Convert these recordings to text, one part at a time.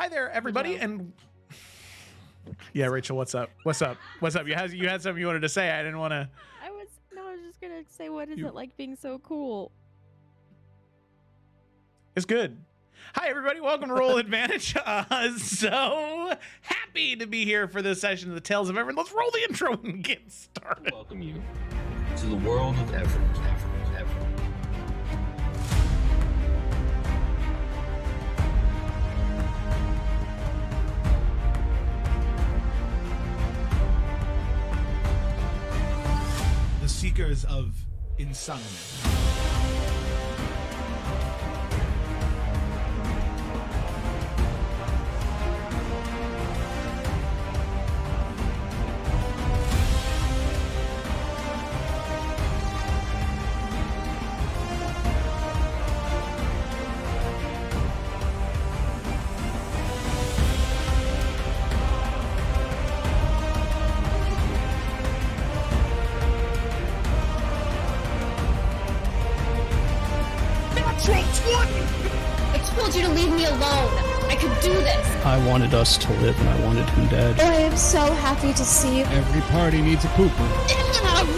Hi there, everybody, and yeah, Rachel, what's up? What's up? What's up? You had something you wanted to say. I didn't want to. I was just gonna say, what is it like being so cool? It's good. Hi, everybody. Welcome to Roll Advantage. So happy to be here for this session of the Tales of Evrand. Let's roll the intro and get started. Welcome you to the world of Evrand. The Seekers of Insanity. I told you to leave me alone. I could do this. I wanted us to live and I wanted him dead. I am so happy to see you. Every party needs a pooper.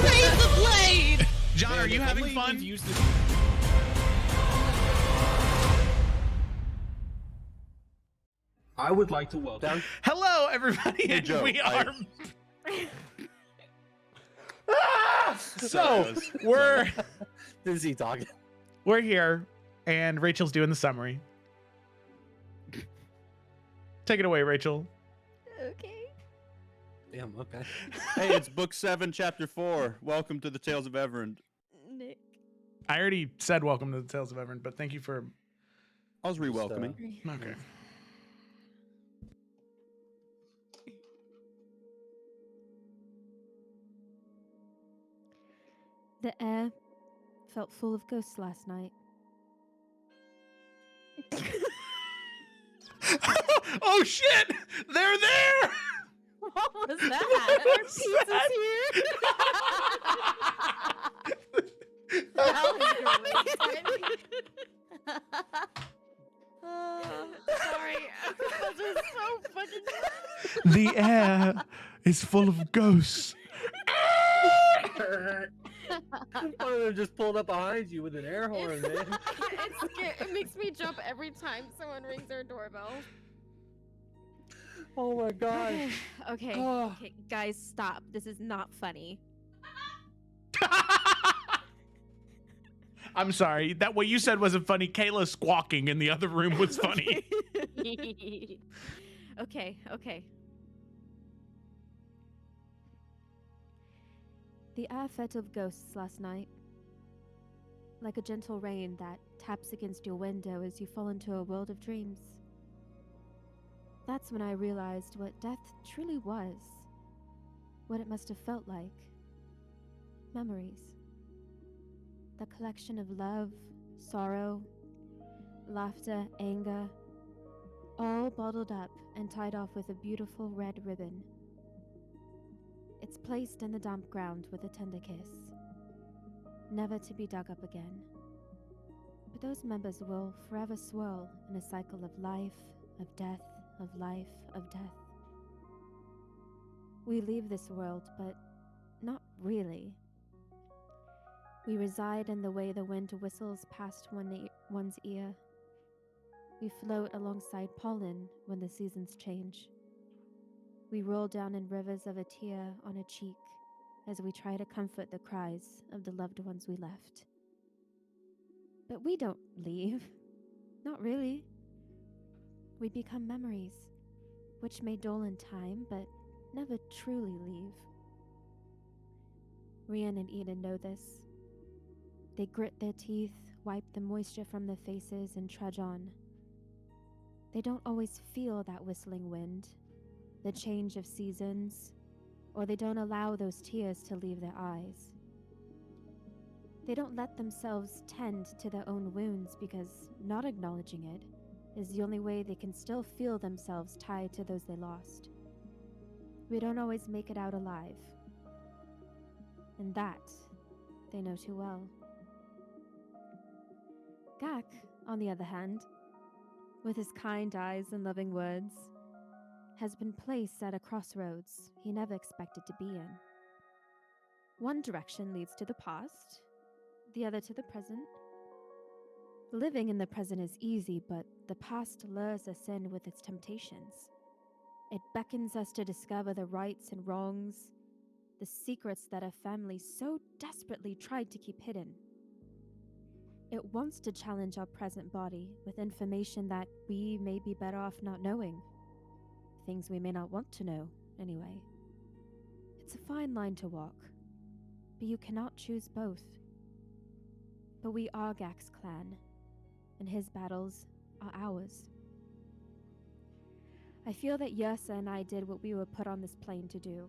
Raise the blade! John, are you having fun? I would like to welcome. Hello, everybody, and Joe, we are. So we're This is he talking. we're here, and Rachel's doing the summary. Take it away, Rachel. Okay. Damn, okay. Hey, it's book 7, chapter 4. Welcome to the Tales of Evrand. Nick. I already said welcome to the Tales of Evrand, but thank you for. I was re-welcoming. Okay. The air felt full of ghosts last night. Oh shit! They're there! What was that? Our pizza's here. That was great. Sorry. That was so fucking. The air is full of ghosts. One of them just pulled up behind you with an air horn, man. It makes me jump every time someone rings their doorbell. Oh my god. Okay, guys, stop. This is not funny. I'm sorry. That what you said wasn't funny. Kayla squawking in the other room was funny. Okay. The air fed of ghosts last night, like a gentle rain that taps against your window as you fall into a world of dreams. That's when I realized what death truly was, what it must have felt like. Memories. The collection of love, sorrow, laughter, anger, all bottled up and tied off with a beautiful red ribbon. It's placed in the damp ground with a tender kiss, never to be dug up again. But those members will forever swirl in a cycle of life, of death, of life, of death. We leave this world, but not really. We reside in the way the wind whistles past one's ear. We float alongside pollen when the seasons change. We roll down in rivers of a tear on a cheek as we try to comfort the cries of the loved ones we left. But we don't leave. Not really. We become memories, which may dull in time, but never truly leave. Rian and Eden know this. They grit their teeth, wipe the moisture from their faces, and trudge on. They don't always feel that whistling wind, the change of seasons, or they don't allow those tears to leave their eyes. They don't let themselves tend to their own wounds because not acknowledging it is the only way they can still feel themselves tied to those they lost. We don't always make it out alive. And that they know too well. Gak, on the other hand, with his kind eyes and loving words, has been placed at a crossroads he never expected to be in. One direction leads to the past, the other to the present. Living in the present is easy, but the past lures us in with its temptations. It beckons us to discover the rights and wrongs, the secrets that our family so desperately tried to keep hidden. It wants to challenge our present body with information that we may be better off not knowing. Things we may not want to know, anyway. It's a fine line to walk, but you cannot choose both. But we are Gak's clan, and his battles are ours. I feel that Yrsa and I did what we were put on this plane to do.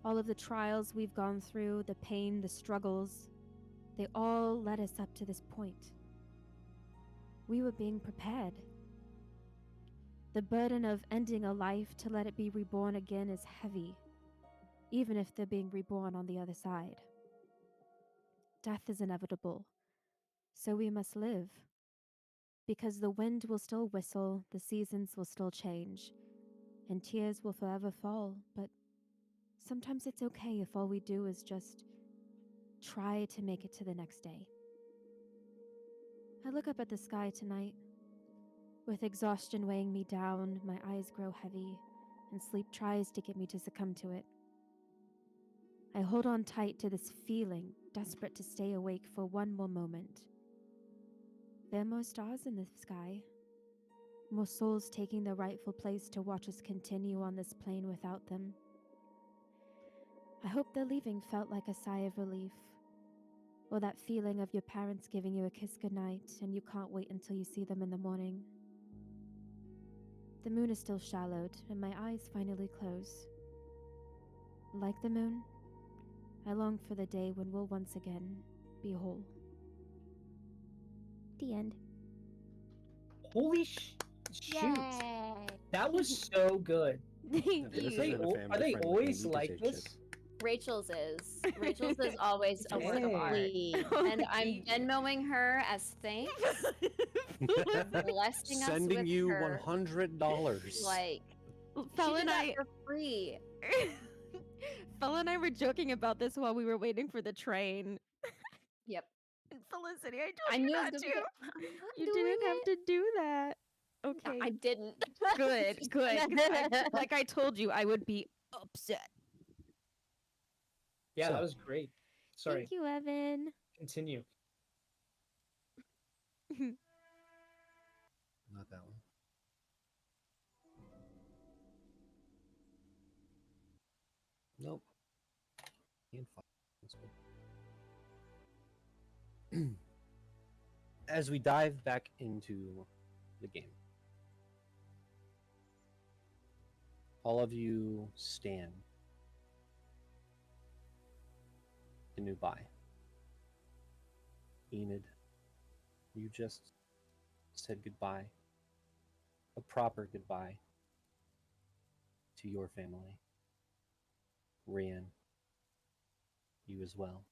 All of the trials we've gone through, the pain, the struggles, they all led us up to this point. We were being prepared. The burden of ending a life to let it be reborn again is heavy, even if they're being reborn on the other side. Death is inevitable, so we must live. Because the wind will still whistle, the seasons will still change, and tears will forever fall, but sometimes it's okay if all we do is just try to make it to the next day. I look up at the sky tonight. With exhaustion weighing me down, my eyes grow heavy, and sleep tries to get me to succumb to it. I hold on tight to this feeling, desperate to stay awake for one more moment. There are more stars in the sky, more souls taking their rightful place to watch us continue on this plane without them. I hope their leaving felt like a sigh of relief, or that feeling of your parents giving you a kiss goodnight and you can't wait until you see them in the morning. The moon is still shallowed, and my eyes finally close. Like the moon, I long for the day when we'll once again be whole. The end. Holy shoot! Yay! That was so good. Thank This you. isn't a Are family they friendly always thing. You like can say this? shit. Rachel's is. Rachel's is always a work of Dang. art. And I'm Venmoing her as thanks, blessing us Sending with you her, $100. like, Fell she and did that I for free. Fell and I were joking about this while we were waiting for the train. Yep. And Felicity, I told I you knew it not was to. gonna be. I'm not You doing didn't have it. to do that. No, Okay. I didn't. Good, good. 'Cause like I told you, I would be upset. Yeah, So- that was great. Sorry, Thank you, Evan. continue. Not that one. Nope. Can't find this one. As we dive back into the game, all of you stand in Dubai. Enid, you just said goodbye, a proper goodbye to your family. Rian, you as well.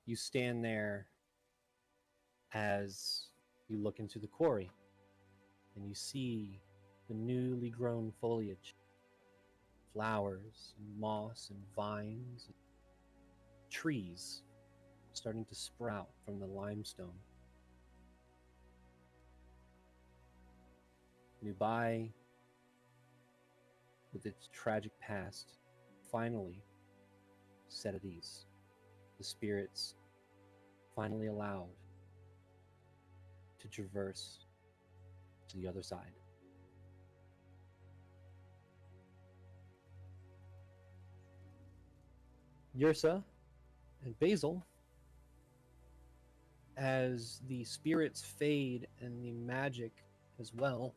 You stand there as you look into the quarry and you see the newly grown foliage, flowers and moss and vines, and trees starting to sprout from the limestone. Dubai, with its tragic past, finally set at ease. The spirits finally allowed to traverse to the other side. Yrsa and Basil, as the spirits fade and the magic as well,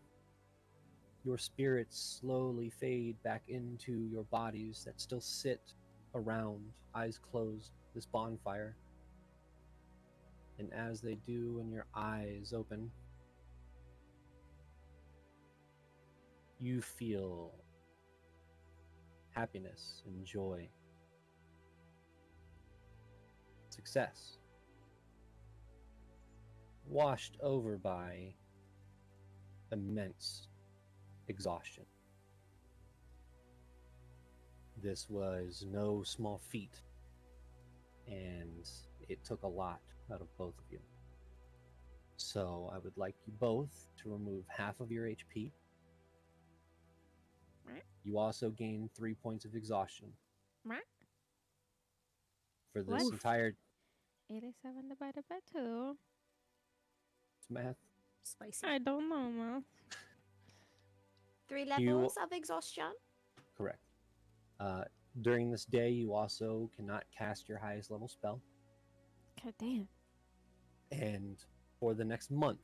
your spirits slowly fade back into your bodies that still sit around, eyes closed, this bonfire. And as they do and your eyes open, you feel happiness and joy, success. washed over by immense exhaustion. This was no small feat, and it took a lot out of both of you. So I would like you both to remove half of your HP. You also gain 3 points of exhaustion. For this What? entire 87 divided by 2. math. Spicy. I don't know, man. 3 You- levels of exhaustion. Correct. During this day, you also cannot cast your highest level spell. God damn. And for the next month,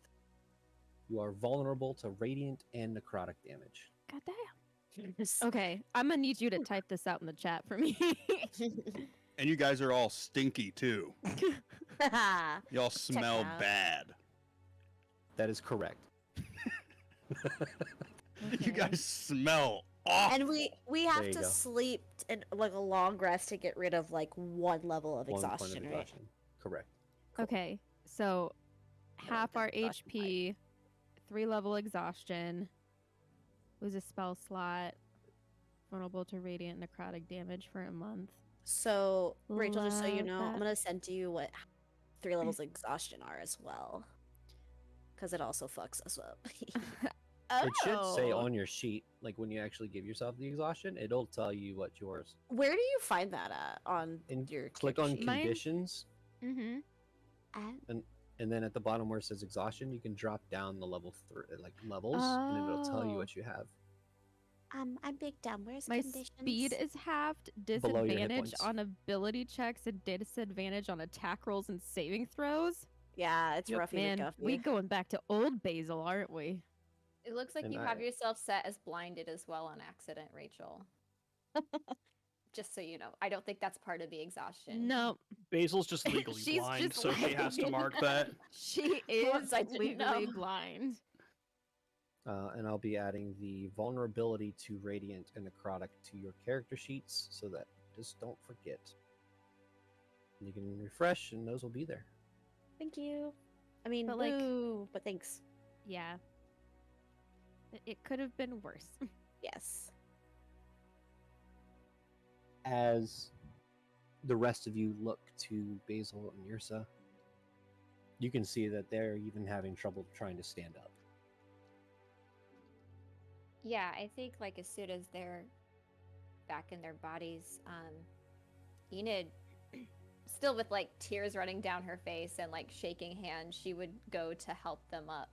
you are vulnerable to radiant and necrotic damage. God damn. Okay, I'm gonna need you to type this out in the chat for me. And you guys are all stinky too. Y'all smell out. bad. That is correct. You guys smell awful. And we There have you to go. sleep in like a long rest to get rid of like 1 level of 1 point of exhaustion, right? exhaustion. Correct. Okay, so half that our exhaustion HP, 3-level exhaustion, was a spell slot, vulnerable to radiant necrotic damage for a month. So Rachel, just so you Love know, I'm that. gonna send to you what 3 levels of exhaustion are as well, because it also fucks us up. It should say Oh. on your sheet, like when you actually give yourself the exhaustion, it'll tell you what yours. Where do you find that at on And your click character on sheet? Mine- conditions, Mm-hmm. and then at the bottom where it says exhaustion, you can drop down the levels, and it'll tell you Oh. what you have. I'm big down. Where's My conditions? speed is halved, Below your hit disadvantage points. on ability checks, and disadvantage on attack rolls and saving throws. Yeah, it's Yep. roughy Man, McGuffy. we going back to old Basil, aren't we? It looks like And you have yourself set as blinded as well on accident, Rachel. Just so you know, I don't think that's part of the exhaustion. No, Basil's just legally She's blind, just so she has to lying. mark that. she Once is I didn't legally know. blind. And I'll be adding the vulnerability to radiant and necrotic to your character sheets, so that just don't forget. You can refresh, and those will be there. Thank you. I mean, But, like- boo, but thanks. Yeah. It could have been worse. Yes. As the rest of you look to Basil and Yrsa, you can see that they're even having trouble trying to stand up. Yeah, I think like as soon as they're back in their bodies, Enid, still with like tears running down her face and like shaking hands, she would go to help them up.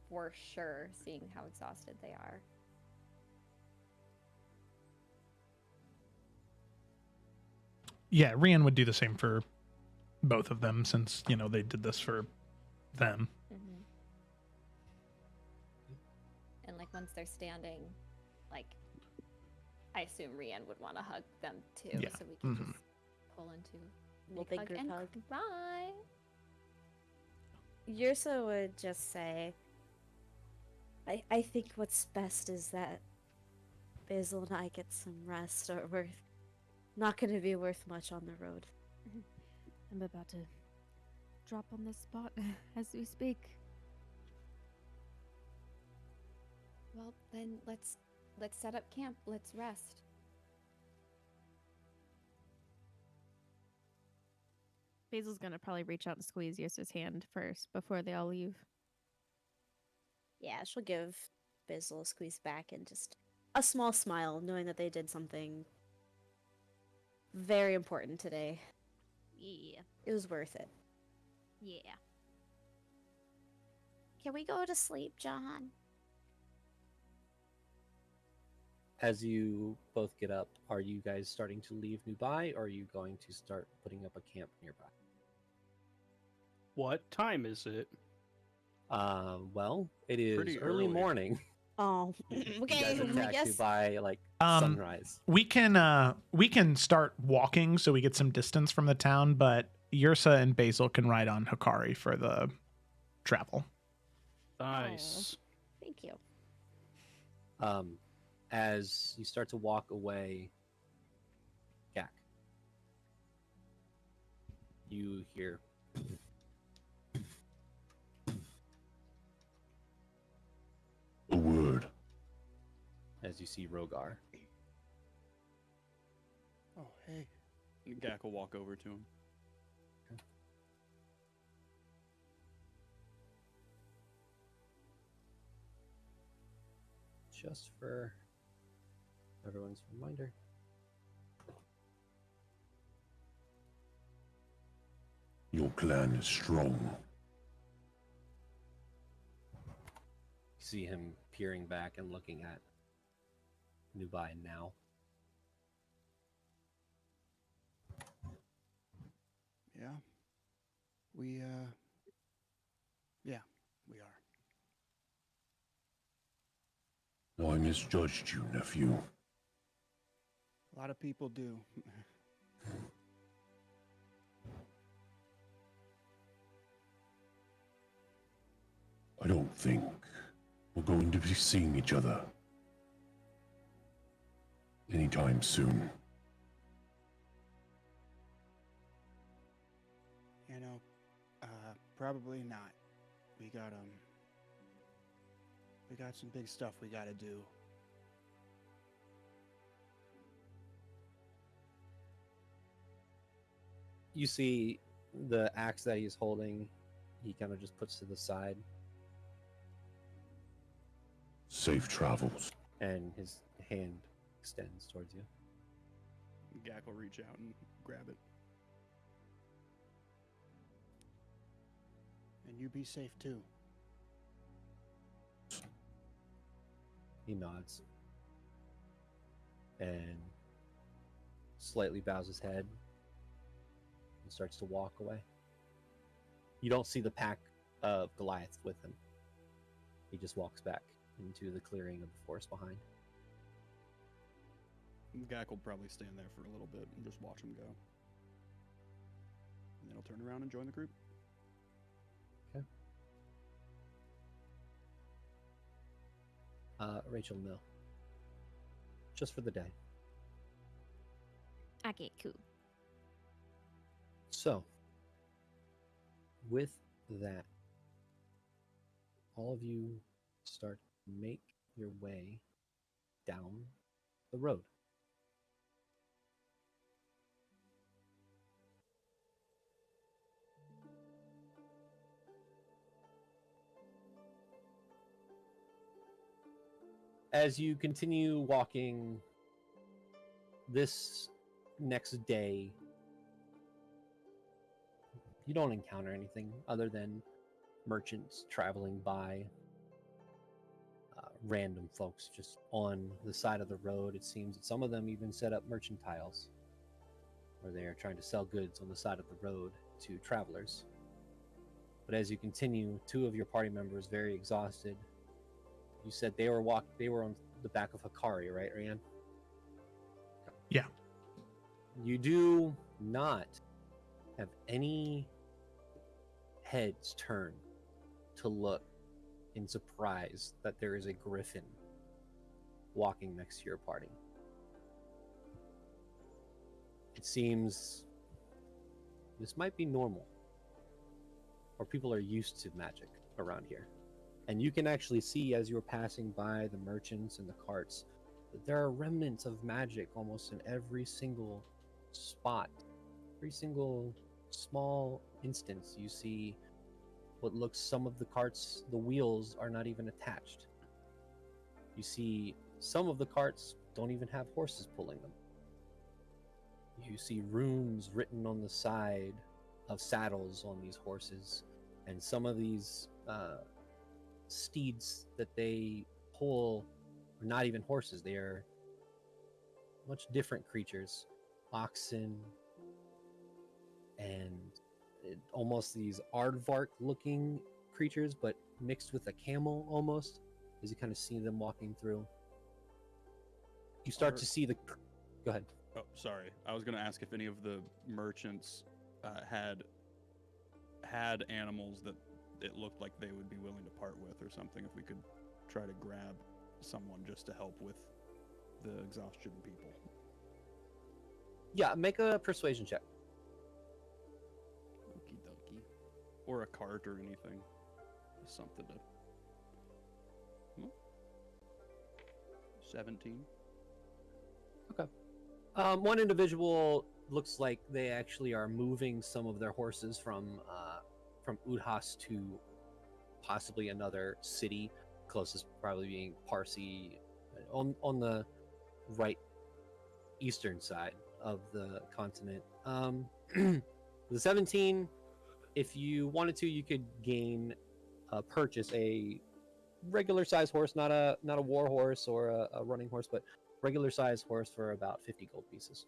For sure, seeing how exhausted they are. Yeah, Rian would do the same for both of them since, you know, they did this for them. Mm-hmm. And like once they're standing, like I assume Rian would want to hug them too, Yeah. so we can Mhm. just pull into Little big big hug group and hug. cry. Yrsa would just say, I think what's best is that Basil and I get some rest, or we're not going to be worth much on the road. I'm about to drop on this spot as we speak. Well, then let's set up camp. Let's rest. Basil's gonna probably reach out and squeeze Yussa's hand first before they all leave. Yeah, she'll give Basil a squeeze back and just a small smile, knowing that they did something very important today. Yeah. It was worth it. Yeah. Can we go to sleep, John? As you both get up, are you guys starting to leave nearby, or are you going to start putting up a camp nearby? What time is it? Well, it is Pretty early early. morning. Oh, You okay. guys I attacked you guess. by like Um, sunrise. We can start walking so we get some distance from the town, but Yrsa and Basil can ride on Hikari for the travel. Nice. Thank you. As you start to walk away, Gak, you hear as you see Rogar. Oh, hey. Gak will walk over to him. Just for everyone's reminder. Your clan is strong. You see him peering back and looking at Nubai now. Yeah. We are. I misjudged you, nephew. A lot of people do. I don't think we're going to be seeing each other anytime soon. You know, probably not. We got some big stuff we gotta do. You see the axe that he's holding, he kind of just puts to the side, Safe travels. and his hand extends towards you. Gak will reach out and grab it. And you be safe too. He nods and slightly bows his head and starts to walk away. You don't see the pack of Goliaths with him. He just walks back into the clearing of the forest behind. Gak will probably stand there for a little bit and just watch him go. And then he'll turn around and join the group. Okay. Rachel, no. Just for the day. Okay, cool. So, with that, all of you start to make your way down the road. As you continue walking this next day, you don't encounter anything other than merchants traveling by, random folks just on the side of the road. It seems that some of them even set up merchantiles where they are trying to sell goods on the side of the road to travelers. But as you continue, two of your party members, very exhausted, you said they were on the back of Hikari, right, Ryan? Yeah. You do not have any heads turn to look in surprise that there is a griffin walking next to your party. It seems this might be normal, or people are used to magic around here. And you can actually see as you're passing by the merchants and the carts that there are remnants of magic almost in every single spot. Every single small instance you see what looks, some of the carts, the wheels are not even attached. You see some of the carts don't even have horses pulling them. You see runes written on the side of saddles on these horses, and some of these steeds that they pull are not even horses. They are much different creatures, oxen, and almost these aardvark looking creatures, but mixed with a camel almost, as you kind of see them walking through. You start to see the... Go ahead. Oh, sorry. I was going to ask if any of the merchants had animals that it looked like they would be willing to part with or something, if we could try to grab someone just to help with the exhaustion people. Yeah, make a persuasion check. Okie dokie. Or a cart or anything. Just something to... 17. One individual looks like they actually are moving some of their horses from Udhas to possibly another city, closest probably being Parsi, on the right eastern side of the continent. The 17, if you wanted to, you could purchase a regular size horse, not a war horse or a running horse, but regular size horse for about 50 gold pieces.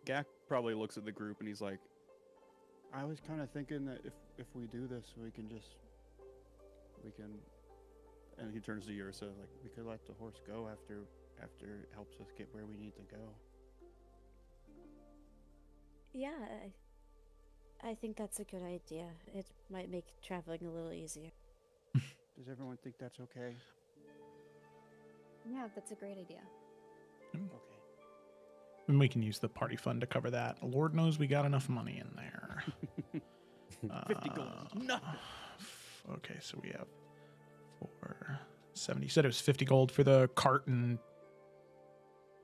Gak probably looks at the group and he's like, I was kind of thinking that if we do this, we can, and he turns to Yursa, like, we could let the horse go after it helps us get where we need to go. Yeah, I think that's a good idea. It might make traveling a little easier. Does everyone think that's okay? Yeah, that's a great idea. Okay. And we can use the party fund to cover that. Lord knows we got enough money in there. 50 gold. Nothing. Okay, so we have 470. You said it was 50 gold for the cart and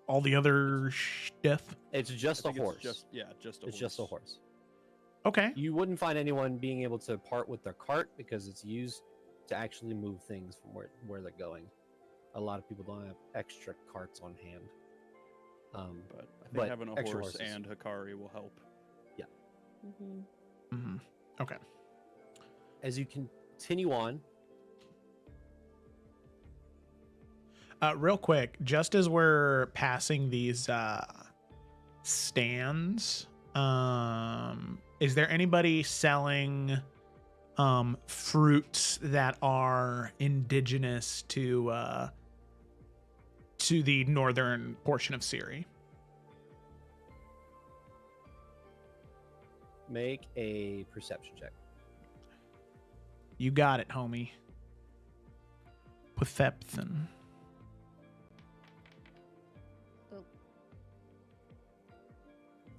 all the other stuff. It's just a horse. Just a horse. It's just a horse. Okay. You wouldn't find anyone being able to part with their cart because it's used to actually move things from where they're going. A lot of people don't have extra carts on hand. But I think having a horse horses. and Hikari will help. Yeah. Okay. As you continue on, real quick, just as we're passing these stands, is there anybody selling fruits that are indigenous to the northern portion of Syria? make a perception check. You got it, homie. Perception. Oh.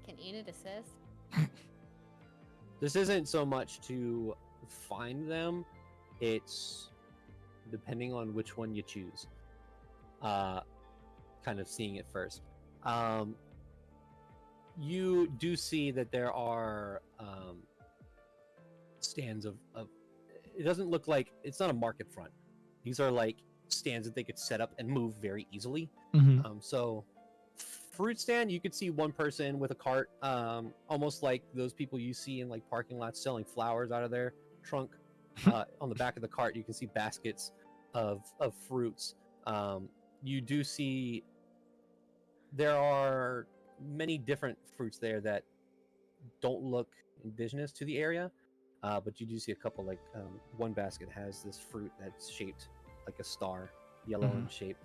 Can Enid assist? This isn't so much to find them, it's depending on which one you choose. Kind of seeing it first. You do see that there are stands of it doesn't look like it's not a market front. These are like stands that they could set up and move very easily. So fruit stand, you could see one person with a cart, almost like those people you see in like parking lots selling flowers out of their trunk. On the back of the cart, you can see baskets of fruits. You do see there are many different fruits there that don't look indigenous to the area, but you do see a couple. Like one basket has this fruit that's shaped like a star, yellow in shape.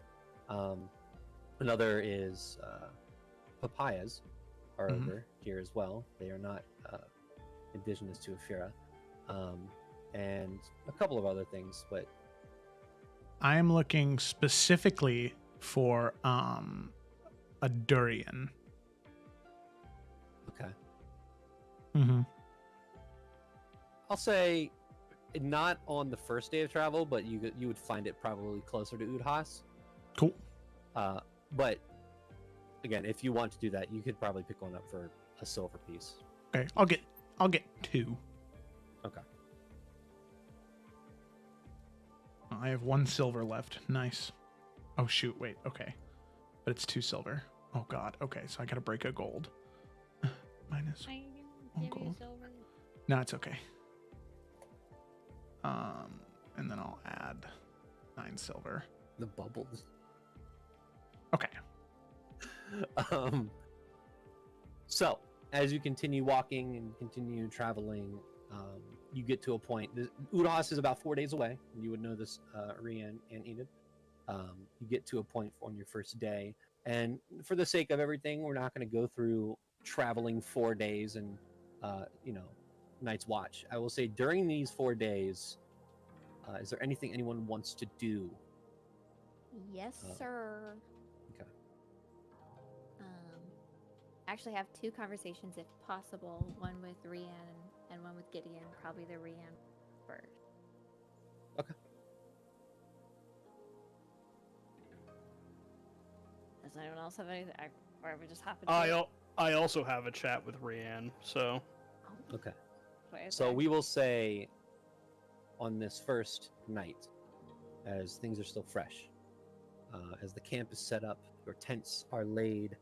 Another is papayas are over here as well. They are not indigenous to Afira. And a couple of other things, but I am looking specifically for a durian. Okay. I'll say not on the first day of travel, but you would find it probably closer to Udhas. Cool. But again, if you want to do that, you could probably pick one up for a silver piece. Okay, I'll get 2. Okay. I have 1 silver left. Nice. Oh shoot, wait, okay. But it's 2 silver. Oh god, okay, so I gotta break a gold. Minus 1 gold. No, it's okay. And then I'll add 9 silver. The bubbles. Okay. So as you continue walking and continue traveling, you get to a point. Udhas is about 4 days away. You would know this, Rian and Enid. You get to a point on your first day, and for the sake of everything, we're not going to go through traveling 4 days and Night's Watch. I will say during these 4 days, is there anything anyone wants to do? Yes, sir. Okay. Actually have 2 conversations if possible. One with Rian and one with Gideon. Probably the Rian first. Okay. Does anyone else have anything? Or we just happen I also have a chat with Rianne, so Okay. Wait, So okay. we will say on this first night, as things are still fresh, as the camp is set up, your tents are laid,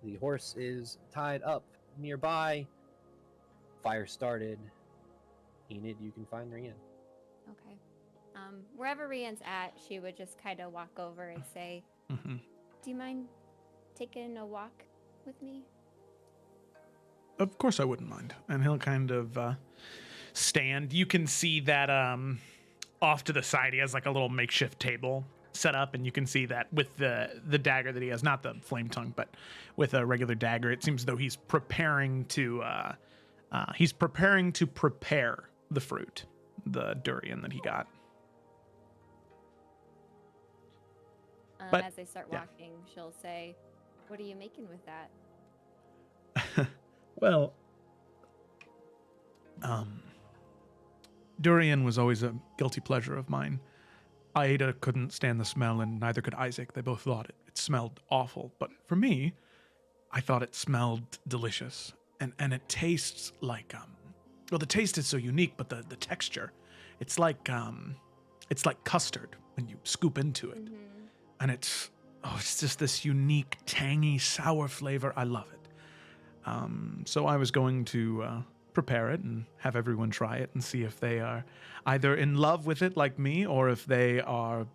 the horse is tied up nearby, fire started. Enid, you can find Rianne. Okay. Wherever Rianne's at, she would just kind of walk over and say, Mm-hmm. "Do you mind taking a walk with me?" Of course I wouldn't mind. And he'll kind of stand. You can see that off to the side he has like a little makeshift table set up, and you can see that with the dagger that he has, not the flame tongue, but with a regular dagger, it seems as though he's preparing to prepare the fruit, the durian that he got. But- As they start yeah. walking, she'll say, "What are you making with that?" Well, durian was always a guilty pleasure of mine. Aida couldn't stand the smell, and neither could Isaac. They both thought it smelled awful. But for me, I thought it smelled delicious. And it tastes like, well, the taste is so unique, but the texture, it's like custard when you scoop into it. Mm-hmm. And it's just this unique, tangy, sour flavor. I love it. So I was going to prepare it and have everyone try it and see if they are either in love with it like me, or if they are,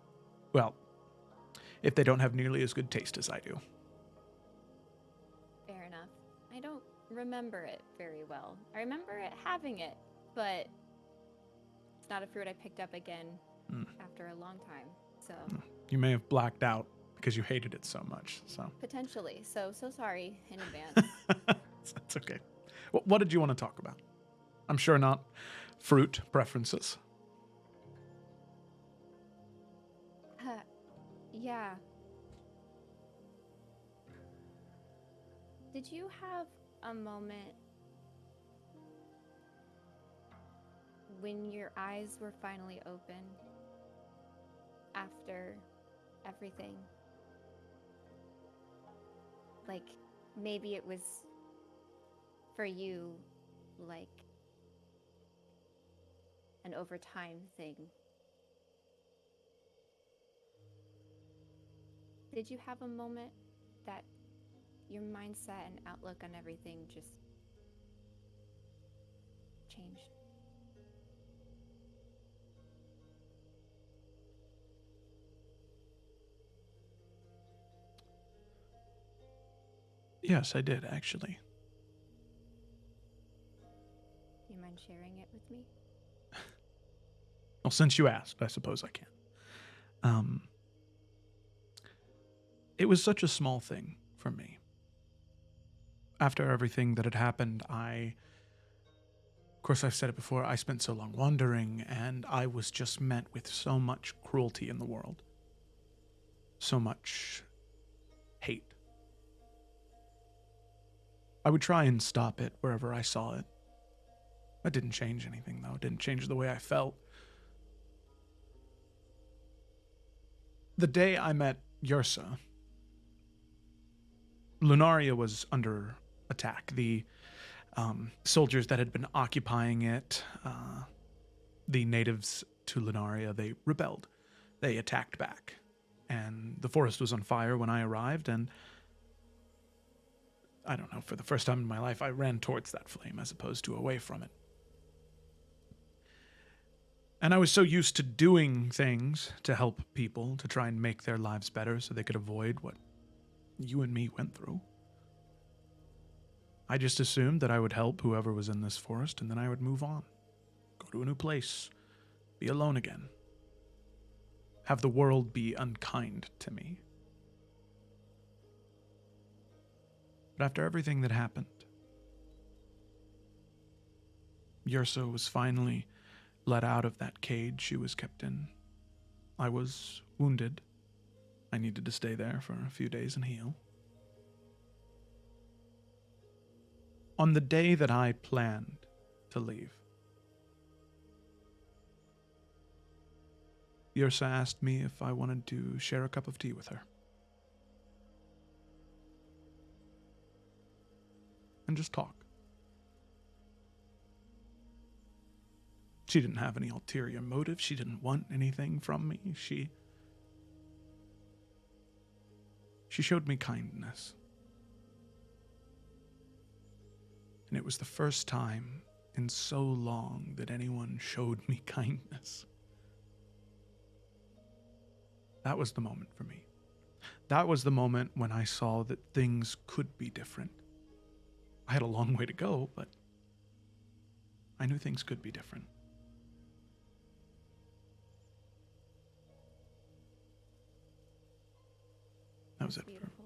well, if they don't have nearly as good taste as I do. Fair enough. I don't remember it very well. I remember having it, but it's not a fruit I picked up again after a long time. So You may have blacked out because you hated it so much. So potentially. So sorry in advance. that's okay. What did you want to talk about? I'm sure not fruit preferences. Yeah. Did you have a moment when your eyes were finally open after everything? Like, maybe it was for you, like, an overtime thing. Did you have a moment that your mindset and outlook on everything just changed? Yes, I did, actually. Do you mind sharing it with me? Well, since you asked, I suppose I can. It was such a small thing for me. After everything that had happened, of course I've said it before, I spent so long wandering, and I was just met with so much cruelty in the world. So much hate. I would try and stop it wherever I saw it. That didn't change anything, though. It didn't change the way I felt. The day I met Yrsa, Lunaria was under attack. The soldiers that had been occupying it, the natives to Lunaria, they rebelled. They attacked back. And the forest was on fire when I arrived, and I don't know, for the first time in my life, I ran towards that flame as opposed to away from it. And I was so used to doing things to help people, to try and make their lives better so they could avoid what you and me went through. I just assumed that I would help whoever was in this forest, and then I would move on. Go to a new place. Be alone again. Have the world be unkind to me. But after everything that happened, Yrsa was finally let out of that cage she was kept in. I was wounded. I needed to stay there for a few days and heal. On the day that I planned to leave, Yrsa asked me if I wanted to share a cup of tea with her. and just talk. She didn't have any ulterior motive. She didn't want anything from me. She showed me kindness. And it was the first time in so long that anyone showed me kindness. That was the moment for me. That was the moment when I saw that things could be different. I had a long way to go, but I knew things could be different. That was it. Beautiful.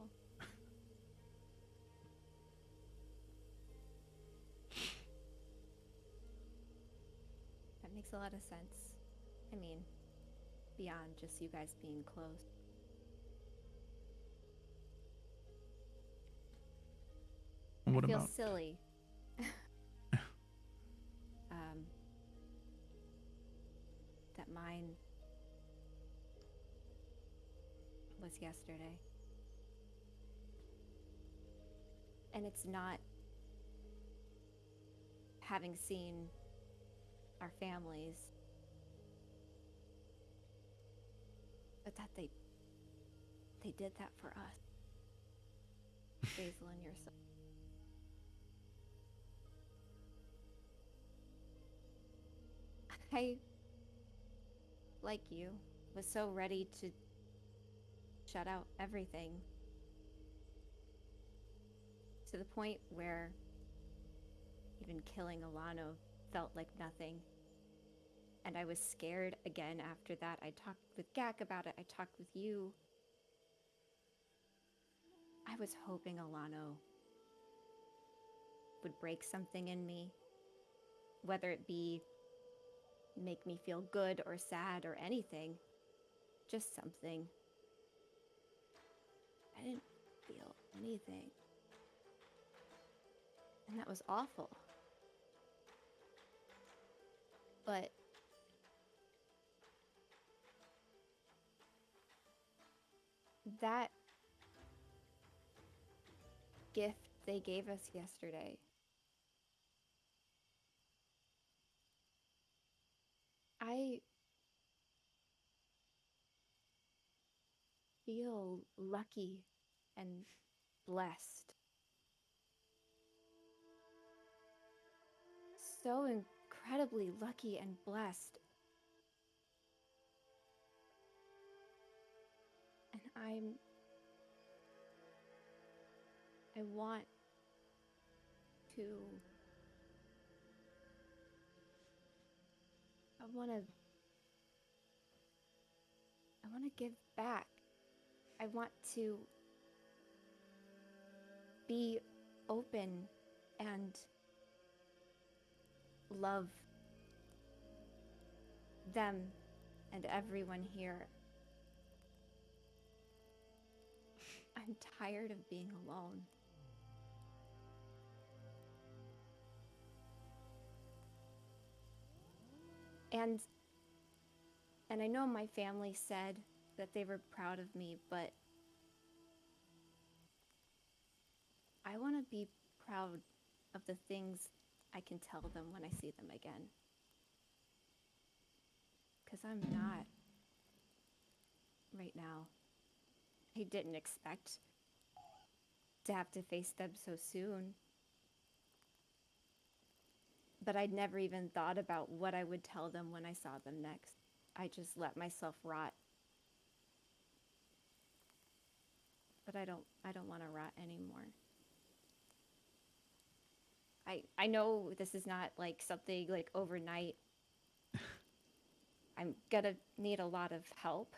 That makes a lot of sense. I mean, beyond just you guys being close. And what I feel about silly. That mine was yesterday. And it's not having seen our families, but that they did that for us. Basil and yourself. I, like you, was so ready to shut out everything. To the point where even killing Alano felt like nothing. And I was scared again after that. I talked with Gak about it. I talked with you. I was hoping Alano would break something in me. Whether it be make me feel good or sad or anything. Just something. I didn't feel anything. And that was awful. But that gift they gave us yesterday, I feel lucky and blessed. So incredibly lucky and blessed. And I want to, I want to give back. I want to be open and love them and everyone here. I'm tired of being alone. And I know my family said that they were proud of me, but I want to be proud of the things I can tell them when I see them again. Because I'm not right now. I didn't expect to have to face them so soon. But I'd never even thought about what I would tell them when I saw them next. I just let myself rot. But I don't want to rot anymore. I know this is not like something like overnight. I'm gonna need a lot of help.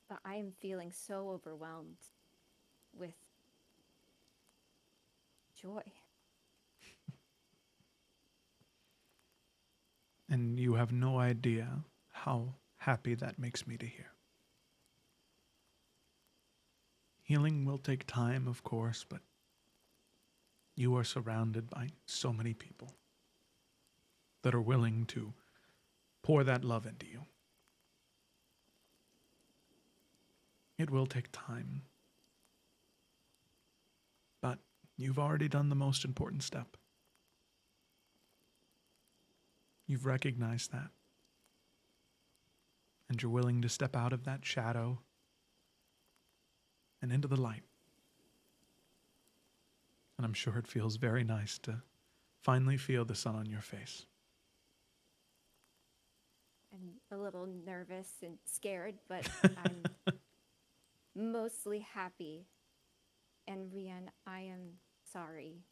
But I am feeling so overwhelmed with joy. And you have no idea how happy that makes me to hear. Healing will take time, of course, but you are surrounded by so many people that are willing to pour that love into you. It will take time, You've already done the most important step. You've recognized that. And you're willing to step out of that shadow and into the light. And I'm sure it feels very nice to finally feel the sun on your face. I'm a little nervous and scared, but I'm mostly happy. And Rian, I am sorry.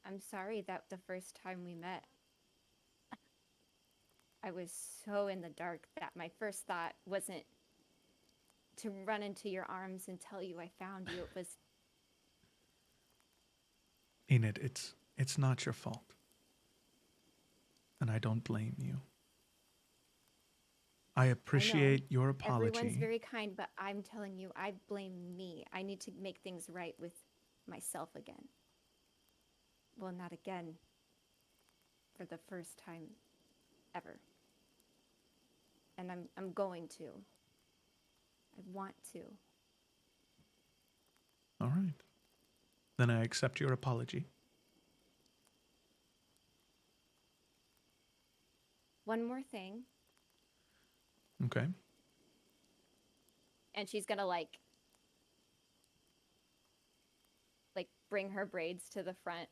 I'm sorry that the first time we met, I was so in the dark that my first thought wasn't to run into your arms and tell you I found you. It was... Enid, it's not your fault. And I don't blame you. I appreciate your apology. Everyone's very kind, but I'm telling you, I blame me. I need to make things right with myself again. Well, not again. For the first time ever. And I'm going to. I want to. All right. Then I accept your apology. One more thing. Okay. And she's gonna like bring her braids to the front.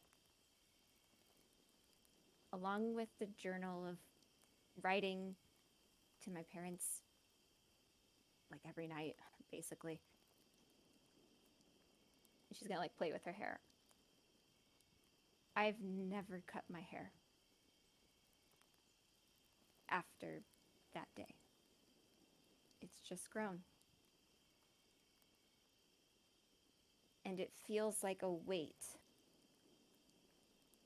Along with the journal of writing to my parents every night, basically. And she's gonna play with her hair. I've never cut my hair after that day. It's just grown. And it feels like a weight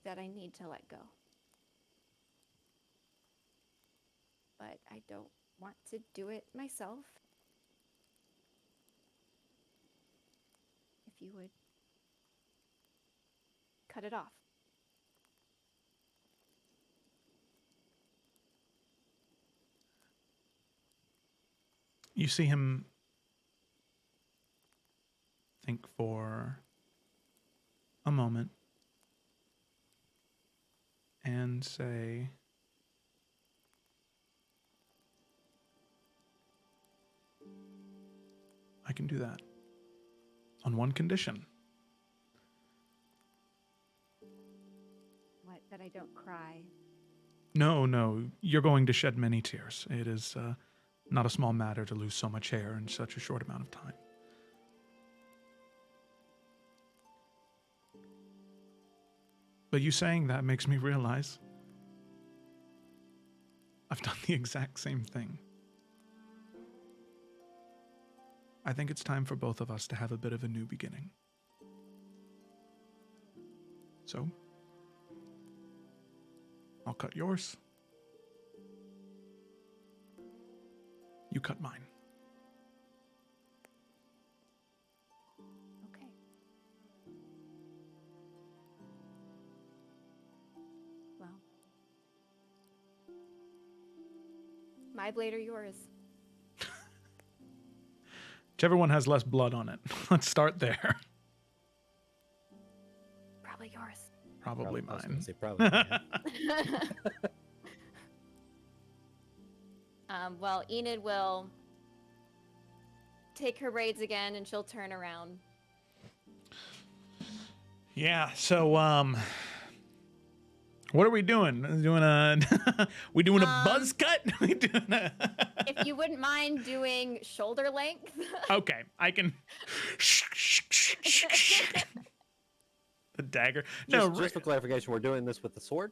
that I need to let go. But I don't want to do it myself. If you would cut it off. You see him think for a moment and say, I can do that on one condition. What, that I don't cry? No, you're going to shed many tears. It is not a small matter to lose so much hair in such a short amount of time. But you saying that makes me realize I've done the exact same thing. I think it's time for both of us to have a bit of a new beginning. So, I'll cut yours. You cut mine. Okay. Well. My blade or yours? Whichever one has less blood on it. Let's start there. Probably yours. Probably I was mine. gonna say probably mine. Well, Enid will take her braids again and she'll turn around. Yeah, so what are we doing? We doing a buzz cut? We doing a If you wouldn't mind doing shoulder length. Okay, I can the dagger. No, Just for clarification, we're doing this with the sword?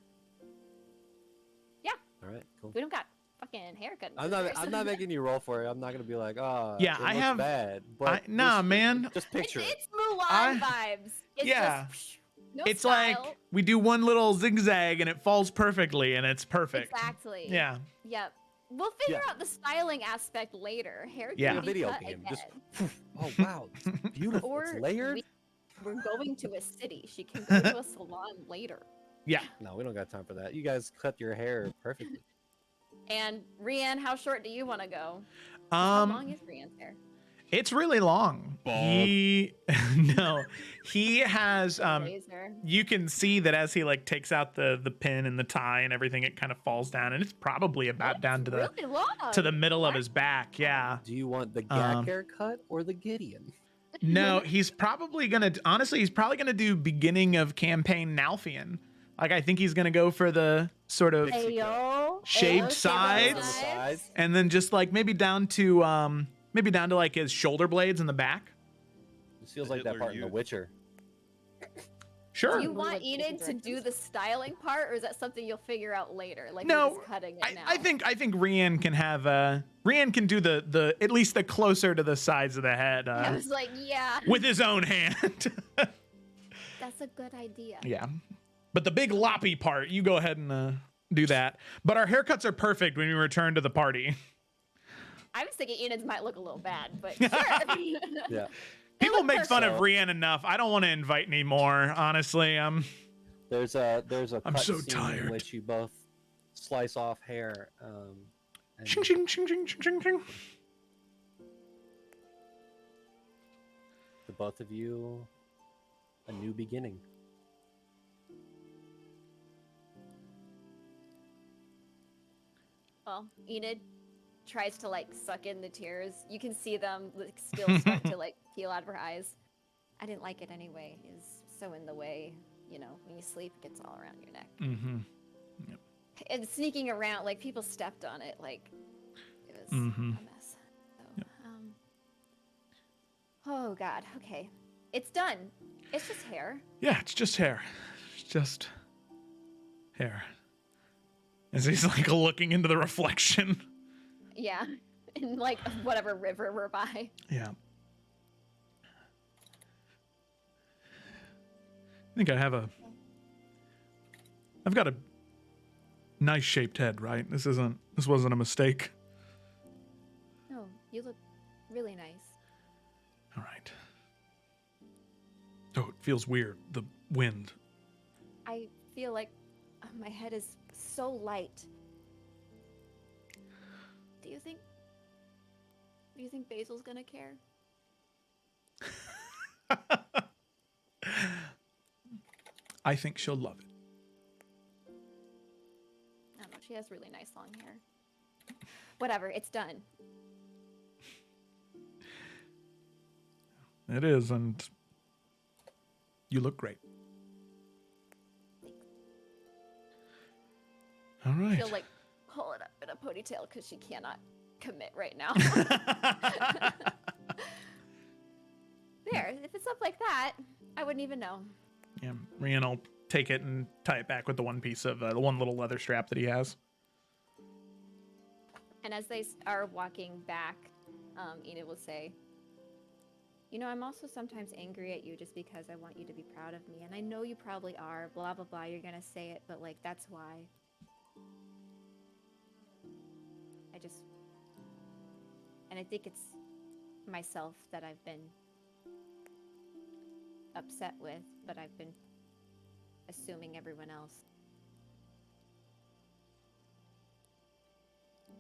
Yeah. All right, cool. We don't got fucking haircut. I'm not making you roll for it. I'm not gonna be like, oh, Yeah, it I looks have- bad. But nah, man. Just picture it. It's Mulan vibes. It's Yeah. just no It's style. like we do one little zigzag and it falls perfectly and it's perfect. Exactly. Yeah. Yep. We'll figure Yeah. out the styling aspect later. Hair Yeah. can A be video cut game. again. Just oh wow, it's beautiful. Or It's layered. we're going to a city. She can go to a salon later. Yeah. No, we don't got time for that. You guys cut your hair perfectly. And Rian, how short do you want to go? How long Um is Rian's hair? It's really long. He no, he has Razor. you can see that as he like takes out the pin and the tie and everything, it kind of falls down, and it's probably about down to the Really long. to the middle of his back. Yeah. Do you want the Gak haircut or the Gideon? No, he's probably gonna do beginning of campaign Nalfian. Like I think he's gonna go for the sort of shaved sides, and then just like maybe down to like his shoulder blades in the back. This feels like that part in The Witcher. Sure. Do you want Enid to do the styling part, or is that something you'll figure out later? Like No, you're just cutting it now. I think Rian can have Rian can do the at least the closer to the sides of the head. I was like, yeah. With his own hand. That's a good idea. Yeah. But the big loppy part, you go ahead and do that. But our haircuts are perfect when we return to the party. I was thinking Enid's might look a little bad, but sure. Yeah. People make fun of So- Rian enough. I don't want to invite any more, honestly. There's a I'm cut so scene tired. in which you both slice off hair. And Ching, ching, ching, ching, ching, ching, ching. the both of you, a new beginning. Well, Enid tries to like suck in the tears. You can see them like still start to like peel out of her eyes. I didn't like it anyway. It's so in the way, you know, when you sleep, it gets all around your neck. Mm-hmm. And sneaking around, like people stepped on it, like it was Mm-hmm. a mess. So, oh God, okay, it's done. It's just hair. Yeah, it's just hair. It's just hair. As he's like looking into the reflection. Yeah, in like whatever river we're by. Yeah. I think I've got a nice shaped head, right? This wasn't a mistake. No, you look really nice. All right. Oh, it feels weird. The wind. I feel like my head is so light. Do you think Basil's gonna care? I think she'll love it. I don't know. She has really nice long hair. Whatever, it's done. It is, and you look great. All right. She'll like pull it up in a ponytail because she cannot commit right now. There, if it's up like that, I wouldn't even know. Yeah, Rian will take it and tie it back with the one piece of the one little leather strap that he has. And as they are walking back, Enid will say, "You know, I'm also sometimes angry at you just because I want you to be proud of me. And I know you probably are, blah, blah, blah. You're going to say it, but like, that's why. And I think it's myself that I've been upset with, but I've been assuming everyone else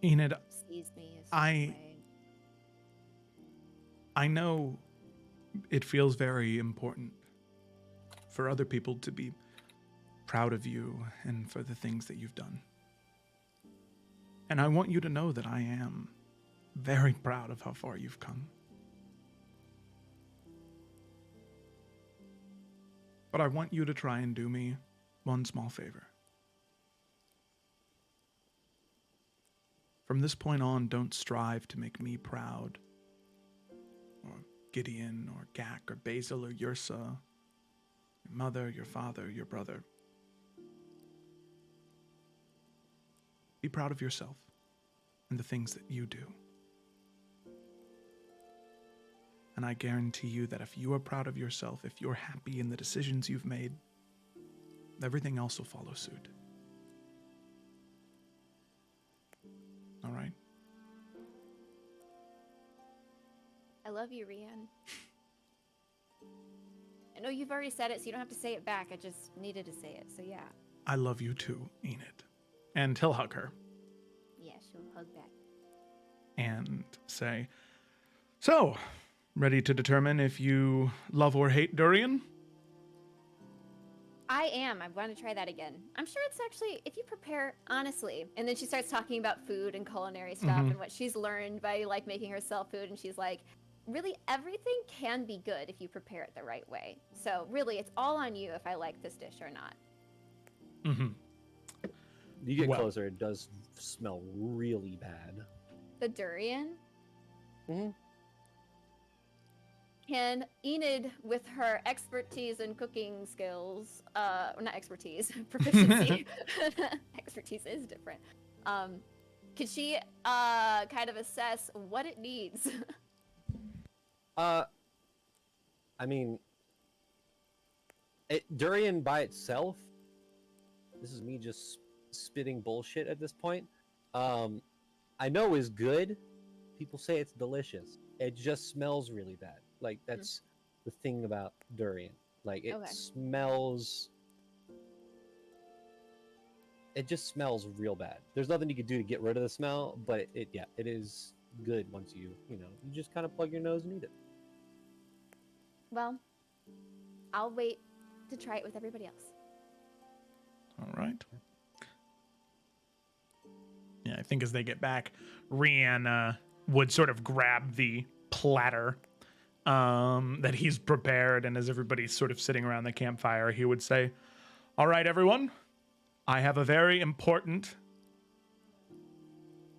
Enid, sees me as way. I know it feels very important for other people to be proud of you and for the things that you've done. And I want you to know that I am very proud of how far you've come. But I want you to try and do me one small favor. From this point on, don't strive to make me proud, or Gideon, or Gak, or Basil, or Yrsa, your mother, your father, your brother. Be proud of yourself and the things that you do. And I guarantee you that if you are proud of yourself, if you're happy in the decisions you've made, everything else will follow suit. All right? I love you, Rian. I know you've already said it, so you don't have to say it back. I just needed to say it, so yeah. I love you too, Enid. And he'll hug her Yeah, she'll hug back. and say, So, ready to determine if you love or hate durian? I am. I want to try that again. I'm sure it's actually, if you prepare honestly, and then she starts talking about food and culinary stuff and what she's learned by like making herself food, and she's like, really everything can be good if you prepare it the right way. So really, it's all on you if I like this dish or not. You get closer, it does smell really bad. The durian? Mm-hmm. Can Enid, with her expertise in cooking skills, not expertise, proficiency, expertise is different. Could she kind of assess what it needs? I mean, durian by itself, this is me just spitting bullshit at this point, I know is good. People say it's delicious. It just smells really bad. Like, that's the thing about durian. Like, it smells... It just smells real bad. There's nothing you can do to get rid of the smell, but it is good once you just kind of plug your nose and eat it. Well, I'll wait to try it with everybody else. All right. Yeah, I think as they get back, Rihanna would sort of grab the platter that he's prepared, and as everybody's sort of sitting around the campfire, he would say, all right, everyone, I have a very important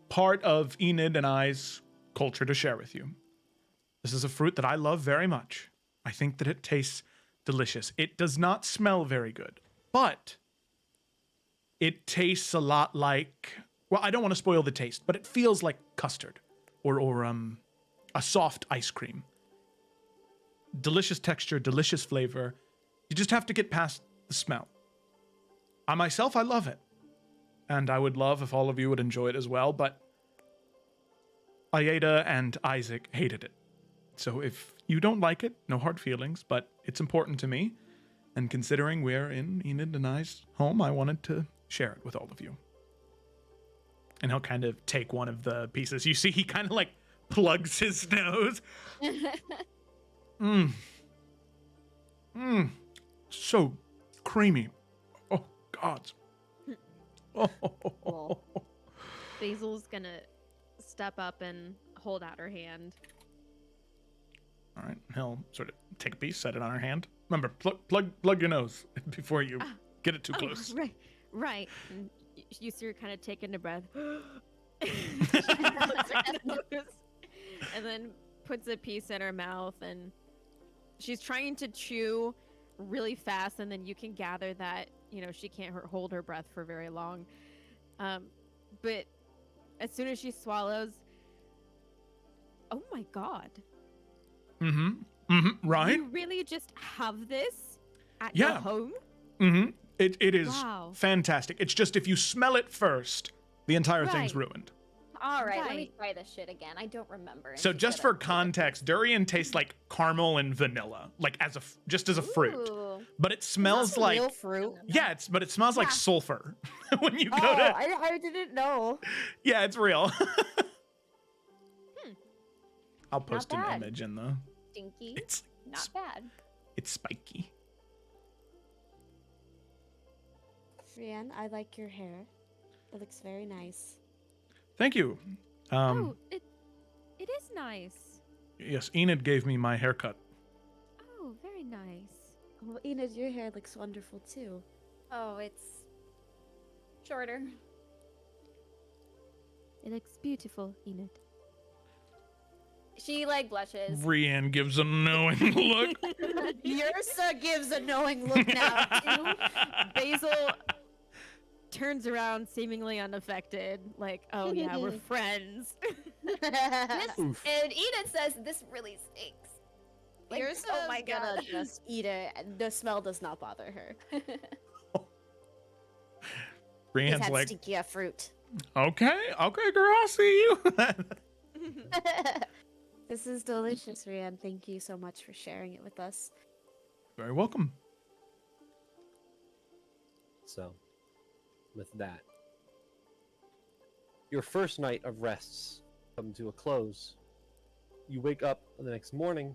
part of Enid and I's culture to share with you. This is a fruit that I love very much. I think that it tastes delicious. It does not smell very good, but it tastes a lot like, well, I don't want to spoil the taste, but it feels like custard or a soft ice cream. Delicious texture, delicious flavor. You just have to get past the smell. I myself, I love it. And I would love if all of you would enjoy it as well, but Aida and Isaac hated it. So if you don't like it, no hard feelings, but it's important to me. And considering we're in Enid and I's home, I wanted to share it with all of you. And he'll kind of take one of the pieces. You see, he kind of like plugs his nose. So creamy. Oh, God. Well, Basil's gonna step up and hold out her hand. All right, he'll sort of take a piece, set it on her hand. Remember, plug your nose before you get it too close. Right. And you see her kind of taking a breath. And then puts a piece in her mouth, and she's trying to chew really fast, and then you can gather that, she can't hold her breath for very long. But as soon as she swallows, oh my God. Right? You really just have this at Yeah. your home? It is Wow. fantastic. It's just if you smell it first, the entire thing's Right. ruined. All right, let me Right. try this shit again. I don't remember. And So she just said for it. context, durian tastes like caramel and vanilla, like just as a fruit. Ooh. But it smells like real fruit. yeah, but it smells like Yeah. sulfur when you go Oh, to I didn't know. yeah, it's real. I'll post an bad. image in the. Stinky. It's Not bad. It's spiky. Rianne, I like your hair. It looks very nice. Thank you. It is nice. Yes, Enid gave me my haircut. Oh, very nice. Well, Enid, your hair looks wonderful too. Oh, it's shorter. It looks beautiful, Enid. She like blushes. Rianne gives a knowing look. Yursa gives a knowing look now too. Basil turns around seemingly unaffected, like, oh yeah, we're friends. And Enid says, "This really stinks." Like, Yursa's oh my gonna God. just eat it. And the smell does not bother her. He's Rianne's had like, stinky fruit. okay, girl, I'll see you. This is delicious, Rianne. Thank you so much for sharing it with us. Very welcome. So, with that, your first night of rests come to a close. You wake up the next morning.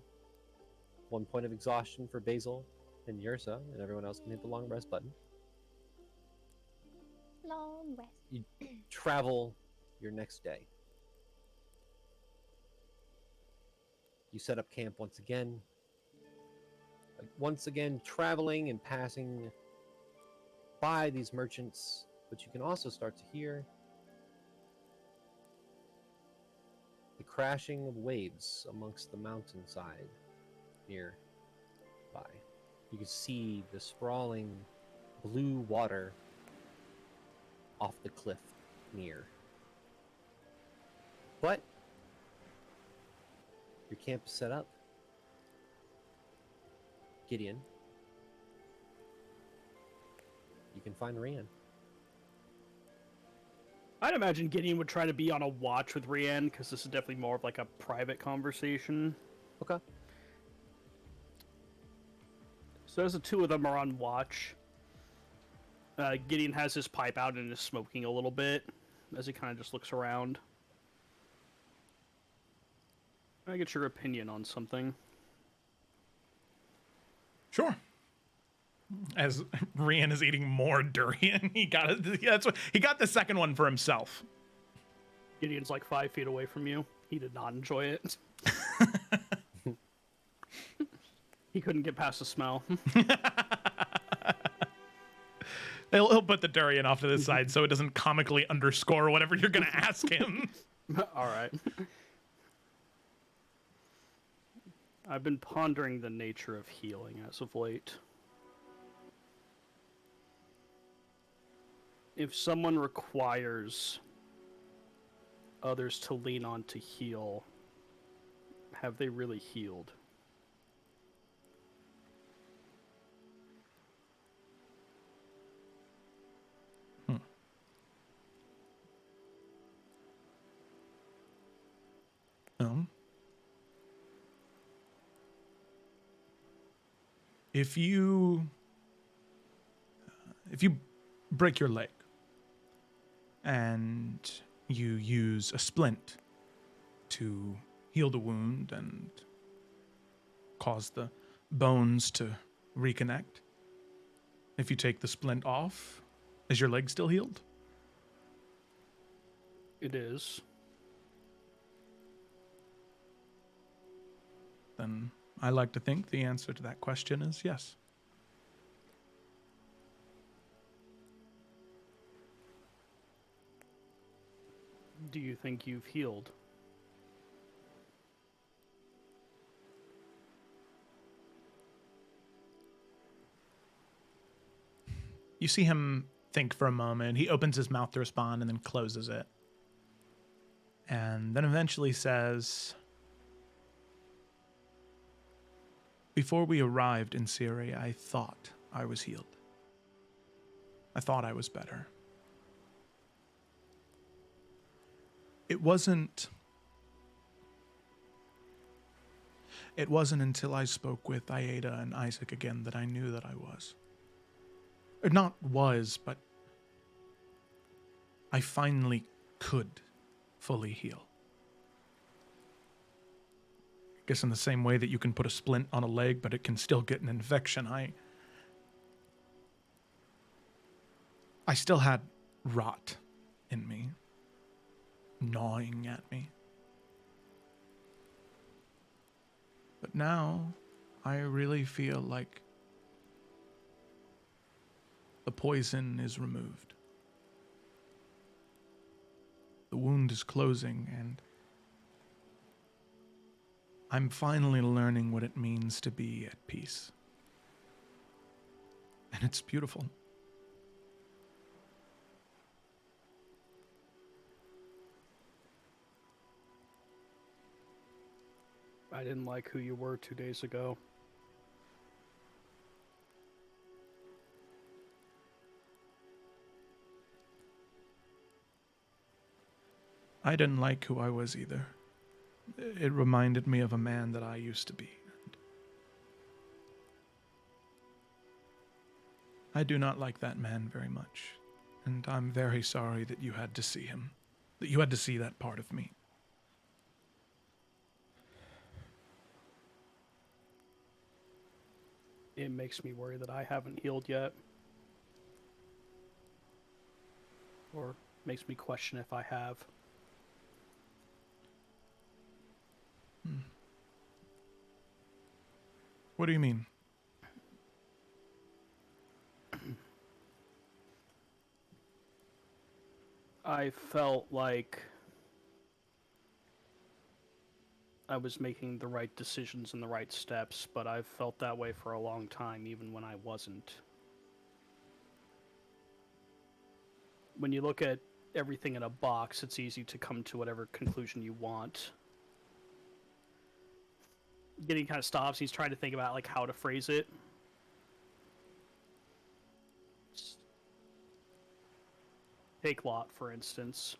1 point of exhaustion for Basil and Yursa, and everyone else can hit the long rest button. Long rest. You travel your next day. You set up camp once again. Once again, traveling and passing by these merchants, but you can also start to hear the crashing of waves amongst the mountainside nearby. You can see the sprawling blue water off the cliff near. But your camp is set up. Gideon, you can find Rian. I'd imagine Gideon would try to be on a watch with Rian, because this is definitely more of like a private conversation. Okay. So as the two of them are on watch, Gideon has his pipe out and is smoking a little bit as he kind of just looks around. I get your opinion on something. Sure. As Rian is eating more durian, he got it. That's what he got the second one for himself. Gideon's like 5 feet away from you. He did not enjoy it. He couldn't get past the smell. He'll put the durian off to the side so it doesn't comically underscore whatever you're going to ask him. All right. I've been pondering the nature of healing as of late. If someone requires others to lean on to heal, have they really healed? If you break your leg and you use a splint to heal the wound and cause the bones to reconnect, if you take the splint off, is your leg still healed? It is. Then I like to think the answer to that question is yes. Do you think you've healed? You see him think for a moment. He opens his mouth to respond and then closes it. And then eventually says, before we arrived in Syria, I thought I was healed. I thought I was better. It wasn't until I spoke with Aida and Isaac again that I knew that I was. Or not was, but I finally could fully heal. I guess in the same way that you can put a splint on a leg, but it can still get an infection. I still had rot in me, gnawing at me. But now, I really feel like the poison is removed. The wound is closing, and I'm finally learning what it means to be at peace. And it's beautiful. I didn't like who you were 2 days ago. I didn't like who I was either. It reminded me of a man that I used to be. I do not like that man very much, and I'm very sorry that you had to see him, that you had to see that part of me. it makes me worry that I haven't healed yet. Or makes me question if I have. What do you mean? I felt like I was making the right decisions and the right steps, but I've felt that way for a long time, even when I wasn't. When you look at everything in a box, it's easy to come to whatever conclusion you want. Gideon kind of stops. He's trying to think about like how to phrase it. Take Lot, for instance.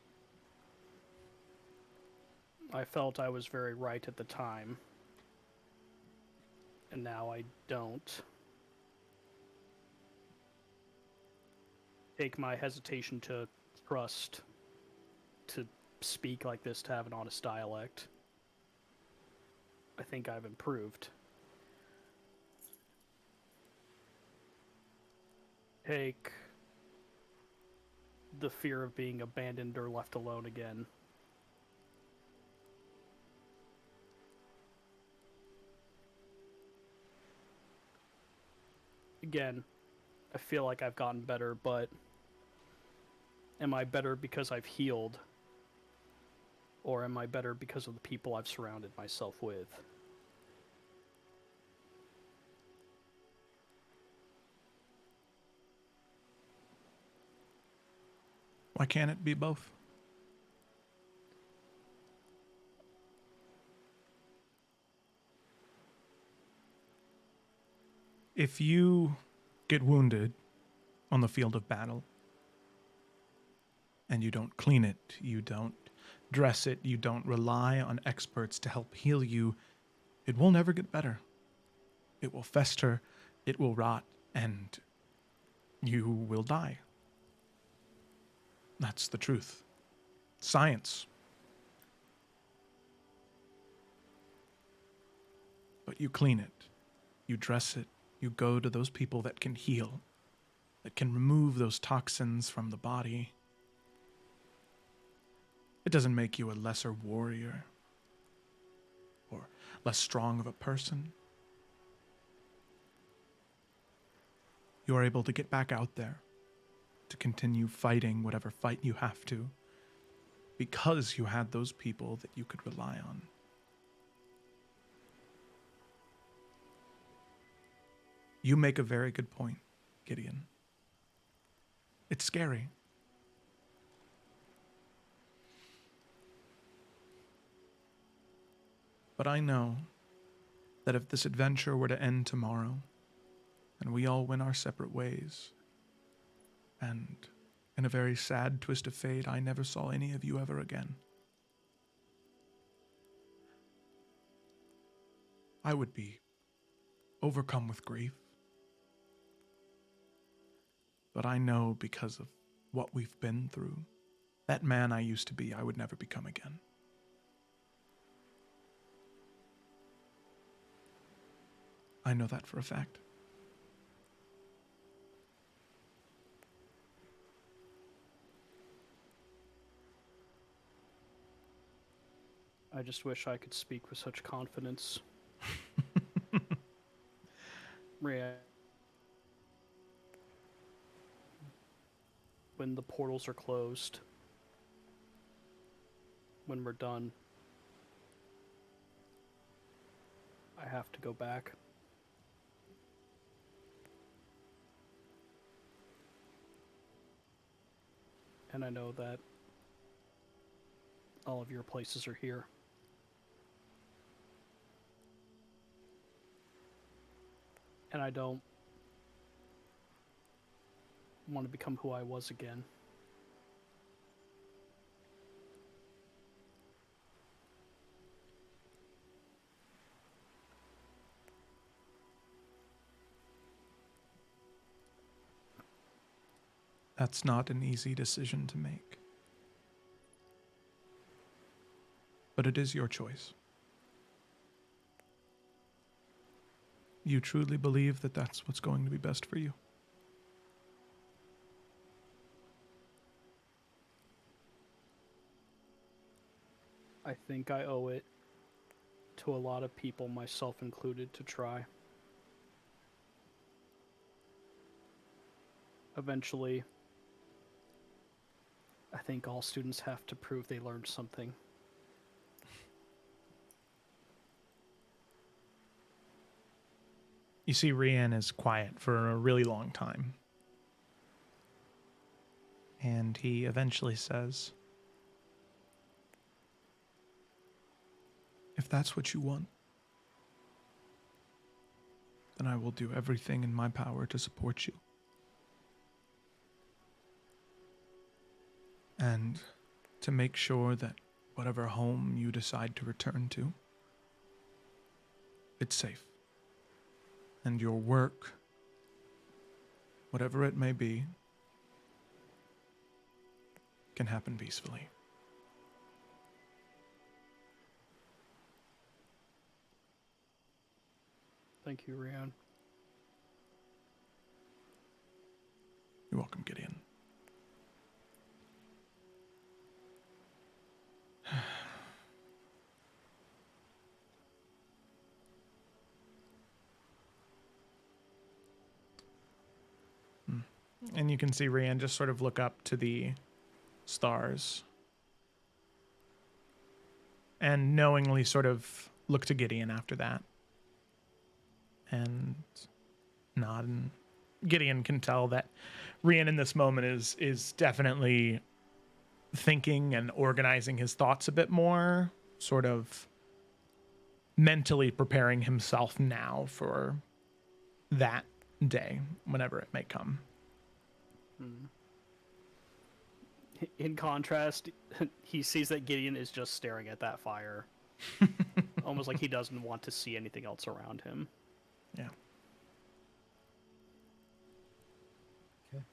I felt I was very right at the time, and now I don't. Take my hesitation to trust to speak like this, to have an honest dialect. I think I've improved. Take the fear of being abandoned or left alone again. Again, I feel like I've gotten better, but am I better because I've healed? Or am I better because of the people I've surrounded myself with? Why can't it be both? If you get wounded on the field of battle and you don't clean it, you don't dress it, you don't rely on experts to help heal you, it will never get better. It will fester, it will rot, and you will die. That's the truth. Science. But you clean it, you dress it, you go to those people that can heal, that can remove those toxins from the body. It doesn't make you a lesser warrior or less strong of a person. You are able to get back out there, to continue fighting whatever fight you have to, because you had those people that you could rely on. You make a very good point, Gideon. It's scary. But I know that if this adventure were to end tomorrow, and we all went our separate ways, and in a very sad twist of fate, I never saw any of you ever again, I would be overcome with grief. But I know because of what we've been through, that man I used to be, I would never become again. I know that for a fact. I just wish I could speak with such confidence. Rhea, when the portals are closed, when we're done, I have to go back. And I know that all of your places are here. And I don't want to become who I was again. That's not an easy decision to make. But it is your choice. you truly believe that that's what's going to be best for you. I think I owe it to a lot of people, myself included, to try. Eventually, I think all students have to prove they learned something. You see, Rian is quiet for a really long time. And he eventually says, "If that's what you want, then I will do everything in my power to support you. And to make sure that whatever home you decide to return to, it's safe. And your work, whatever it may be, can happen peacefully." Thank you, Rian. You're welcome, Gideon. And you can see Rian just sort of look up to the stars and knowingly sort of look to Gideon after that and nod. And Gideon can tell that Rian in this moment is definitely thinking and organizing his thoughts a bit more, sort of mentally preparing himself now for that day, whenever it may come. In contrast, he sees that Gideon is just staring at that fire. Almost like he doesn't want to see anything else around him. Yeah. Okay.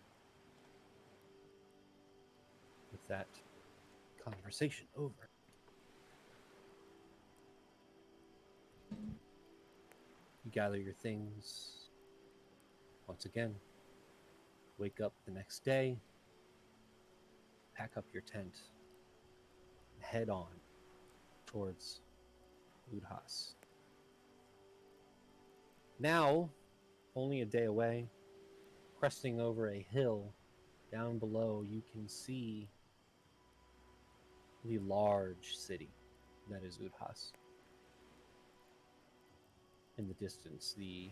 With that conversation over, you gather your things once again. Wake up the next day, pack up your tent, and head on towards Udhas. Now, only a day away, cresting over a hill, down below you can see the large city that is Udhas. In the distance, the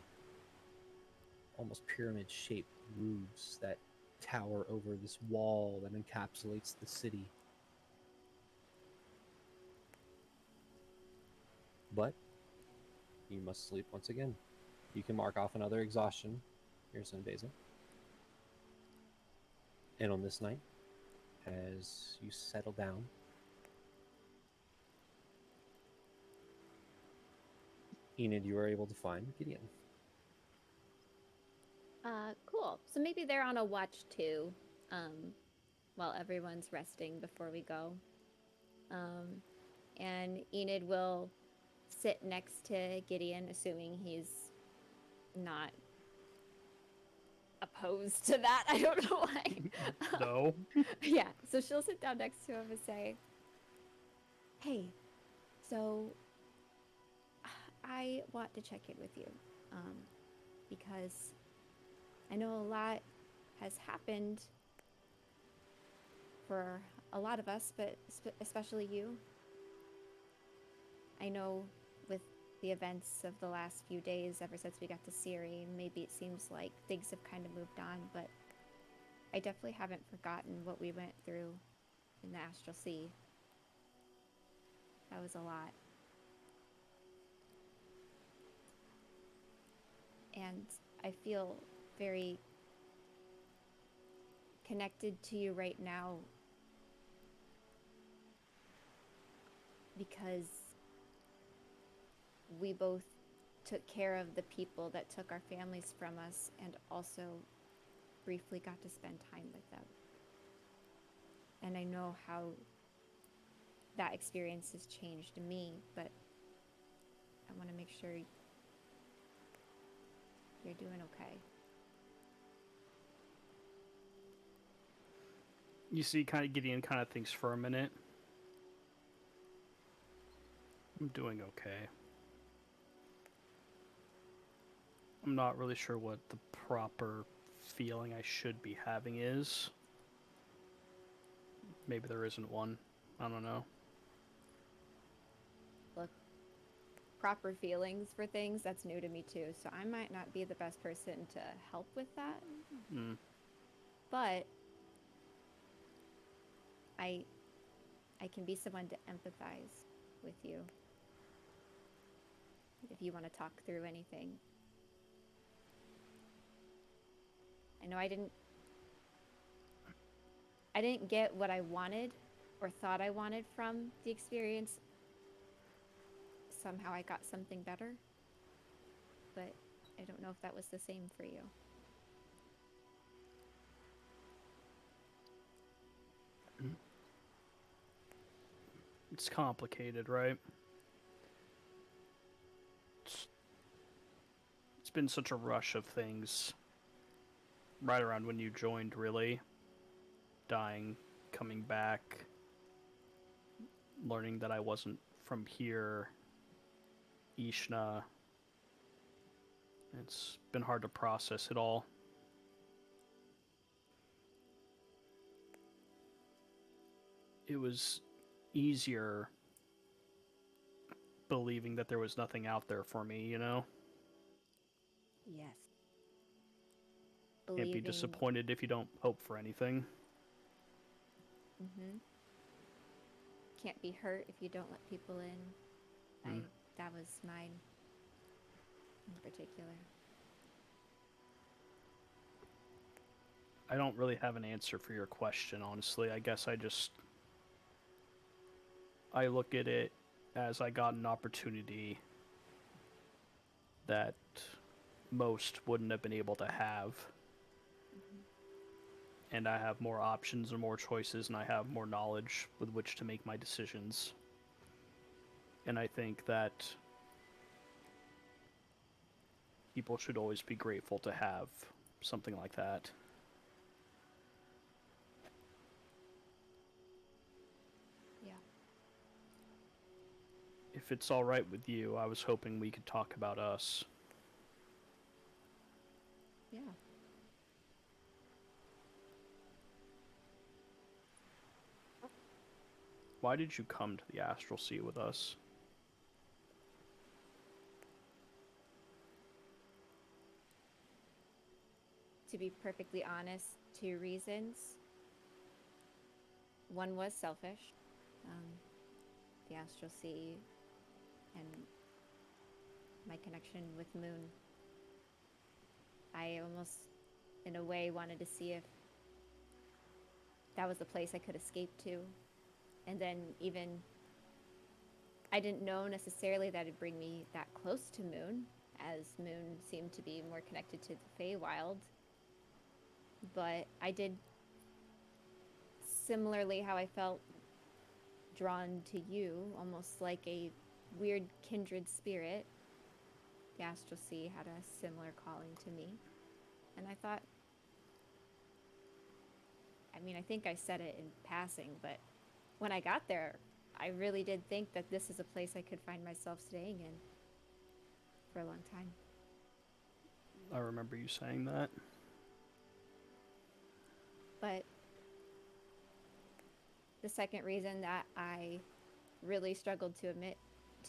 almost pyramid-shaped roofs that tower over this wall that encapsulates the city. But you must sleep once again. You can mark off another exhaustion. Here's Basil. And on this night, as you settle down, Enid, you are able to find Gideon. Cool. So maybe they're on a watch too, while everyone's resting before we go. And Enid will sit next to Gideon, assuming he's not opposed to that. I don't know why. No. Yeah, so she'll sit down next to him and say, "Hey, so I want to check in with you, because I know a lot has happened for a lot of us, but especially you. I know with the events of the last few days, ever since we got to Siri, maybe it seems like things have kind of moved on, but I definitely haven't forgotten what we went through in the Astral Sea. That was a lot. And I feel very connected to you right now because we both took care of the people that took our families from us and also briefly got to spend time with them. And I know how that experience has changed me, but I want to make sure You're doing okay. You see, Gideon kind of thinks for a minute. I'm doing okay. I'm not really sure what the proper feeling I should be having is. Maybe there isn't one. I don't know. Look, proper feelings for things, that's new to me too, so I might not be the best person to help with that. But I can be someone to empathize with you if you want to talk through anything. I know I didn't get what I wanted or thought I wanted from the experience. Somehow I got something better, but I don't know if that was the same for you. It's complicated, right? It's been such a rush of things right around when you joined, really. Dying, coming back, learning that I wasn't from here, Ishna. It's been hard to process it all. It was easier believing that there was nothing out there for me, you know? Yes. Can't be disappointed if you don't hope for anything. Can't be hurt if you don't let people in. That was mine in particular. I don't really have an answer for your question, honestly. I guess I look at it as I got an opportunity that most wouldn't have been able to have. And I have more options and more choices, and I have more knowledge with which to make my decisions. And I think that people should always be grateful to have something like that. Yeah. If it's all right with you, I was hoping we could talk about us. Yeah. Why did you come to the Astral Sea with us? To be perfectly honest, 2 reasons. One was selfish. The Astral Sea and my connection with Moon. I almost, in a way, wanted to see if that was the place I could escape to. And then even, I didn't know necessarily that it'd bring me that close to Moon, as Moon seemed to be more connected to the Feywild. But I did, similarly how I felt drawn to you, almost like a weird kindred spirit. The Astral Sea had a similar calling to me. And I thought, I think I said it in passing, but when I got there, I really did think that this is a place I could find myself staying in for a long time. I remember you saying that. But the second reason that I really struggled to admit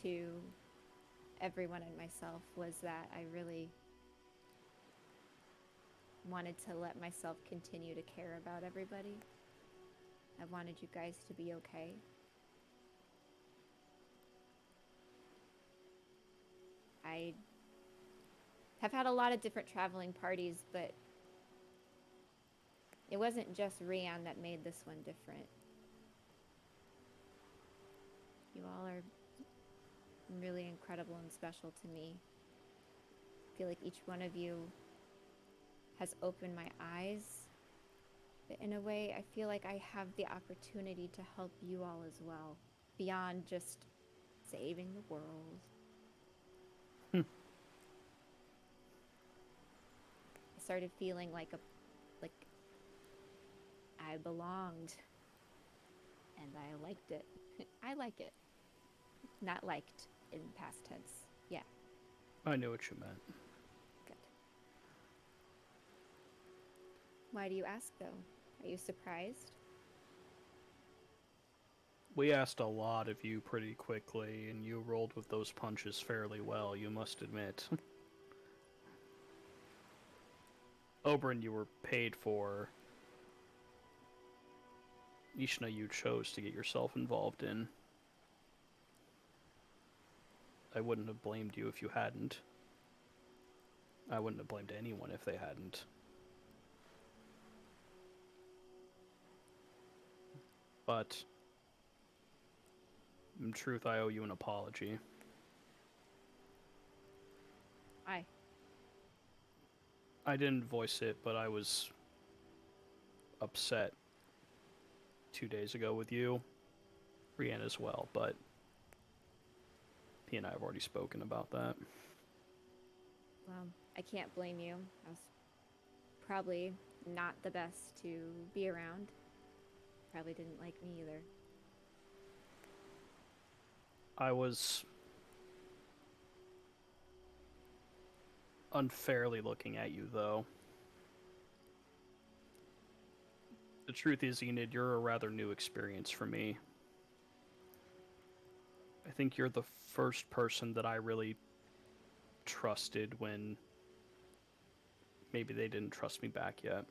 to everyone and myself was that I really wanted to let myself continue to care about everybody. I wanted you guys to be okay. I have had a lot of different traveling parties, but it wasn't just Rian that made this one different. You all are really incredible and special to me. I feel like each one of you has opened my eyes. But in a way, I feel like I have the opportunity to help you all as well, beyond just saving the world. started feeling like I belonged. And I liked it. I like it. Not liked in past tense. Yeah, I knew what you meant. good. Why do you ask, though? Are you surprised? We asked a lot of you pretty quickly, and you rolled with those punches fairly well, you must admit. Oberyn, you were paid for. Ishna, you chose to get yourself involved in. I wouldn't have blamed you if you hadn't. I wouldn't have blamed anyone if they hadn't. But in truth, I owe you an apology. I didn't voice it, but I was upset 2 days ago with you. Brienne as well, but P and I have already spoken about that. Well, I can't blame you. I was probably not the best to be around. Probably didn't like me either. I was unfairly looking at you, though. The truth is, Enid, you're a rather new experience for me. I think you're the first person that I really trusted when maybe they didn't trust me back yet.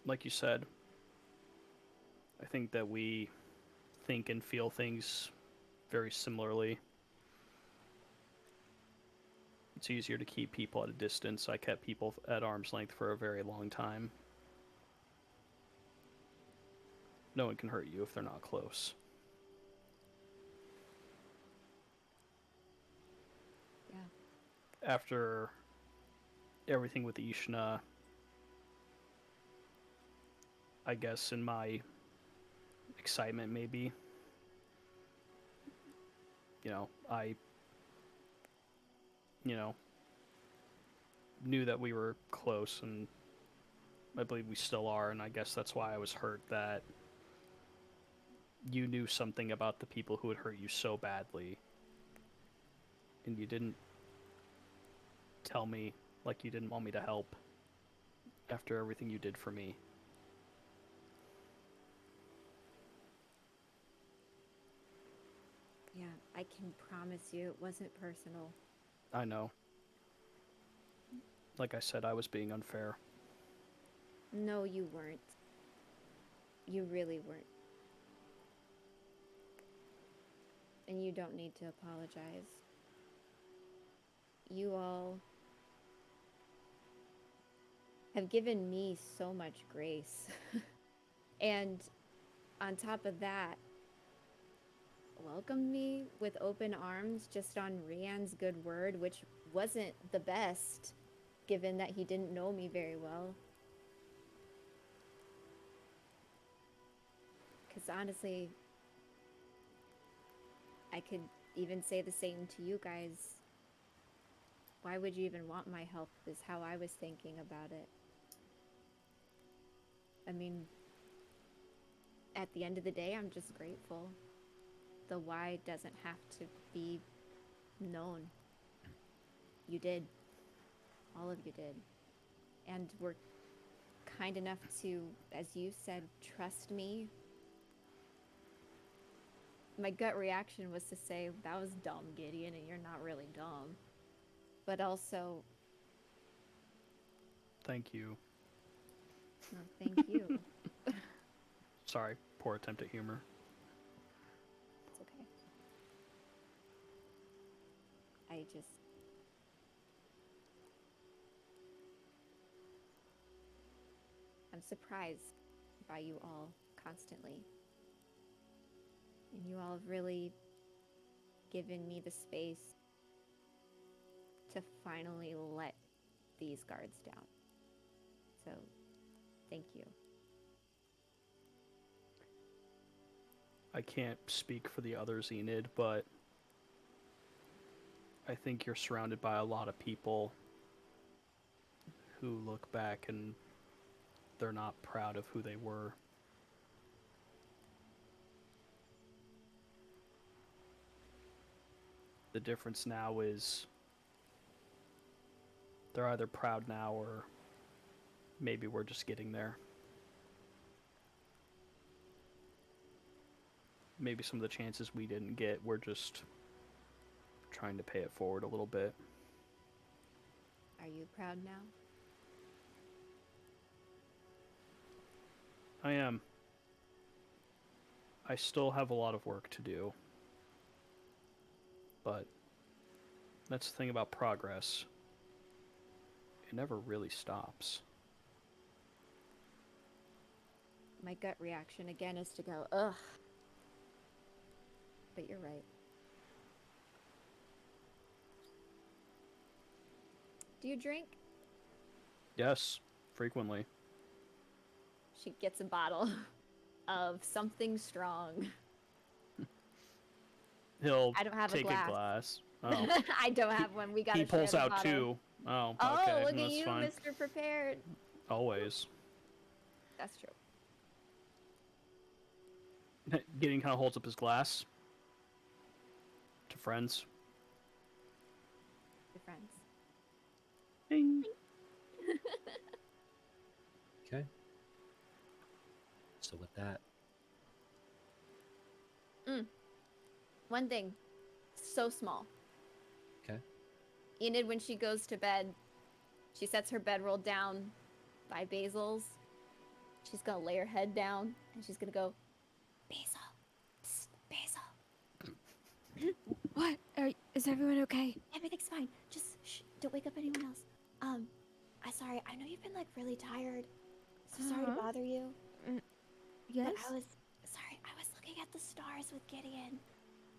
Like you said, I think that we think and feel things very similarly. It's easier to keep people at a distance. I kept people at arm's length for a very long time. No one can hurt you if they're not close. Yeah. After everything with Ishna, I guess in my excitement maybe, I knew that we were close, and I believe we still are, and I guess that's why I was hurt that you knew something about the people who had hurt you so badly, and you didn't tell me, like you didn't want me to help after everything you did for me. Yeah, I can promise you it wasn't personal. I know. Like I said, I was being unfair. No, you weren't. You really weren't. And you don't need to apologize. You all have given me so much grace. And on top of that, welcomed me with open arms just on Rian's good word, which wasn't the best, given that he didn't know me very well. Because honestly, I could even say the same to you guys. Why would you even want my help, is how I was thinking about it. I mean, at the end of the day, I'm just grateful. The why doesn't have to be known. You did. All of you did. And were kind enough to, as you said, trust me. My gut reaction was to say, that was dumb, Gideon, and you're not really dumb. But also... Thank you. No, thank you. Sorry, poor attempt at humor. It's okay. I just... I'm surprised by you all constantly. And you all have really given me the space to finally let these guards down. So, thank you. I can't speak for the others, Enid, but I think you're surrounded by a lot of people who look back and they're not proud of who they were. The difference now is they're either proud now or maybe we're just getting there. Maybe some of the chances we didn't get, we're just trying to pay it forward a little bit. Are you proud now? I am. I still have a lot of work to do. But that's the thing about progress. It never really stops. My gut reaction again is to go, ugh. But you're right. Do you drink? Yes, frequently. She gets a bottle of something strong. He'll I don't have take a glass. Oh. I don't have one. We got. He pulls out two. Oh, oh, okay. look at That's you, fine. Mr. Prepared. Always. That's true. Gideon kind of holds up his glass to friends. Your friends. Ding. Okay. So with that, One thing, so small. okay. Enid, when she goes to bed, she sets her bedroll down by Basil's. She's gonna lay her head down and she's gonna go, Basil, psst, Basil. What? Is everyone okay? Everything's fine. Just shh, don't wake up anyone else. I'm sorry. I know you've been like really tired. So sorry to bother you. Yes? But I was looking at the stars with Gideon,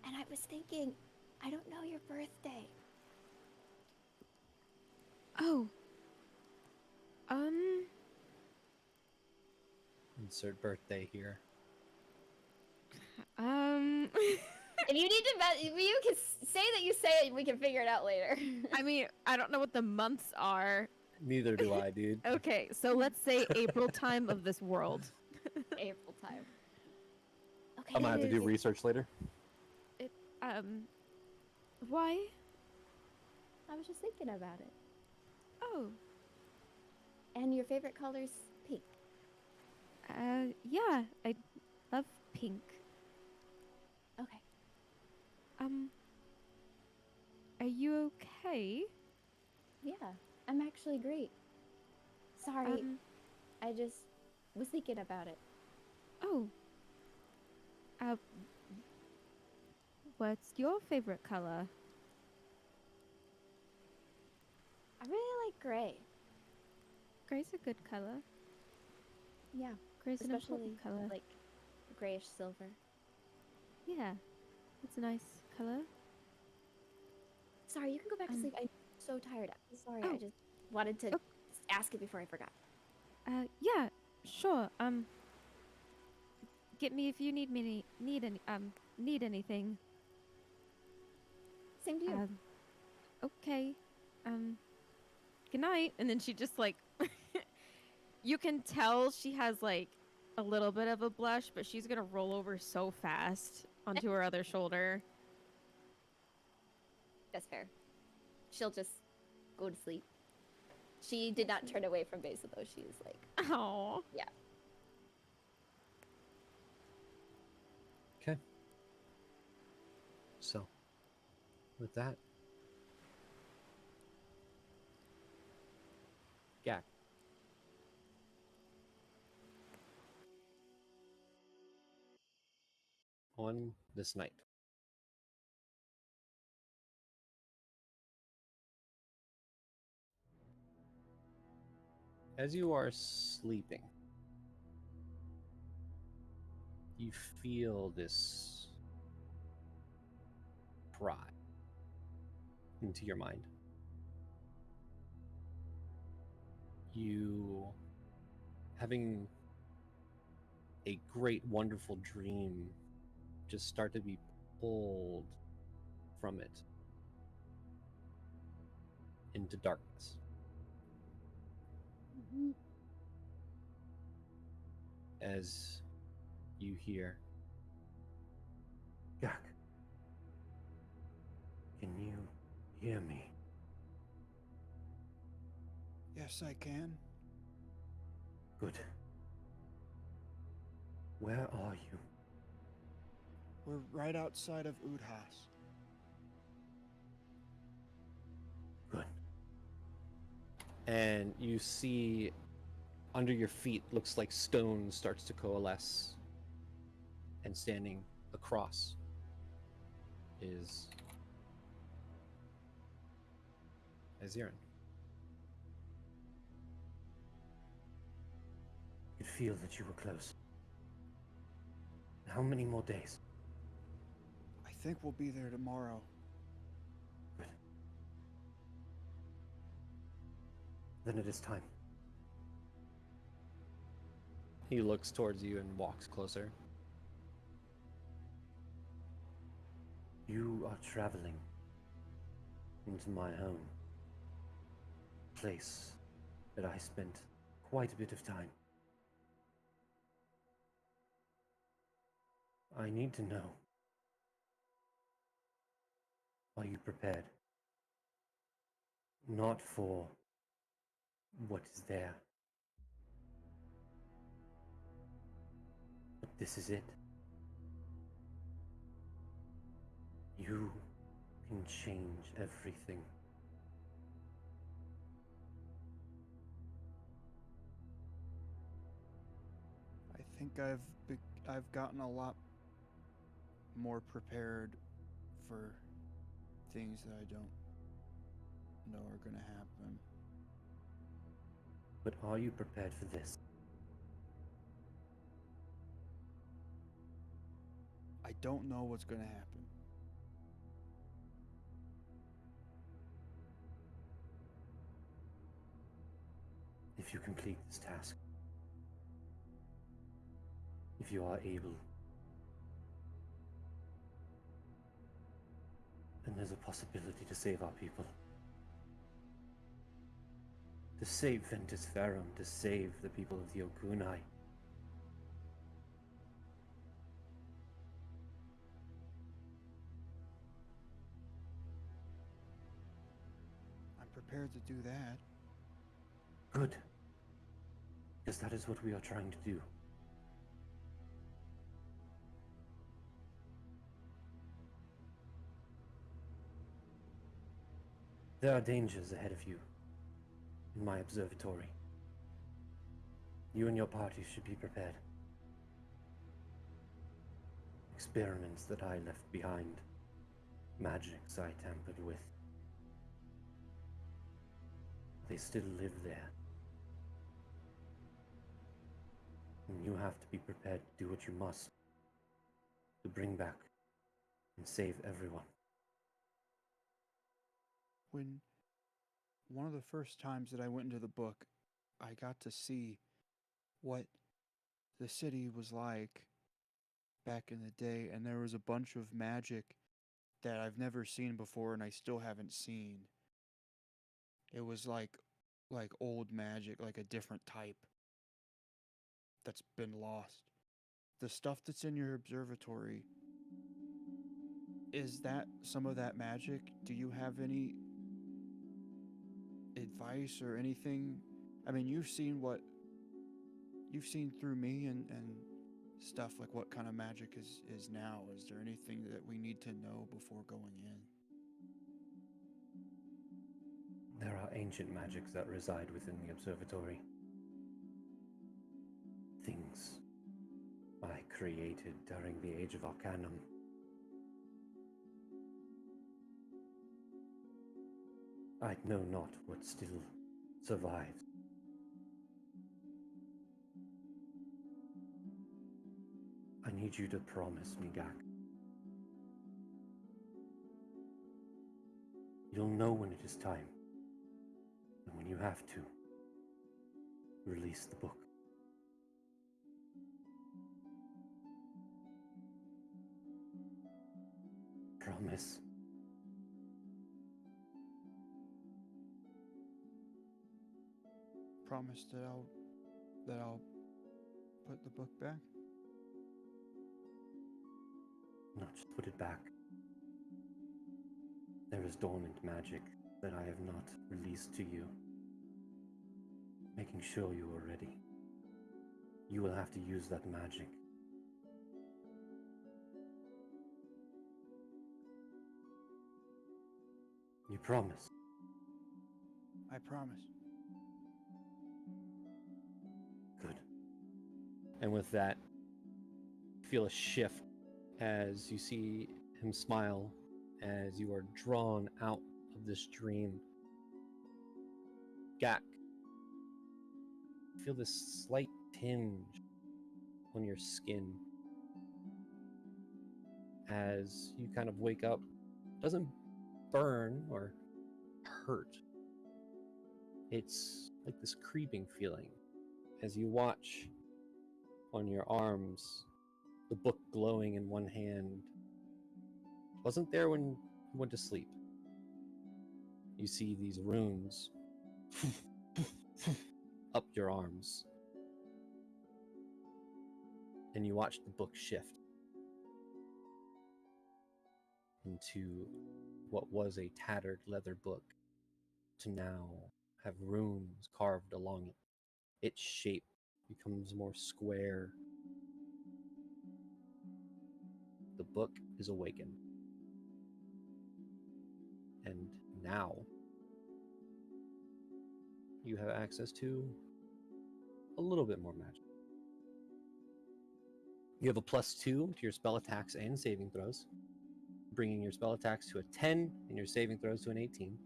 and I was thinking, I don't know your birthday. Oh. Insert birthday here. If you need to, you can say that you say it, and we can figure it out later. I mean, I don't know what the months are. Neither do I, dude. Okay, so let's say April time of this world. April time. Okay. I'm gonna have to do research later. Why? I was just thinking about it. Oh. And your favorite color's pink. Yeah, I love pink. Okay. Are you okay? Yeah, I'm actually great. Sorry, I just was thinking about it. Oh. What's your favorite color? I really like gray. Gray's a good color. Yeah, Gray's an especially important color. like grayish silver. Yeah, it's a nice color. Sorry, you can go back to sleep. I'm so tired. I'm sorry. Oh. I just wanted to ask it before I forgot. Yeah, sure. Get me if you need anything. Same to you. Okay. Good night. And then she just like, you can tell she has like a little bit of a blush, but she's gonna roll over so fast onto her other shoulder. That's fair. She'll just go to sleep. She did not turn away from Basil though. She is like, Oh. yeah. Okay. So, with that, Gak. On this night, as you are sleeping, you feel this pry into your mind. You, having a great, wonderful dream, just start to be pulled from it. into darkness. As you hear, Jack, can you hear me? Yes, I can. Good. Where are you? We're right outside of Udhas. Good. And you see under your feet looks like stone starts to coalesce, and standing across is Azirin. You could feel that you were close. How many more days? I think we'll be there tomorrow. Good. Then it is time. He looks towards you and walks closer. You are traveling into my home. A place that I spent quite a bit of time. I need to know. Are you prepared? Not for what is there, but this is it. You can change everything. I think I've gotten a lot more prepared for things that I don't know are going to happen. But are you prepared for this? I don't know what's going to happen. If you complete this task, if you are able, then there's a possibility to save our people. To save Ventus Ferrum, to save the people of the Okunai. I'm prepared to do that. Good. Because that is what we are trying to do. There are dangers ahead of you in my observatory. You and your party should be prepared. Experiments that I left behind, magics I tampered with. They still live there. And you have to be prepared to do what you must to bring back and save everyone. When one of the first times that I went into the book, I got to see what the city was like back in the day, and there was a bunch of magic that I've never seen before and I still haven't seen. It was like old magic, like a different type that's been lost. The stuff that's in your observatory, is that some of that magic? Do you have any advice or anything? I mean, you've seen through me and stuff, like what kind of magic is now. Is there anything that we need to know before going in? There are ancient magics that reside within the observatory. Things I created during the Age of Arcanum. I know not what still survives. I need you to promise me, Gak. You'll know when it is time. And when you have to, release the book. Promise. promise that I'll put the book back? No, just put it back. There is dormant magic that I have not released to you. Making sure you are ready. You will have to use that magic. You promise? I promise. Good. And with that, feel a shift as you see him smile as you are drawn out of this dream. Gak, feel this slight tinge on your skin as you kind of wake up. Doesn't burn or hurt. It's like this creeping feeling as you watch on your arms the book glowing in one hand. Wasn't there when you went to sleep. You see these runes up your arms, and you watch the book shift into what was a tattered leather book to now have runes carved along it. Its shape becomes more square. The book is awakened. And now you have access to a little bit more magic. You have a +2 to your spell attacks and saving throws, bringing your spell attacks to a 10 and your saving throws to an 18.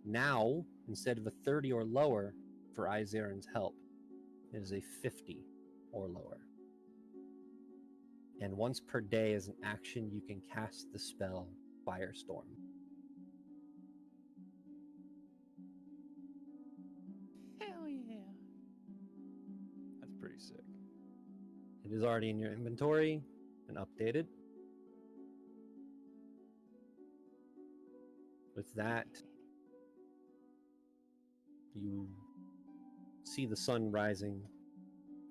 Now, instead of a 30 or lower for Izaren's help, it is a 50 or lower. And once per day as an action, you can cast the spell Firestorm. Hell yeah. That's pretty sick. It is already in your inventory and updated. With that, you see the sun rising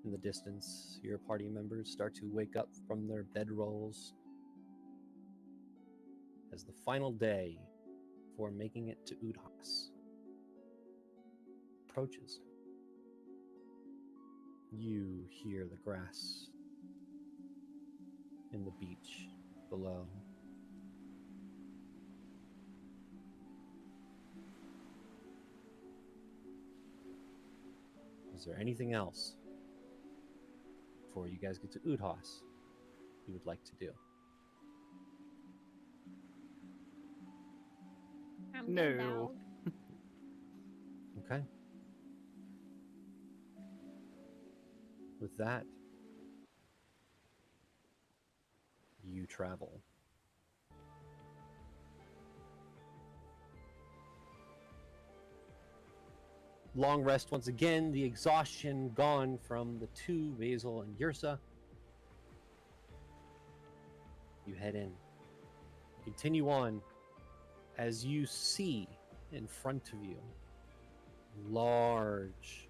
in the distance. Your party members start to wake up from their bedrolls as the final day for making it to Udhas approaches. You hear the grass in the beach below. Is there anything else before you guys get to Udhas you would like to do? No. Okay. With that, you travel. Long rest once again, the exhaustion gone from the two, Basil and Yursa. You head in. Continue on as you see in front of you large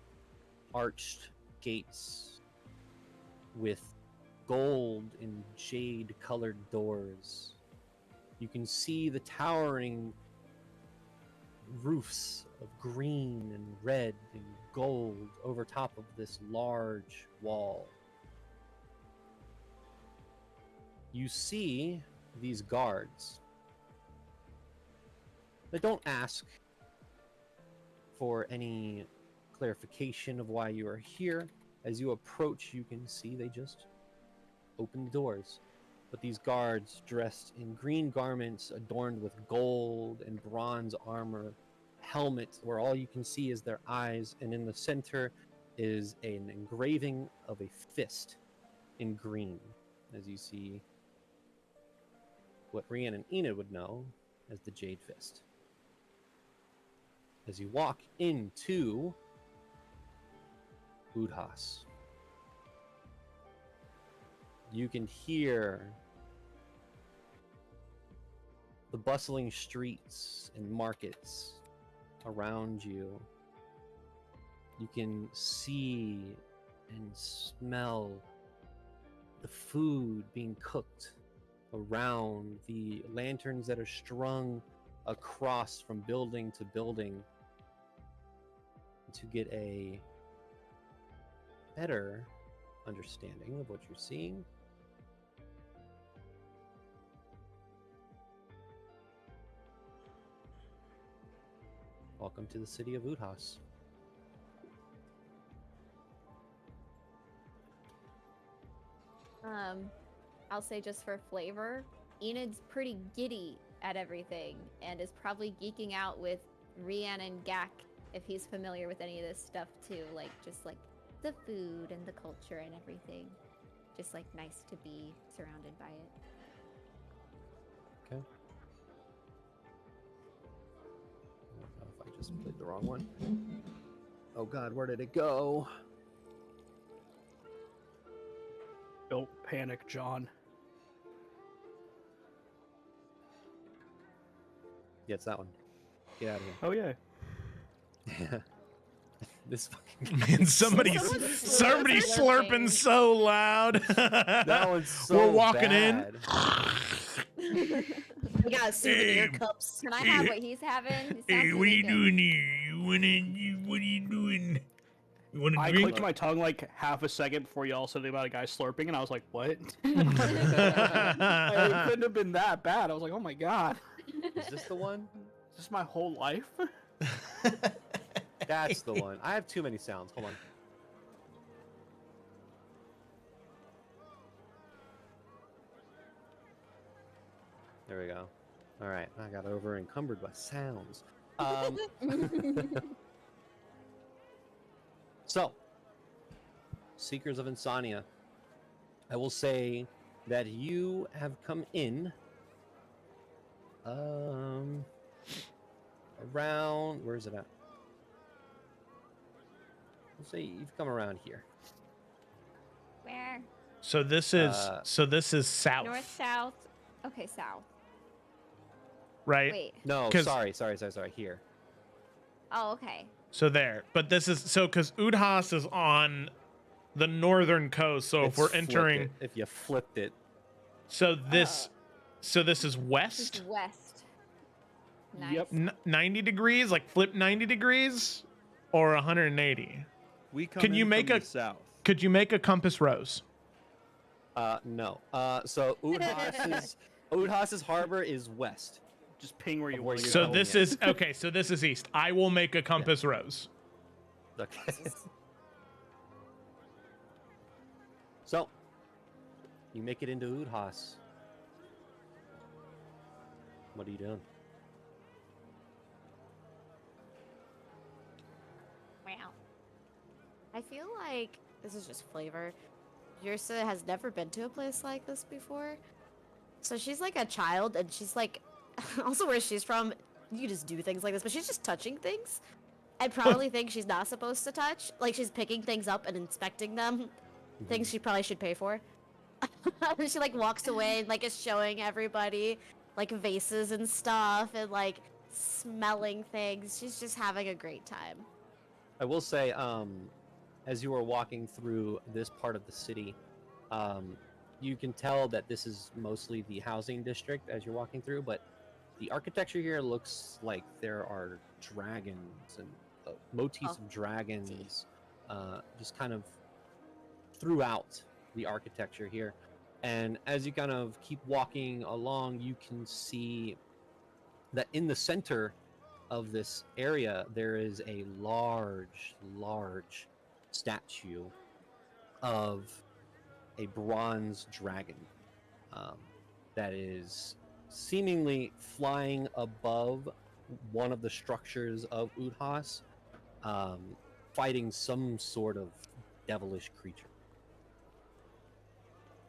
arched gates with gold and jade colored doors. You can see the towering roofs of green and red and gold over top of this large wall. You see these guards. They don't ask for any clarification of why you are here. As you approach, you can see they just open the doors. But these guards, dressed in green garments adorned with gold and bronze armor, helmets where all you can see is their eyes, and in the center is an engraving of a fist in green, as you see what Rian and Enid would know as the Jade Fist. As you walk into Udhas, you can hear the bustling streets and markets around you You can see and smell the food being cooked around, the lanterns that are strung across from building to building, to get a better understanding of what you're seeing. Welcome to the city of Udhas. I'll say just for flavor, Enid's pretty giddy at everything and is probably geeking out with Rian and Gak if he's familiar with any of this stuff too, like just like the food and the culture and everything. Just like nice to be surrounded by it. Okay. I don't know if I just played the wrong one. Oh god, where did it go? Don't panic, John. Yeah, it's that one. Get out of here. Oh yeah. Yeah. This fucking Man, somebody's slurping so loud. That one's so We're walking bad. We got souvenir cups. Can I have what he's having? Hey, what are you doing here? What are you doing? You want to I drink? clicked my tongue like half a second before y'all said about a guy slurping, and I was like, what? It couldn't have been that bad. I was like, oh my god. Is this the one? Is this my whole life? That's the one. I have too many sounds. Hold on. There we go. All right, I got over encumbered by sounds. So, Seekers of Insomnia, I will say that you have come in around, where is it at? Let's say you've come around here. Where? So this is south, North, south. Okay, south. right? Wait. No, 'Cause- sorry, here. Oh, okay. So there, but this is so because Udhas is on the northern coast. So if It's we're flip entering, it. If you flipped it, so this is This is west. west. Nice. Yep. 90 degrees, like flip 90 degrees, or 180. We come Can you in make from a- the south. Could you make a compass rose? no. So Udhas's harbor is west. Just ping where you Of want. where you're So going this in. is okay. So this is east. I will make a compass rose. Okay. So, you make it into Udhas. What are you doing? Wow. I feel like this is just flavor. Yursa has never been to a place like this before. So she's like a child, and she's like, also where she's from, you just do things like this, but she's just touching things. And probably things she's not supposed to touch. Like she's picking things up and inspecting them. Things she probably should pay for. She like walks away and like is showing everybody like vases and stuff and like smelling things. She's just having a great time. I will say, as you are walking through this part of the city, you can tell that this is mostly the housing district as you're walking through, but the architecture here looks like there are dragons and motifs of dragons just kind of throughout the architecture here. And as you kind of keep walking along, you can see that in the center of this area there is a large statue of a bronze dragon that is seemingly flying above one of the structures of Udhas, fighting some sort of devilish creature.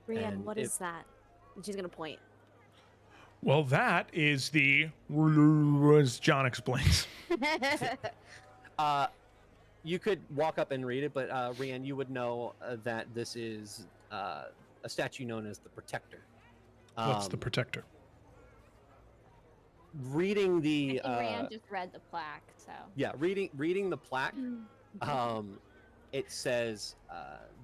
Brienne, And what is that? And she's gonna point. Well, that is the as John explains. You could walk up and read it, but Rian, you would know that this is a statue known as the Protector. What's the protector? Reading the I think Rand just read the plaque, so. yeah, reading the plaque, It says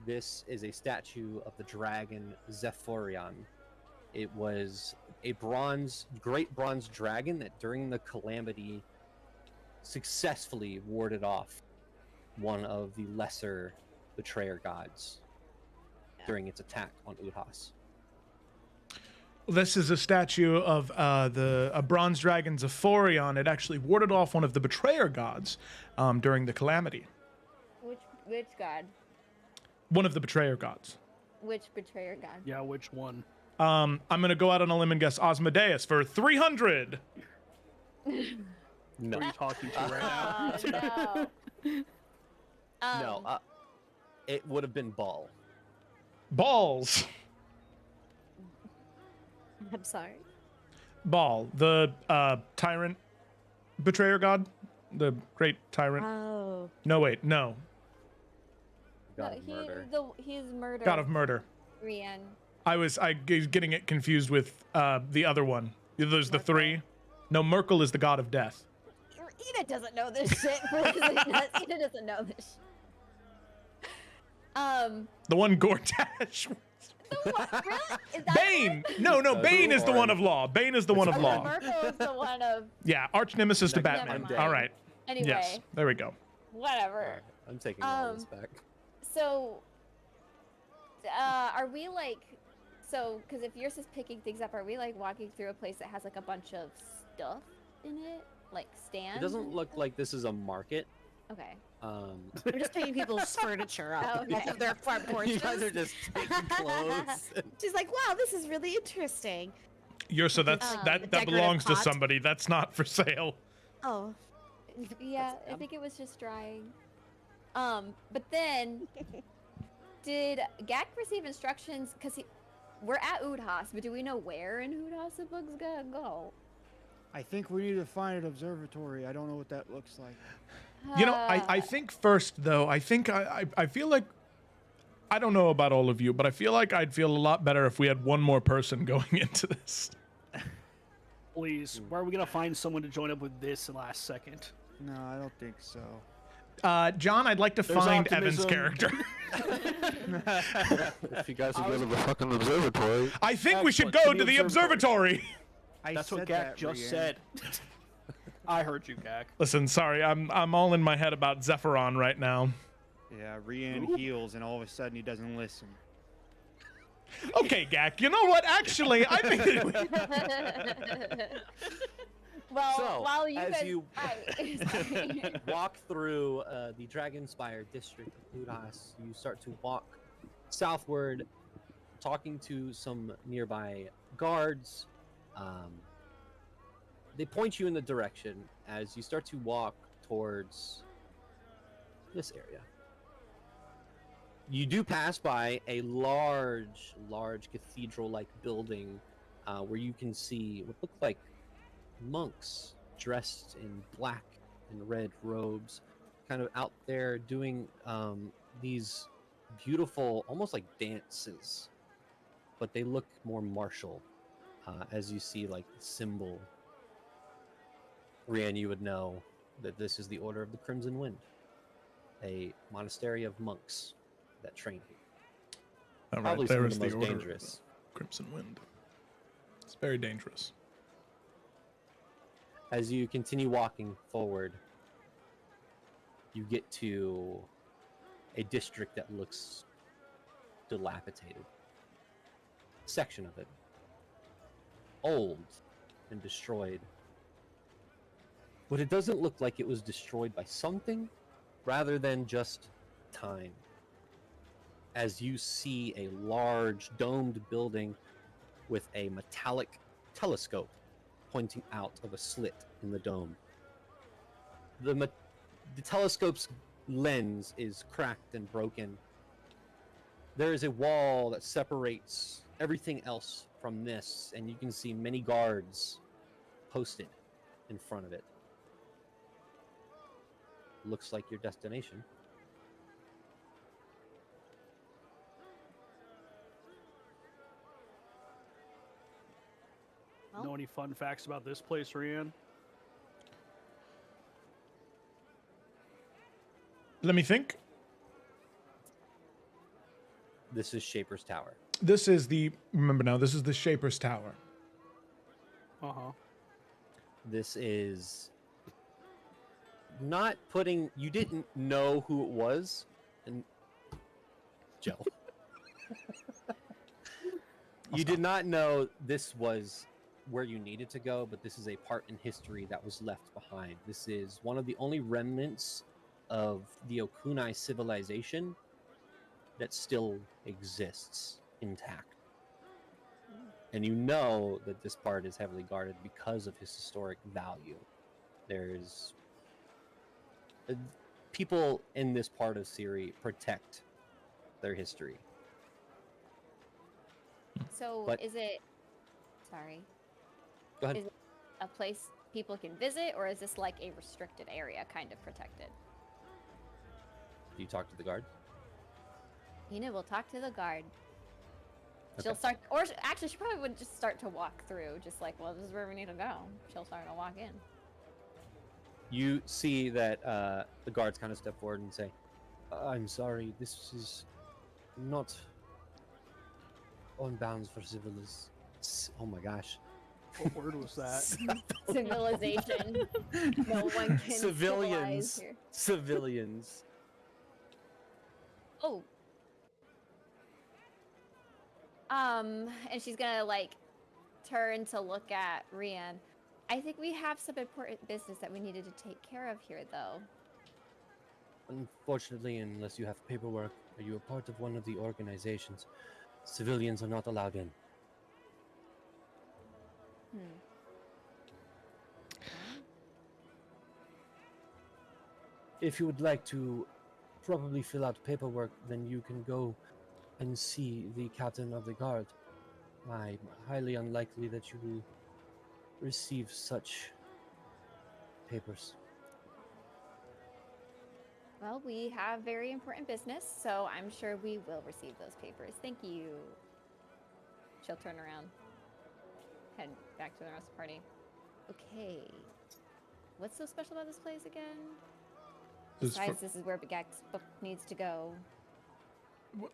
this is a statue of the dragon Zephorion. It was a great bronze dragon that during the calamity successfully warded off one of the lesser betrayer gods during its attack on Udhas. This is a statue of a bronze dragon Zephorion. It actually warded off one of the betrayer gods during the calamity. Which god? One of the betrayer gods. Which betrayer god? Yeah, which one? I'm gonna go out on a limb and guess Osmodeus for 300. No. Who are you talking to right now? No. No, it would have been Baal. Balls. I'm sorry. Baal, the tyrant betrayer god, the great tyrant. Oh. No, wait, no. God of murder. He's murder. God of murder. Rian. I was getting it confused with the other one. There's the three. No, Merkel is the god of death. Eda doesn't know this shit. Eda doesn't know this shit. The one Gortash. The what? Really? Is that Bane! No, Bane is the one of law. Bane is the one of law. Merkel is the one of... Yeah, arch nemesis to Never Batman. mind. All right. Anyway. Yes, there we go. Whatever. I'm taking all this back. So, are we like... So, because if yours is picking things up, are we like walking through a place that has like a bunch of stuff in it? Like stands? It doesn't look like this is a market. Okay. We're just picking people's furniture up. Oh, okay. Their front porches. You guys are just taking clothes. She's like, wow, this is really interesting. So that's that decorative belongs to pot. somebody. That's not for sale. Oh. Yeah, I think it was just drying. But then, did Gak receive instructions? Because we're at Udhas, but do we know where in Udhas the bug's gonna go? I think we need to find an observatory. I don't know what that looks like. You know, I think first though, I think I feel like, I don't know about all of you, but I feel like I'd feel a lot better if we had one more person going into this. Please, where are we gonna find someone to join up with this last second? No, I don't think so. John, I'd like to There's find optimism. Evan's character. If you guys are going to the fucking observatory. I think we should go to the observatory. That's what Gak just said. I heard you, Gak. Listen, sorry, I'm all in my head about Zephyron right now. Yeah, Rian heals, and all of a sudden he doesn't listen. Okay, Gak, you know what? Actually, I think Well, So, while you as guys... you walk through the Dragonspire district of Udhas, you start to walk southward, talking to some nearby guards. They point you in the direction as you start to walk towards this area. You do pass by a large cathedral-like building where you can see what look like monks dressed in black and red robes, kind of out there doing these beautiful, almost like dances, but they look more martial as you see like the symbol. Rian, you would know that this is the Order of the Crimson Wind, a monastery of monks that train here. All right, Probably there some is of the the most Order of dangerous. the Crimson Wind. It's very dangerous. As you continue walking forward, you get to a district that looks dilapidated. Section of it. Old and destroyed. But it doesn't look like it was destroyed by something rather than just time. As you see a large domed building with a metallic telescope pointing out of a slit in the dome. The telescope's lens is cracked and broken. There is a wall that separates everything else from this, and you can see many guards posted in front of it. Looks like your destination. Well. Know any fun facts about this place, Rian? Let me think. This is Shaper's Tower. This is the, remember now, this is the Shaper's Tower. Uh-huh. This is not putting. You didn't know who it was, and Joe. You did not know this was where you needed to go, but this is a part in history that was left behind. This is one of the only remnants of the Okunai civilization that still exists intact. And you know that this part is heavily guarded because of his historic value. There's people in this part of Siri protect their history. So But- is it? Sorry. Go ahead. Is it a place people can visit, or is this like a restricted area, kind of protected? Do you talk to the guard? Enid will talk to the guard. Okay. She'll start, or actually, she probably would just start to walk through, just like, well, this is where we need to go. She'll start to walk in. You see that the guards kind of step forward and say, "I'm sorry, this is not on bounds for civilians." Oh my gosh. What word was that? Civilization. No one can Civilians. civilize here. Civilians. Oh. And she's gonna like turn to look at Rian. I think we have some important business that we needed to take care of here, though. Unfortunately, unless you have paperwork or you are part of one of the organizations, civilians are not allowed in. If you would like to probably fill out paperwork, then you can go and see the captain of the guard. I'm highly unlikely that you will receive such papers. Well, we have very important business, so I'm sure we will receive those papers. Thank you. She'll turn around. Head back to the rest of the party. Okay. What's so special about this place again? Besides, this is where Bagak's book needs to go.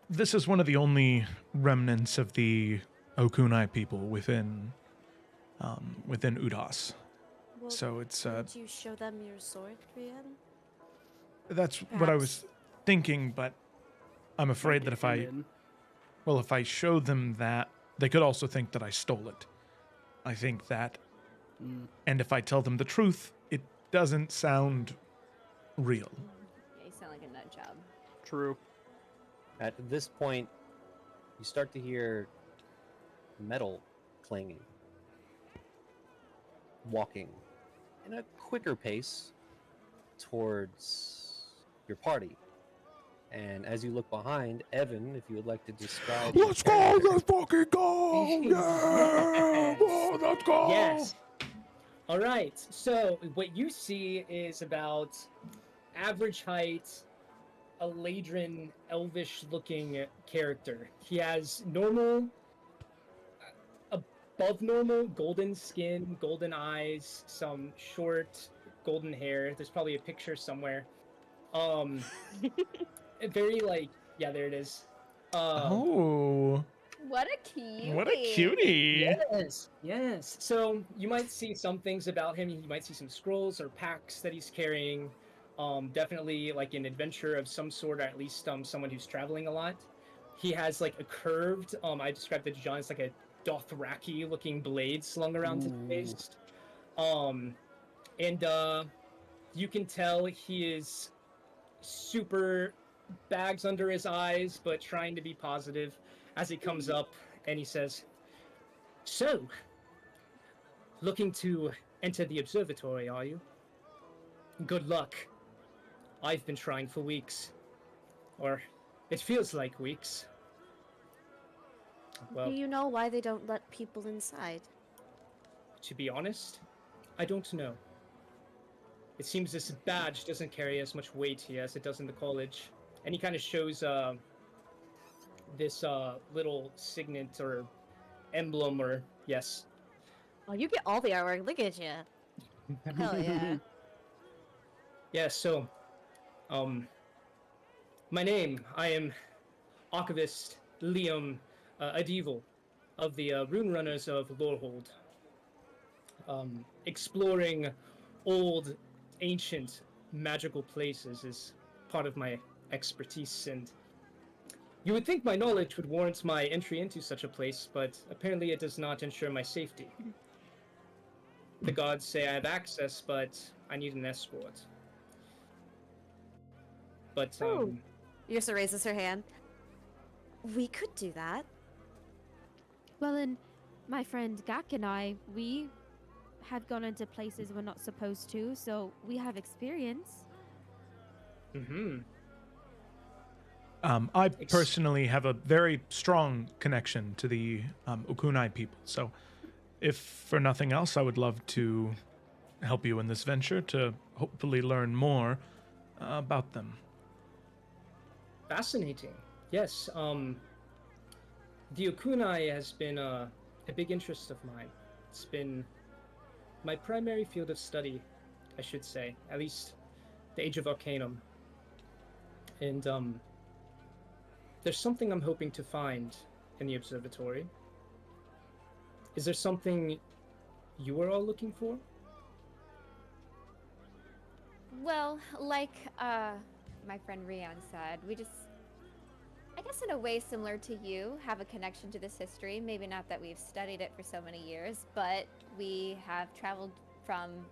This is one of the only remnants of the Okunai people within Udas. Well, So it's Did you show them your sword, Rian? that's what I was thinking, but I'm afraid that if I show them that, they could also think that I stole it. I think that, and if I tell them the truth, it doesn't sound real. Yeah, you sound like a nut job. True. At this point, you start to hear metal clanging, walking in a quicker pace towards your party. And as you look behind, Evan, if you would like to describe... Let's go! Let's fucking go! Yeah! Oh, let's go! Yes. All right. So what you see is about average height, a Ladrin, elvish-looking character. He has normal, above normal, golden skin, golden eyes, some short golden hair. There's probably a picture somewhere. Very like, yeah, there it is. Oh. What a cutie. What a cutie. Yes, yes. So you might see some things about him. You might see some scrolls or packs that he's carrying. Definitely like an adventure of some sort, or at least someone who's traveling a lot. He has like a curved, I described it to John as like a Dothraki looking blade slung around his waist. And you can tell he is super bags under his eyes, but trying to be positive as he comes up and he says, "So, looking to enter the observatory, are you? Good luck. I've been trying for weeks. Or, it feels like weeks. Well, Do you know why they don't let people inside? to be honest, I don't know. It seems this badge doesn't carry as much weight here as it does in the college." And he kind of shows this little signet or emblem, or yes. Oh, you get all the artwork. Look at you. Hell yeah. Yeah, so My name, I am Archivist Liam Adevil of the Rune Runners of Lorehold. Exploring old, ancient, magical places is part of my expertise, and you would think my knowledge would warrant my entry into such a place, but apparently it does not ensure my safety. The gods say I have access, but I need an escort. But, Yrsa raises her hand. We could do that. Well, and my friend Gak and I, we have gone into places we're not supposed to, so we have experience. Mm-hmm. I personally have a very strong connection to the Ukunai people, so if for nothing else, I would love to help you in this venture to hopefully learn more about them. Fascinating. Yes, the Ukunai has been a big interest of mine. It's been my primary field of study, I should say, at least the Age of Arcanum. And there's something I'm hoping to find in the observatory. Is there something you are all looking for? Well, like my friend Rian said, we just, I guess in a way similar to you, have a connection to this history. Maybe not that we've studied it for so many years, but we have traveled from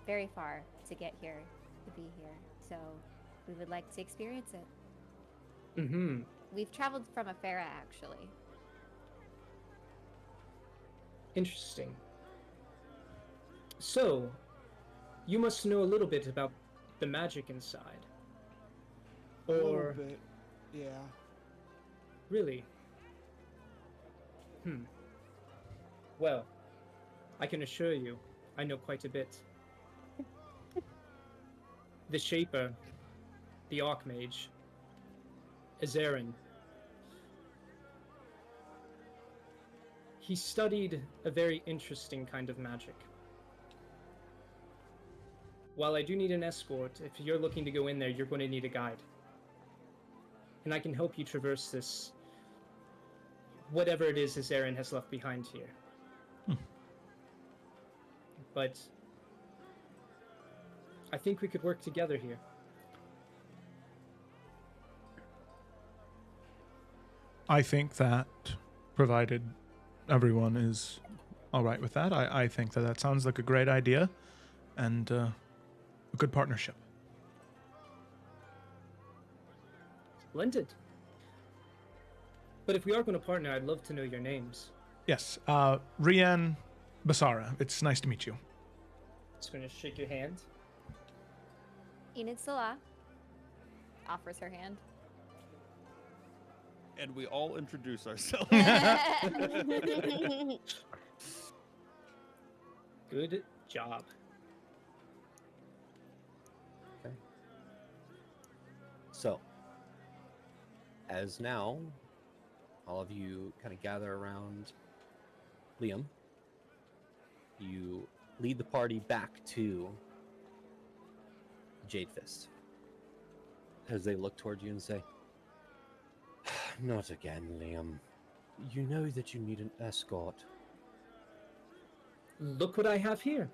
very far to get here, to be here. So we would like to experience it. Mm-hmm. We've traveled from Afera, actually. Interesting. So, you must know a little bit about the magic inside. A little Or... bit, yeah. Really? Well, I can assure you, I know quite a bit. The Shaper, the Archmage, Azarin. He studied a very interesting kind of magic. While I do need an escort, if you're looking to go in there, you're going to need a guide. And I can help you traverse this, whatever it is Azarin has left behind here. But I think we could work together here. I think that, provided everyone is all right with that, I think that that sounds like a great idea and a good partnership. Splendid. But if we are going to partner, I'd love to know your names. Yes, Rian Basara. It's nice to meet you. Just going to shake your hand. Enid Salah offers her hand. And we all introduce ourselves. Good job. Okay. So, as now, all of you kind of gather around Liam, you lead the party back to Jade Fist as they look toward you and say, "Not again, Liam. You know that you need an escort." Look what I have here.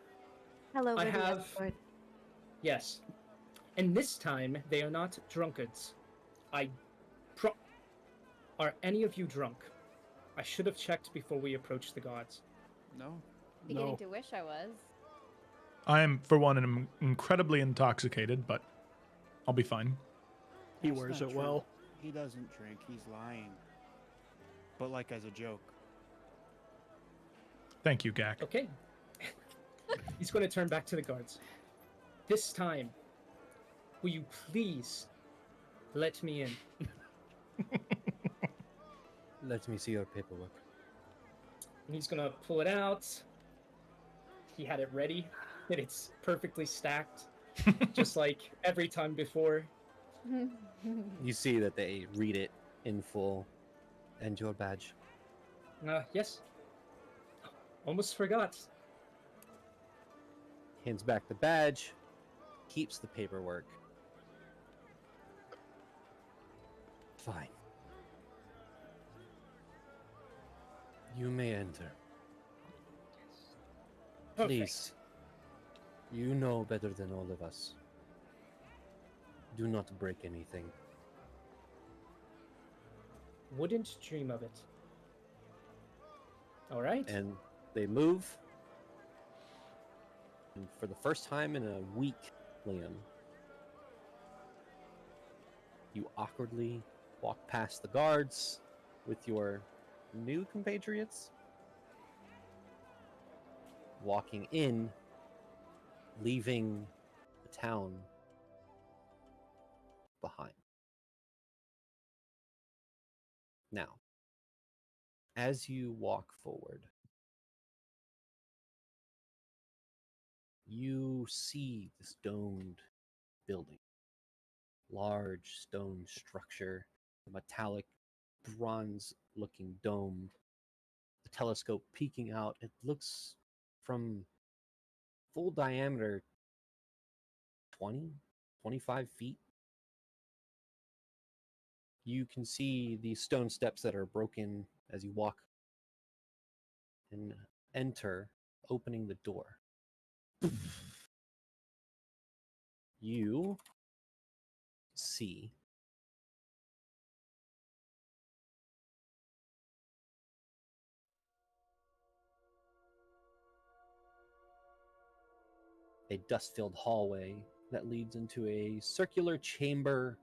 Hello, I Lady have... Escort. Yes. And this time, they are not drunkards. Are any of you drunk? I should have checked before we approached the gods. No. Beginning to wish I was. I am, for one, incredibly intoxicated, but I'll be fine. He That's wears not it true. well. He doesn't drink. He's lying. But like as a joke. Thank you, Gak. Okay. He's going to turn back to the guards. This time, will you please let me in? Let me see your paperwork. And he's going to pull it out. He had it ready, and it's perfectly stacked, just like every time before. You see that they read it in full. And your badge. Yes. Almost forgot. Hands back the badge. Keeps the paperwork. Fine. You may enter. Perfect. Please. You know better than all of us. Do not break anything. Wouldn't dream of it. All right. And they move. And for the first time in a week, Liam, you awkwardly walk past the guards with your new compatriots, walking in, leaving the town behind. Now, as you walk forward, you see this domed building, large stone structure, a metallic bronze-looking dome, the telescope peeking out. It looks from full diameter 20, 25 feet. You can see these stone steps that are broken as you walk and enter, opening the door. You see a dust-filled hallway that leads into a circular chamber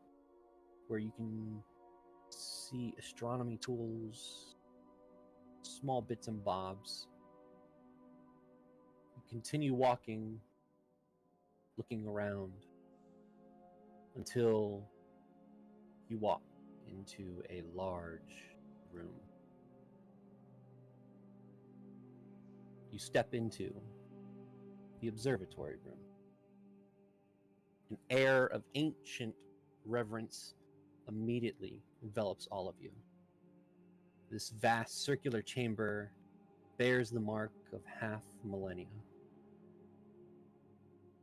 where you can see astronomy tools, small bits and bobs. You continue walking, looking around, until you walk into a large room. You step into the observatory room. An air of ancient reverence immediately envelops all of you. This vast circular chamber bears the mark of half millennia.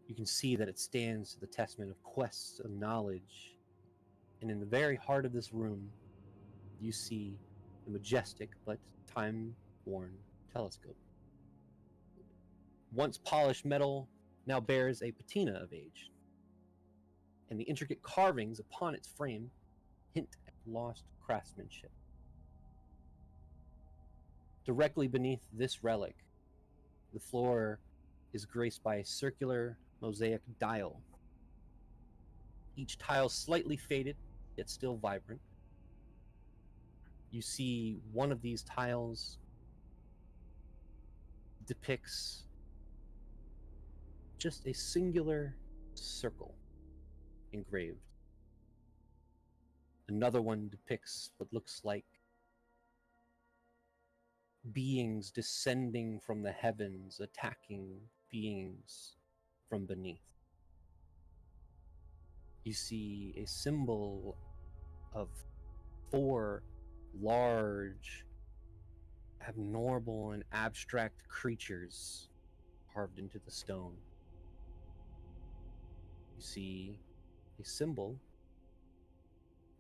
You can see that it stands to the testament of quests of knowledge. And in the very heart of this room, you see the majestic but time-worn telescope. Once polished metal now bears a patina of age, and the intricate carvings upon its frame hint at lost craftsmanship. Directly beneath this relic, the floor is graced by a circular mosaic dial. Each tile slightly faded, yet still vibrant. You see one of these tiles depicts just a singular circle engraved. Another one depicts what looks like beings descending from the heavens, attacking beings from beneath. You see a symbol of 4 large, abnormal, and abstract creatures carved into the stone. You see a symbol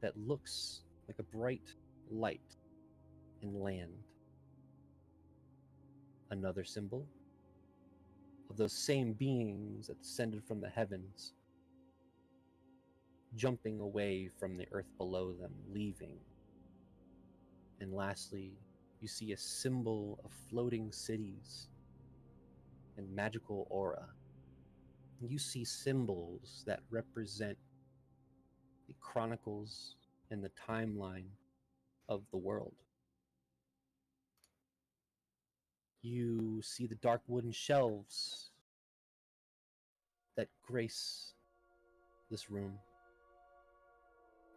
that looks like a bright light in land. Another symbol of those same beings that descended from the heavens, jumping away from the earth below them, leaving. And lastly, you see a symbol of floating cities and magical aura. You see symbols that represent the chronicles and the timeline of the world. You see the dark wooden shelves that grace this room.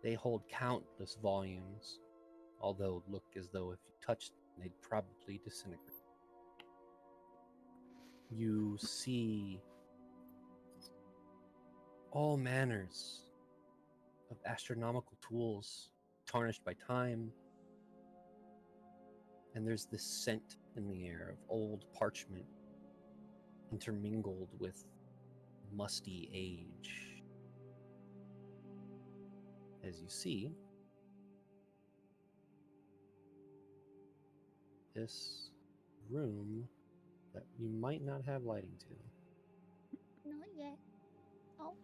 They hold countless volumes, although look as though if you touched them, they'd probably disintegrate. You see all manners of astronomical tools tarnished by time, and there's this scent in the air of old parchment intermingled with musty age. As you see, this room that you might not have lighting to. Not yet. Oh,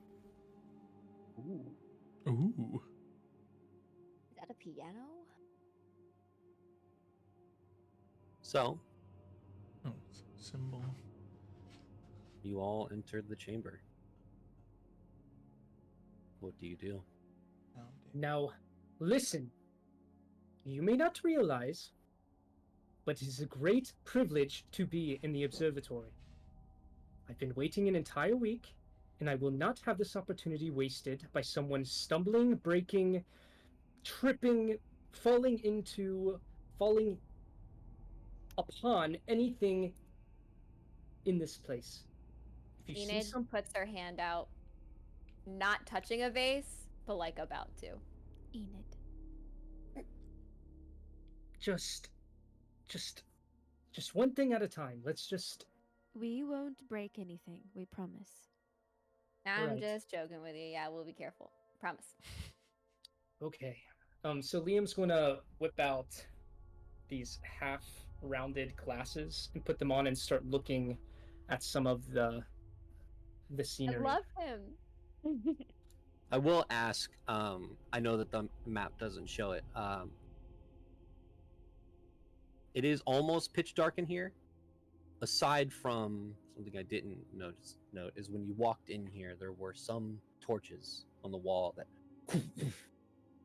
Ooh. is that a piano? So, Oh, symbol. you all entered the chamber. What do you do? Now, listen. You may not realize, but it is a great privilege to be in the observatory. I've been waiting an entire week, and I will not have this opportunity wasted by someone stumbling, breaking, tripping, falling upon anything in this place. If you see Enid some, puts her hand out, not touching a vase, but like about to. Enid. just one thing at a time. Let's just. We won't break anything, we promise. I'm Right. just joking with you. Yeah, we'll be careful. Promise. Okay. So Liam's gonna whip out these half-rounded glasses and put them on and start looking at some of the scenery. I love him. I will ask, I know that the map doesn't show it. It is almost pitch dark in here. Aside from something I didn't note is when you walked in here, there were some torches on the wall that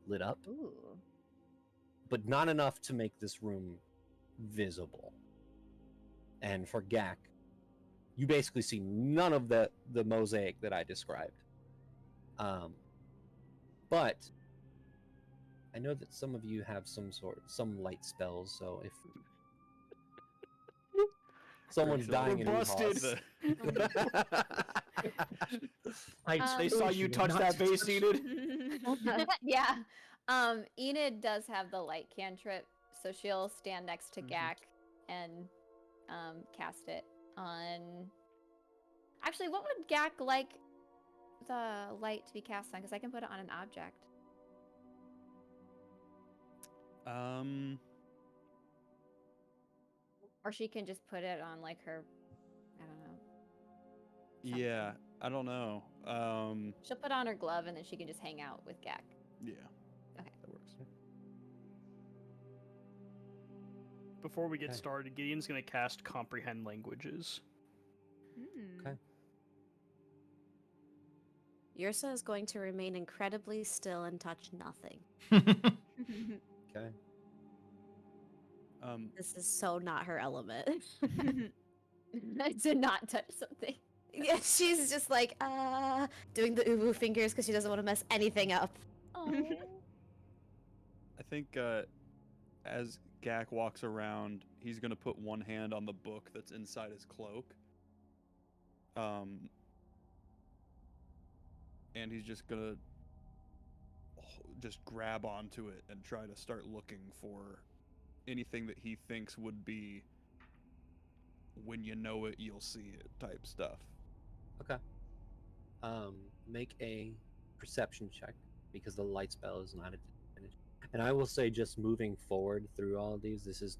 lit up, Ooh. but not enough to make this room visible. And for Gak, you basically see none of the mosaic that I described. But I know that some of you have some light spells, so if someone's dying in busted. I They saw told you not touch to that vase, Enid. Yeah. Enid does have the light cantrip, so she'll stand next to Gak and cast it on. Actually, what would Gak like the light to be cast on? Because I can put it on an object. Or she can just put it on like her, I don't know. Yeah, I don't know. She'll put on her glove and then she can just hang out with Gak. Yeah. Okay. That works. Before we get Okay. started, Gideon's going to cast Comprehend Languages. Okay. Yrsa is going to remain incredibly still and touch nothing. Okay. This is so not her element. To not touch something. Yeah, she's just like, doing the uwu fingers because she doesn't want to mess anything up. Oh. I think as Gak walks around, he's gonna put one hand on the book that's inside his cloak. And he's just gonna just grab onto it and try to start looking for anything that he thinks would be when you know it, you'll see it type stuff. Okay. Make a perception check because the light spell is not a disadvantage. And I will say, just moving forward through all of these, this is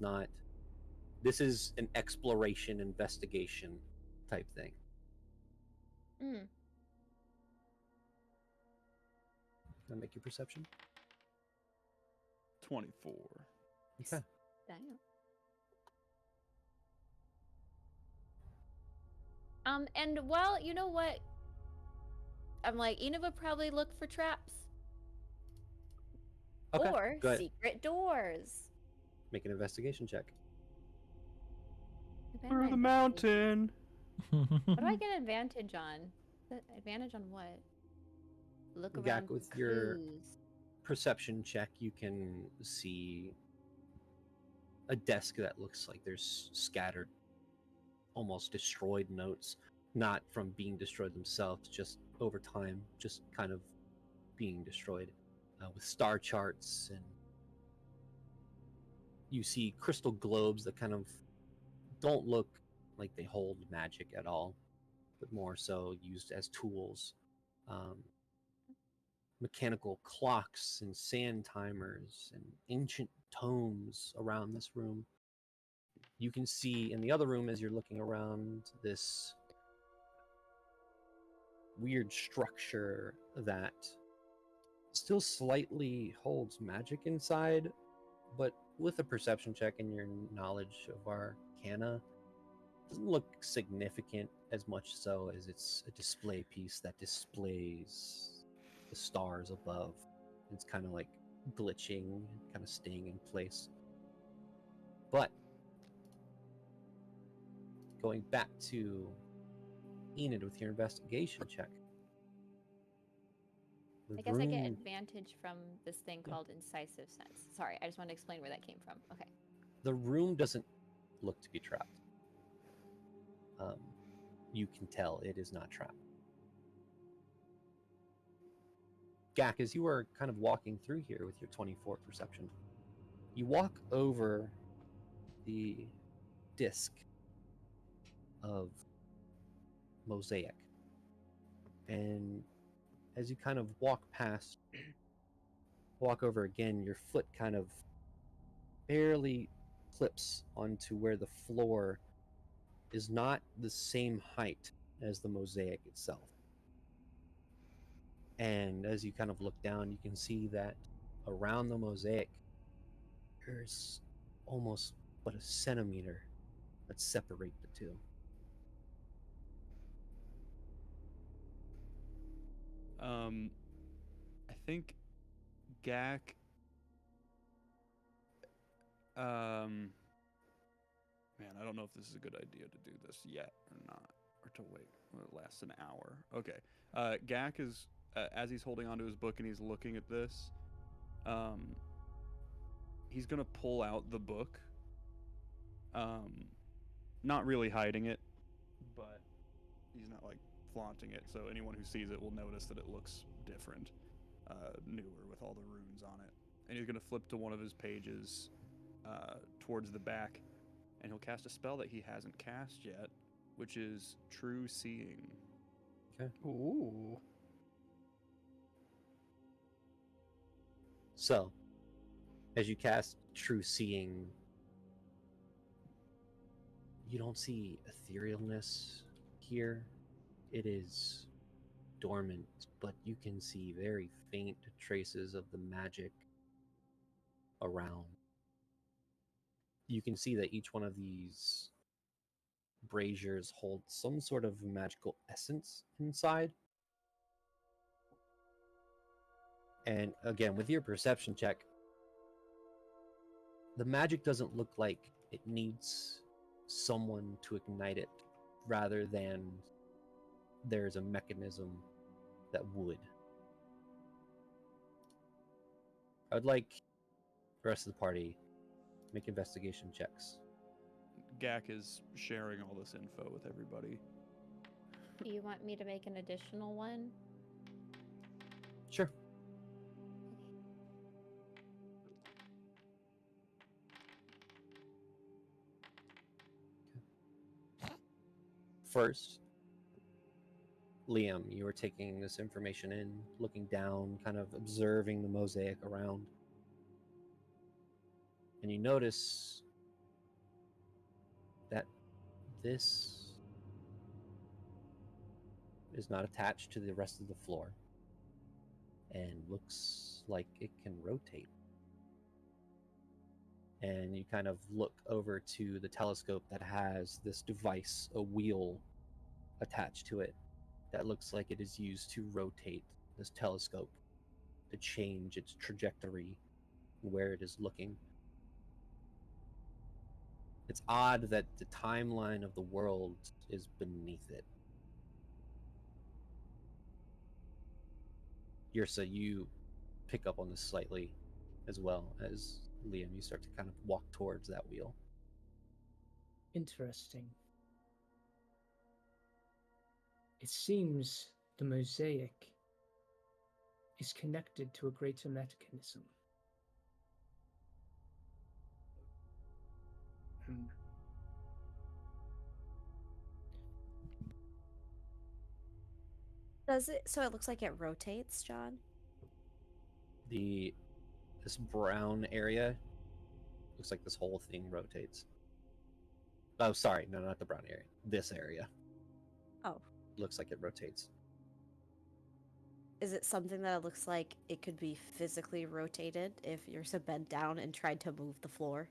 an exploration, investigation type thing. Mm. Can I make your perception? 24. Okay. Damn. And well, you know what? I'm like, Enid would probably look for traps. Okay, Or go ahead. secret doors. Make an investigation check. Through the mountain. What do I get advantage on? Advantage on what? Look around. Gak, with your clues. perception check, you can see a desk that looks like there's scattered, almost destroyed notes, not from being destroyed themselves, just over time, just kind of being destroyed, with star charts, and you see crystal globes that kind of don't look like they hold magic at all, but more so used as tools. Mechanical clocks and sand timers and ancient tomes around this room. You can see in the other room as you're looking around this weird structure that still slightly holds magic inside, but with a perception check and your knowledge of Arcana, doesn't look significant as much so as it's a display piece that displays the stars above. It's kind of like glitching, kind of staying in place. But going back to Enid with your investigation check. I guess I get advantage from this thing called incisive sense. Sorry, I just want to explain where that came from. Okay. The room doesn't look to be trapped. You can tell it is not trapped. Gak, as you are kind of walking through here with your 24 perception, you walk over the disc of mosaic. And as you kind of walk over again, your foot kind of barely clips onto where the floor is not the same height as the mosaic itself. And as you kind of look down, you can see that around the mosaic, there's almost but a centimeter that separate the two. I think Gak. Man, I don't know if this is a good idea to do this yet or not, or to wait. Well, it lasts an hour. Okay. Gak is, as he's holding onto his book and he's looking at this, he's gonna pull out the book. Not really hiding it, but he's not like flaunting it, so anyone who sees it will notice that it looks different, newer with all the runes on it. And he's gonna flip to one of his pages towards the back, and he'll cast a spell that he hasn't cast yet, which is True Seeing. Okay. Ooh. So, as you cast True Seeing, you don't see etherealness here. It is dormant, but you can see very faint traces of the magic around. You can see that each one of these braziers holds some sort of magical essence inside. And again, with your perception check, the magic doesn't look like it needs someone to ignite it, rather than there's a mechanism that would. I would like the rest of the party make investigation checks. Gak is sharing all this info with everybody. Do you want me to make an additional one? Sure. First, Liam, you are taking this information in, looking down, kind of observing the mosaic around. And you notice that this is not attached to the rest of the floor and looks like it can rotate. And you kind of look over to the telescope that has this device, a wheel attached to it, that looks like it is used to rotate this telescope to change its trajectory where it is looking. It's odd that the timeline of the world is beneath it. Yrsa, you pick up on this slightly as well as Liam. You start to kind of walk towards that wheel. Interesting. It seems the mosaic is connected to a greater mechanism. Does it? So it looks like it rotates, John? This brown area looks like this whole thing rotates. Oh, sorry, no, not the brown area. This area. Oh. Looks like it rotates. Is it something that looks like it could be physically rotated if you're so bent down and tried to move the floor?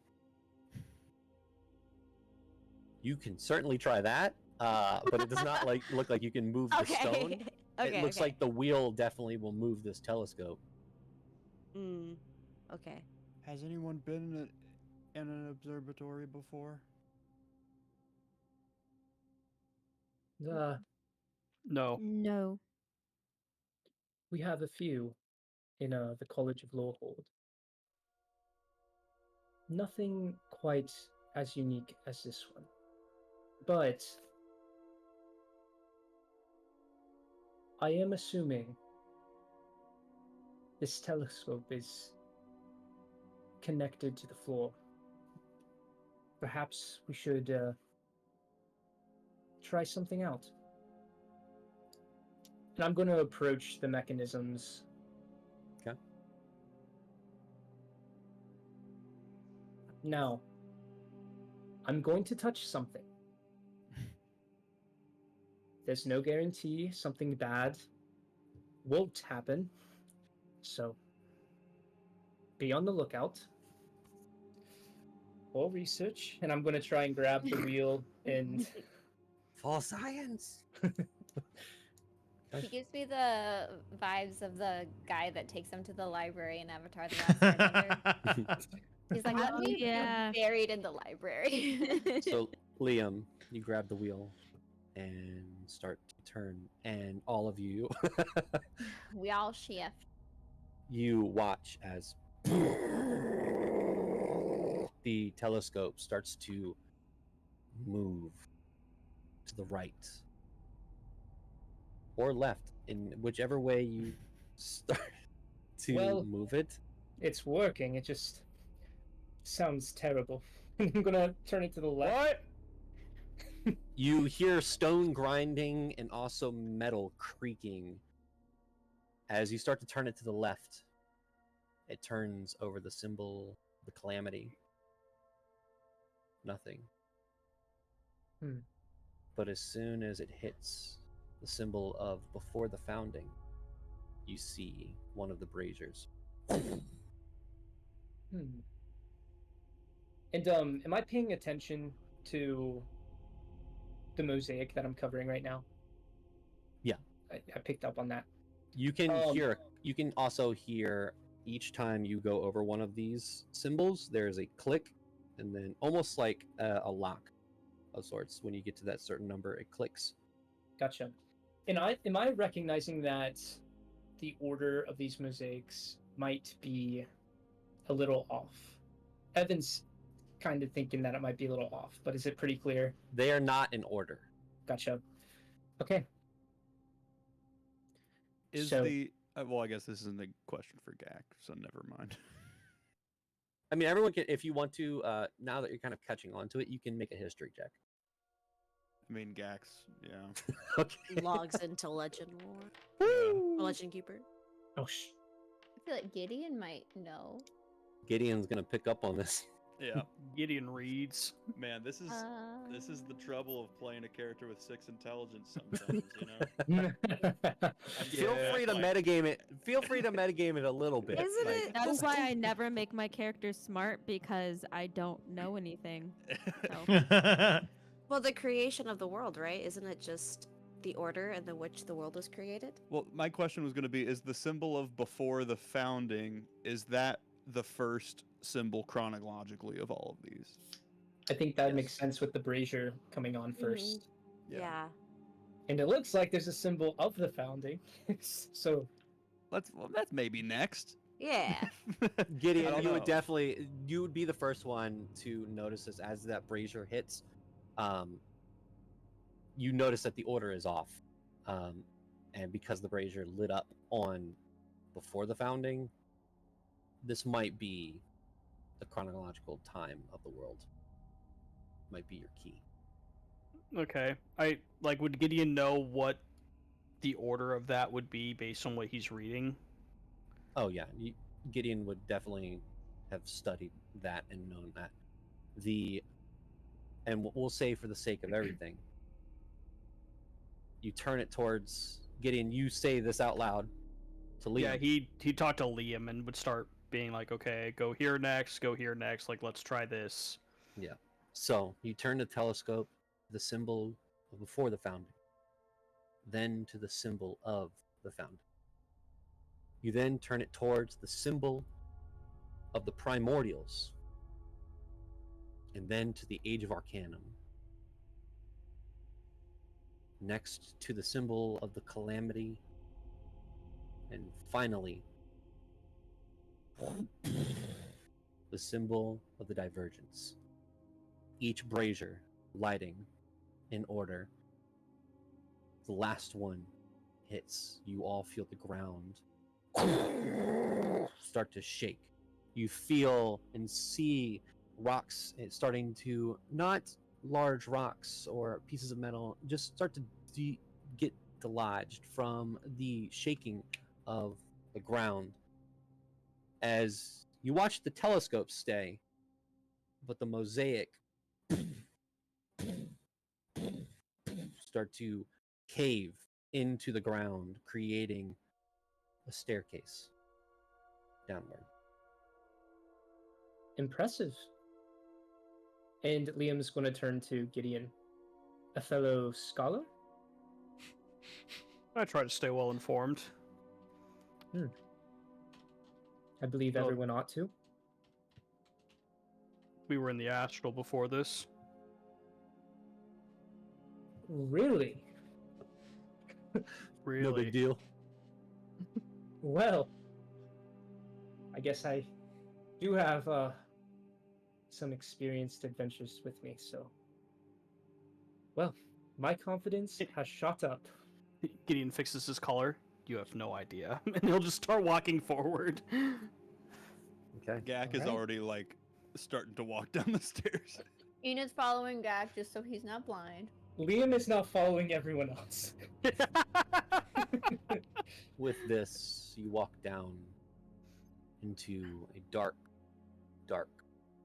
You can certainly try that, but it does not look like you can move the stone. Okay, It looks like the wheel definitely will move this telescope. Okay. Has anyone been in an observatory before? Uh, No. No. we have a few in the College of Lawhold. Nothing quite as unique as this one. But I am assuming this telescope is connected to the floor. Perhaps we should try something out. And I'm going to approach the mechanisms. Okay. Now, I'm going to touch something. There's no guarantee something bad won't happen. So, be on the lookout for research. And I'm going to try and grab the wheel and... For science! He gives me the vibes of the guy that takes him to the library in Avatar: The Last Airbender. He's like, let me be buried in the library. So, Liam, you grab the wheel and start to turn, and all of you, We all shift. you watch as the telescope starts to move to the right or left, in whichever way you start to move it. It's working. It just sounds terrible. I'm gonna turn it to the left. What? You hear stone grinding and also metal creaking. As you start to turn it to the left, it turns over the symbol, the calamity. Nothing. But as soon as it hits the symbol of before the founding, you see one of the braziers. And am I paying attention to the mosaic that I'm covering right now? Yeah. I picked up on that. You can hear. You can also hear each time you go over one of these symbols. There's a click, and then almost like a lock of sorts. When you get to that certain number, it clicks. Gotcha. And am I recognizing that the order of these mosaics might be a little off? Evan's kind of thinking that it might be a little off, but is it pretty clear? They are not in order. Gotcha. Okay. Is the well, I guess this isn't a question for Gak, so never mind. I mean, everyone can, if you want to. Now that you're kind of catching on to it, you can make a history check. I mean, Gax, yeah. Okay. Logs into legend lore. Or legend keeper. Oh, I feel like Gideon might know. Gideon's gonna pick up on this. Yeah. Gideon reads. Man, this is the trouble of playing a character with 6 intelligence sometimes, you know? Feel free to metagame it. Feel free to metagame it a little bit. Isn't it? That is why I never make my characters smart, because I don't know anything. So. Well, the creation of the world, right? Isn't it just the order in which the world was created? Well, my question was going to be, is the symbol of before the founding, is that the first symbol chronologically of all of these? I think that makes sense with the brazier coming on first. Yeah. And it looks like there's a symbol of the founding. So that's maybe next. Yeah. Gideon, you would be the first one to notice this as that brazier hits. You notice that the order is off, and because the brazier lit up on before the founding, this might be the chronological time of the world. Might be your key. Okay. Would Gideon know what the order of that would be based on what he's reading? Oh yeah, Gideon would definitely have studied that and known that. The and we'll say for the sake of everything, you turn it towards Gideon. You say this out loud to Liam. Yeah, he talked to Liam and would start being like, okay, go here next, like let's try this. Yeah. So you turn the telescope, the symbol of before the founding, then to the symbol of the founding. You then turn it towards the symbol of the primordials, and then to the Age of Arcanum. Next to the symbol of the Calamity, and finally, the symbol of the Divergence. Each brazier lighting in order. The last one hits. You all feel the ground start to shake. You feel and see rocks starting to, not large rocks or pieces of metal, just start to get dislodged from the shaking of the ground as you watch the telescope stay, but the mosaic start to cave into the ground, creating a staircase downward. Impressive. And Liam's going to turn to Gideon. A fellow scholar? I try to stay well informed. I believe everyone ought to. We were in the astral before this. Really? Really? No big deal. Well, I guess I do have some experienced adventures with me, so... Well, my confidence has shot up. Gideon fixes his collar. You have no idea. And he'll just start walking forward. Okay. Gak is already, like, starting to walk down the stairs. Enid's following Gak just so he's not blind. Liam is not following everyone else. With this, you walk down into a dark, dark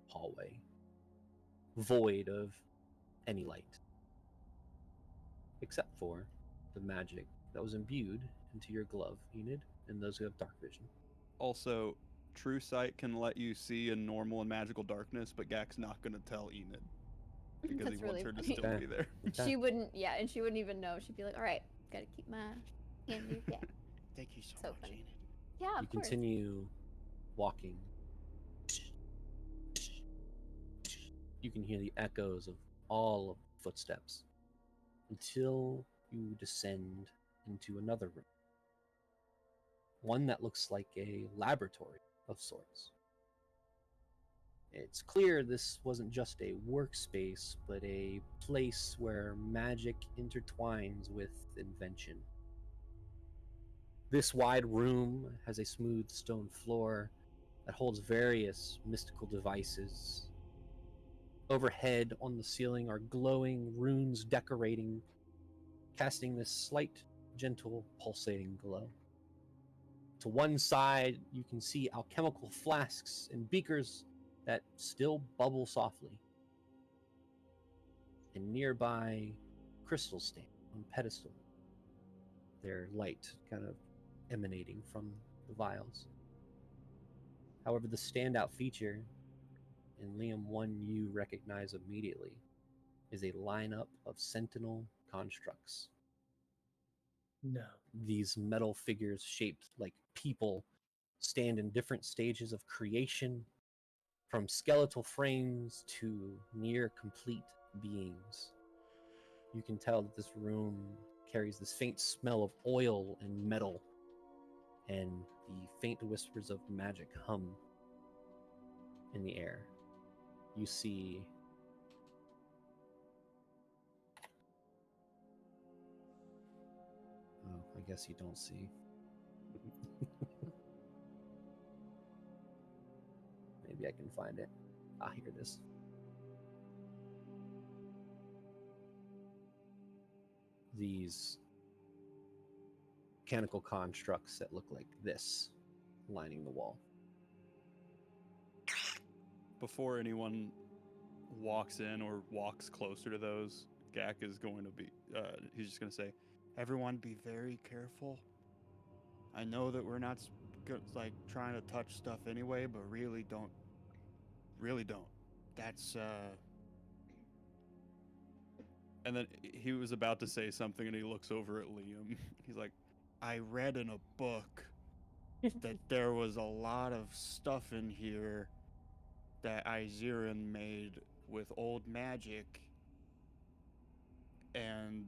hallway, void of any light, except for the magic that was imbued into your glove, Enid, and those who have dark vision. Also, True Sight can let you see in normal and magical darkness, but Gak's not going to tell Enid. Because That's he really wants her funny. to still be there. She wouldn't, yeah, and she wouldn't even know. She'd be like, all right, gotta keep my hand in your gap. Thank you so So much, funny. Enid. Yeah, You of course. continue walking. You can hear the echoes of all of the footsteps until you descend into another room. One that looks like a laboratory of sorts. It's clear this wasn't just a workspace, but a place where magic intertwines with invention. This wide room has a smooth stone floor that holds various mystical devices. Overhead on the ceiling are glowing runes decorating, casting this slight, gentle, pulsating glow. To one side, you can see alchemical flasks and beakers that still bubble softly. And nearby, crystals stand on pedestal, their light kind of emanating from the vials. However, the standout feature, and Liam, one you recognize immediately, is a lineup of sentinel constructs. No. These metal figures shaped like people stand in different stages of creation, from skeletal frames to near complete beings. You can tell that this room carries this faint smell of oil and metal, and the faint whispers of magic hum in the air. You see I guess you don't see. Maybe I can find it. Ah, here it is. These mechanical constructs that look like this, lining the wall. Before anyone walks in or walks closer to those, Gak is going to be, he's just going to say, Everyone be very careful. I know that we're not like trying to touch stuff anyway, but really don't. Really don't. That's And then he was about to say something and he looks over at Liam. He's like, I read in a book that there was a lot of stuff in here that Izeran made with old magic, and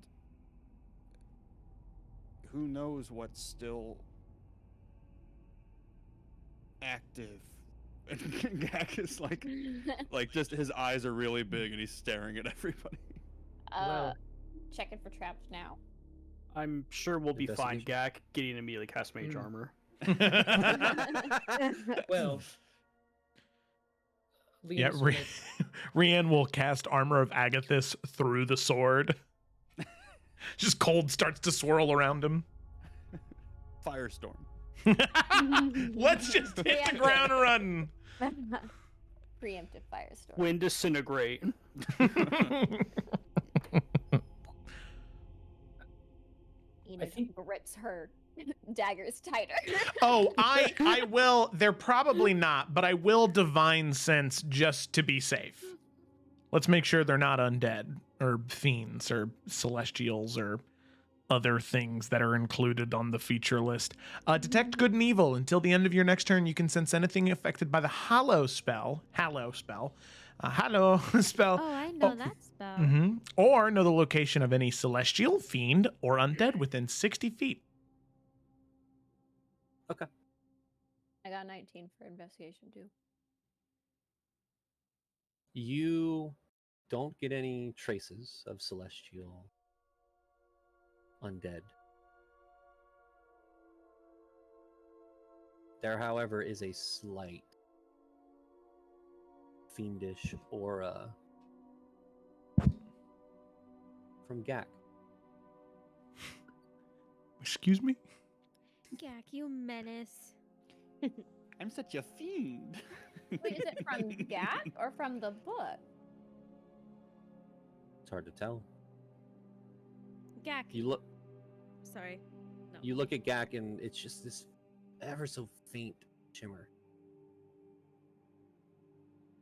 who knows what's still active. And Gak is like just his eyes are really big and he's staring at everybody. Well. Checking for traps now. I'm sure we'll be fine, Investigation. Gak. Gideon immediately casts Mage Armor. Well. Yeah, Liam's gonna- Rian will cast Armor of Agathis through the sword. Just cold starts to swirl around him. Firestorm. Let's just hit the ground running. Preemptive firestorm. Wind disintegrate. Enid grips her daggers tighter. Oh, I will. They're probably not, but I will divine sense just to be safe. Let's make sure they're not undead or fiends or celestials or other things that are included on the feature list. Detect good and evil. Until the end of your next turn, you can sense anything affected by the Hallow spell. Hallow spell. Hallow spell. Oh, I know that spell. Or know the location of any celestial, fiend, or undead within 60 feet. I got 19 for investigation too. You don't get any traces of celestial undead. There, however, is a slight fiendish aura from Gak. Excuse me? Gak, you menace. I'm such a fiend. Wait, is it from Gak or from the book? It's hard to tell. Gak. You look. Sorry. No. You look at Gak, and it's just this ever so faint shimmer.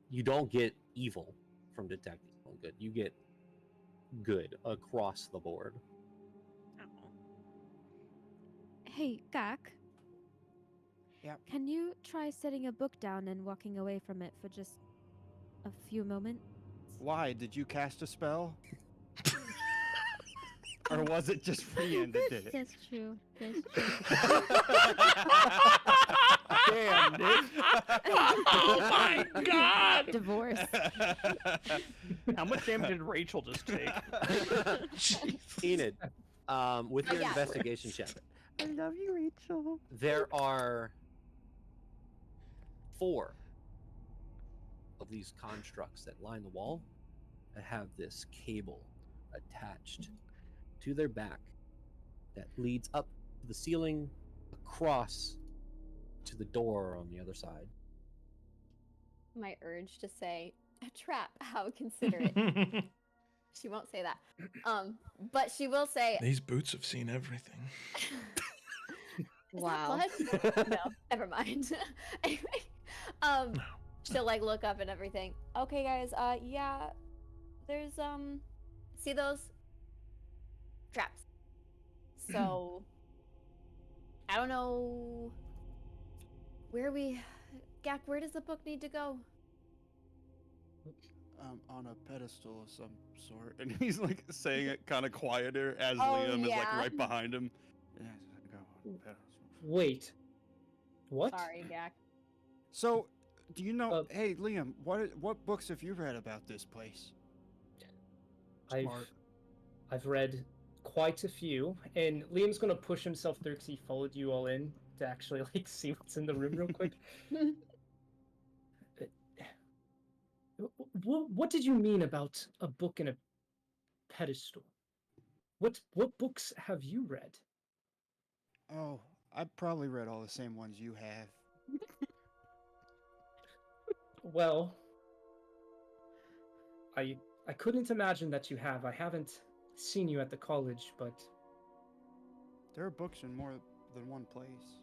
You don't get evil from detecting good. You get good across the board. Hey, Gak. Yep. Can you try setting a book down and walking away from it for just a few moments? Why? Did you cast a spell? Or was it just Rian that did it? That's true. That's true. Damn, Nick. Oh my god! Divorce. How much damage did Rachel just take? Enid, with your yeah. investigation check, I love you, Rachel. there are 4 of these constructs that line the wall that have this cable attached to their back that leads up to the ceiling, across to the door on the other side. My urge to say a trap. How considerate. She won't say that. But she will say. These boots have seen everything. Wow. No, never mind. Anyway, she'll like look up and everything. Okay, guys. Yeah. There's see those traps. So I don't know where Gak, where does the book need to go? On a pedestal of some sort. And he's like saying it kind of quieter as Oh, Liam is like yeah. right behind him. Wait. What? Sorry, Gak. So, do you know? Hey, Liam, what books have you read about this place? I've read quite a few, and Liam's gonna push himself through because he followed you all in to actually like see what's in the room real quick. What did you mean about a book in a pedestal? What books have you read? Oh, I've probably read all the same ones you have. Well, I couldn't imagine that you have. I haven't seen you at the college, but There are books in more than one place.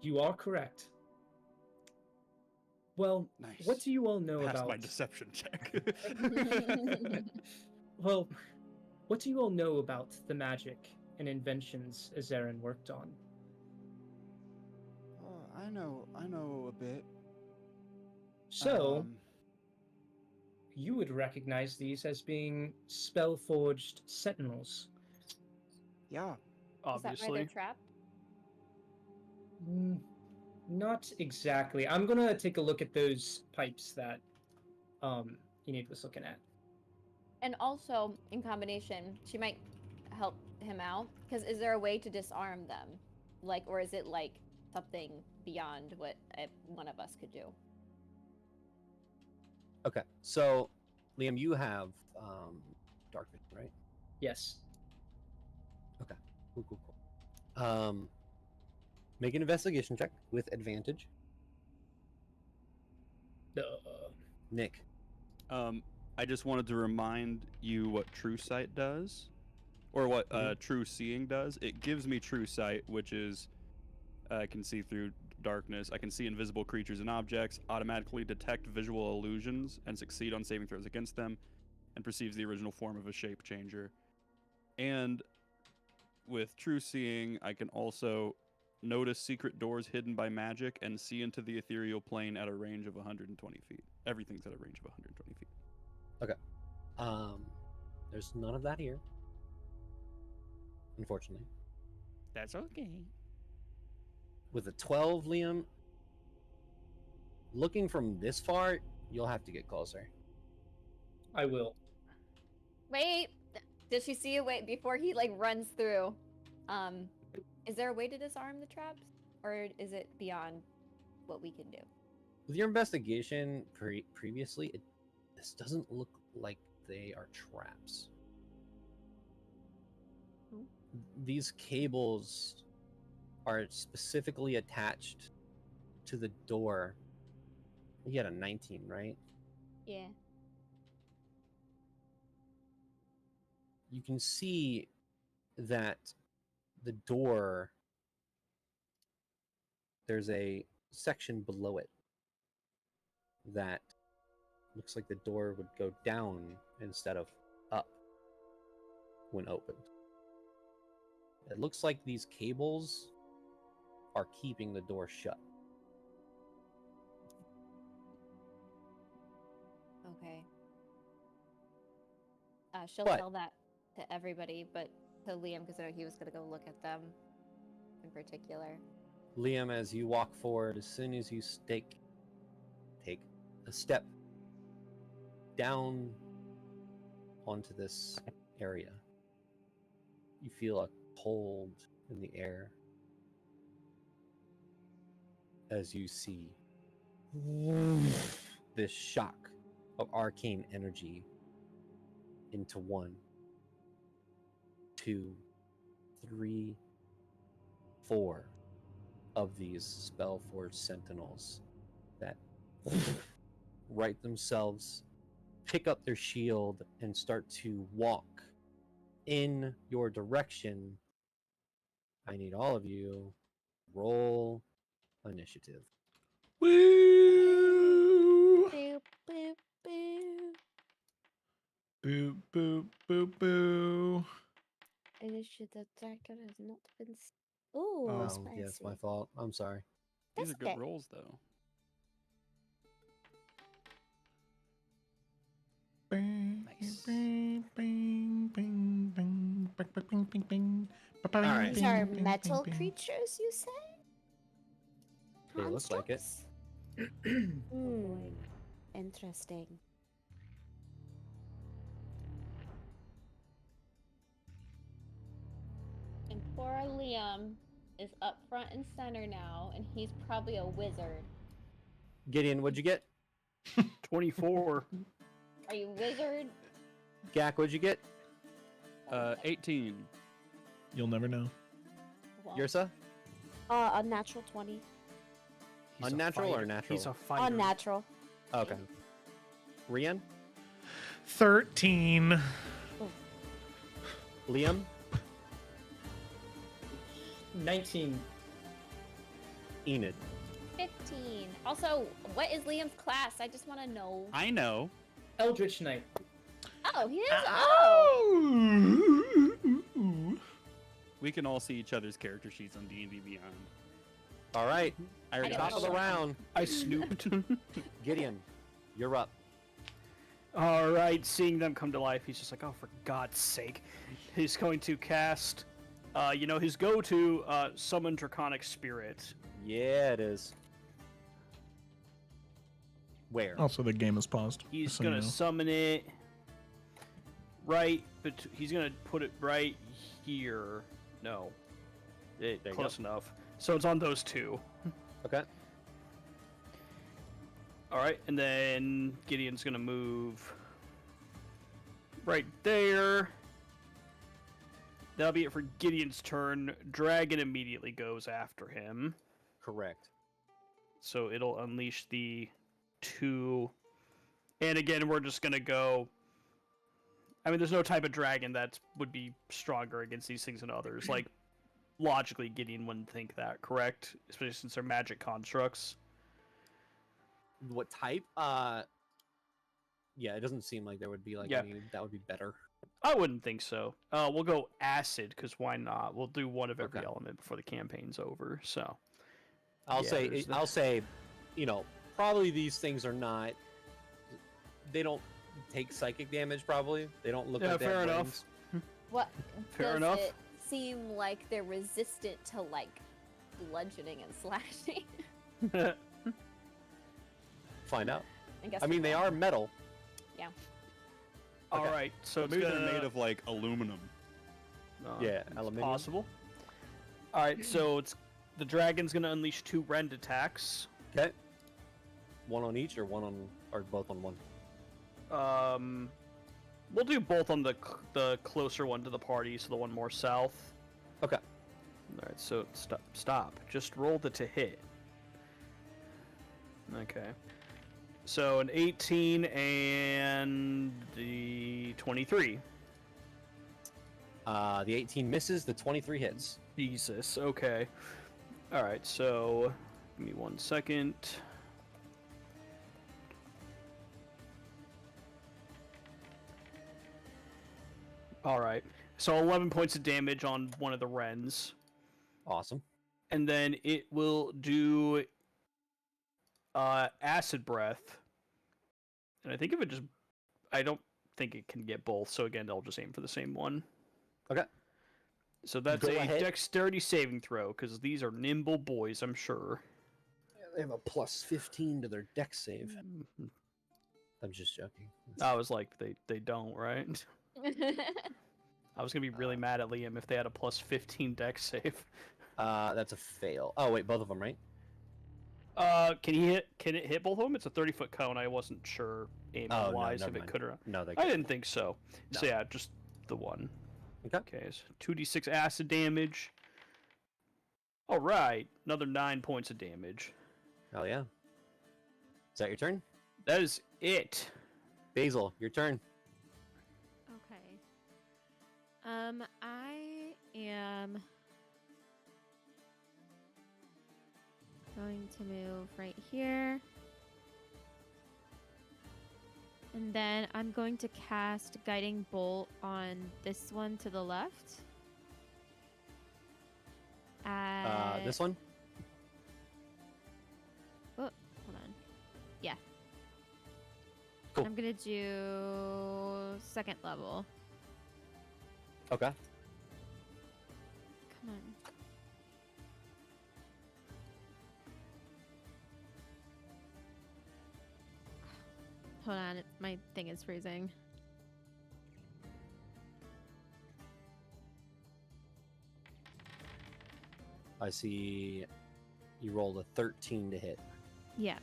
you are correct. Well, Nice. what do you all know Passed about... my deception check. Well, what do you all know about the magic and inventions Azarin worked on? I know a bit. So, you would recognize these as being spell-forged sentinels. Yeah. Is that why they're trapped? Not exactly. I'm gonna take a look at those pipes that Enid was looking at. And also, in combination, she might help him out. Because is there a way to disarm them? Like, or is it like something beyond what one of us could do? Okay, so Liam, you have dark vision, right? Yes. Okay, cool. Make an investigation check with advantage. Nick. I just wanted to remind you what True Sight does, or what True Seeing does. It gives me True Sight, which is I can see through darkness. I can see invisible creatures and objects, automatically detect visual illusions, and succeed on saving throws against them, and perceives the original form of a shape changer. And with True Seeing, I can also notice secret doors hidden by magic and see into the ethereal plane at a range of 120 feet. Everything's at a range of 120 feet. Okay. There's none of that here, unfortunately. That's okay. With a 12, Liam, looking from this far, you'll have to get closer. I will. Wait, did she see a way before he like runs through? Is there a way to disarm the traps, or is it beyond what we can do? With your investigation previously, this doesn't look like they are traps. These cables are specifically attached to the door. You had a 19, right? Yeah. You can see that the door, there's a section below it that looks like the door would go down instead of up when opened. It looks like these cables are keeping the door shut. Okay. She'll But- tell that to everybody, but to Liam, because I know he was going to go look at them in particular. Liam, as you walk forward, as soon as you take a step down onto this area, you feel a cold in the air as you see this shock of arcane energy into 1, 2, 3, 4 of these Spellforged Sentinels that right themselves, pick up their shield, and start to walk in your direction. I need all of you roll initiative. Woo! Boop, boop, boop. Boop, boop, boop, boo. Initiative tracker has not been... Ooh, Oh, spicy. yes, my fault. I'm sorry. These That's are good okay. rolls, though. Nice. Bing, bing, bing, bing, bing, bing, bing, bing. All right. These are metal creatures, you say? They look like it. Interesting. And poor Liam is up front and center now, and he's probably a wizard. Gideon, what'd you get? 24. Are you wizard? Gak, what'd you get? 18. You'll never know. Well, Yursa? Unnatural 20. He's a Unnatural or fighter. natural? He's a fighter. Unnatural. Okay. Rian, 13. Liam, 19. Enid. 15. Also, what is Liam's class? I just want to know. I know. Eldritch Knight. Oh, he is. We can all see each other's character sheets on D&D Beyond. All right. I already Top of the round. I snooped. Gideon, you're up. All right, seeing them come to life, he's just like, oh, for God's sake. He's going to cast, his go-to, Summon Draconic Spirit. Yeah, it is. Where? Also, the game is paused. He's just so going you to know. summon it right, but he's going to put it right here. No. Close enough. So it's on those two. Okay. All right, and then Gideon's going to move right there. That'll be it for Gideon's turn. Dragon immediately goes after him. Correct. So it'll unleash the 2. And again, we're just going to go... I mean, there's no type of dragon that would be stronger against these things than others. Like, logically, Gideon wouldn't think that, correct? Especially since they're magic constructs. What type? Yeah, it doesn't seem like there would be any that would be better. I wouldn't think so. We'll go acid, because why not? We'll do one of every element before the campaign's over, so... I'll say, probably these things are not... They don't take psychic damage, probably. They don't look like they have fair enough. brains. What Fair does enough. it seem like they're resistant to like bludgeoning and slashing? Find out. guess I mean, we they will. are metal. Yeah. All right, so maybe it's they're gonna... made of like aluminum. Yeah, it's aluminum. possible. All right, so it's the dragon's gonna unleash 2 rend attacks. Okay. One on each, or both on one. We'll do both on the closer one to the party, so the one more south. Okay. All right, so stop. Just roll the hit. Okay. So an 18 and the 23. The 18 misses, the 23 hits. Jesus, okay. Alright, so give me 1 second. Alright, so 11 points of damage on one of the Wrens. Awesome. And then it will do acid breath. And I think if it just... I don't think it can get both, so again, I'll just aim for the same one. Okay. So that's Go a ahead. dexterity saving throw, because these are nimble boys, I'm sure. They have a plus 15 to their dex save. I'm just joking. I was like, they don't, right? I was gonna be really mad at Liam if they had a plus 15 dex save. That's a fail. Oh wait, both of them, right? Can it hit both of them? It's a 30-foot cone. I wasn't sure aiming wise if it could or not. No, they I couldn't. didn't think so. No. So yeah, just the one. Okay. Okay, so 2d6 acid damage. All right, another 9 points of damage. Hell yeah. Is that your turn? That is it. Basil, your turn. Okay. I am going to move right here. And then I'm going to cast Guiding Bolt on this one to the left. This one? Oh, hold on. Yeah. Cool. I'm going to do second level. Okay. Come on. Hold on, my thing is freezing. I see you rolled a 13 to hit. Yeah.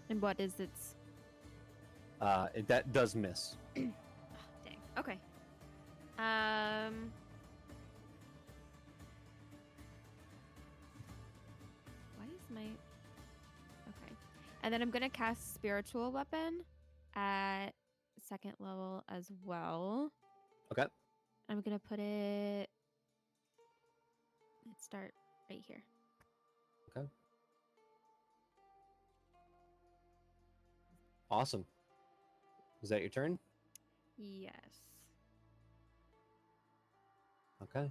And what is its... That does miss. Dang. Okay. Why is my... Okay. And then I'm gonna cast Spiritual Weapon at 2nd level as well. Okay. I'm gonna put it. Let's start right here. Okay. Awesome. Is that your turn? Yes. Okay.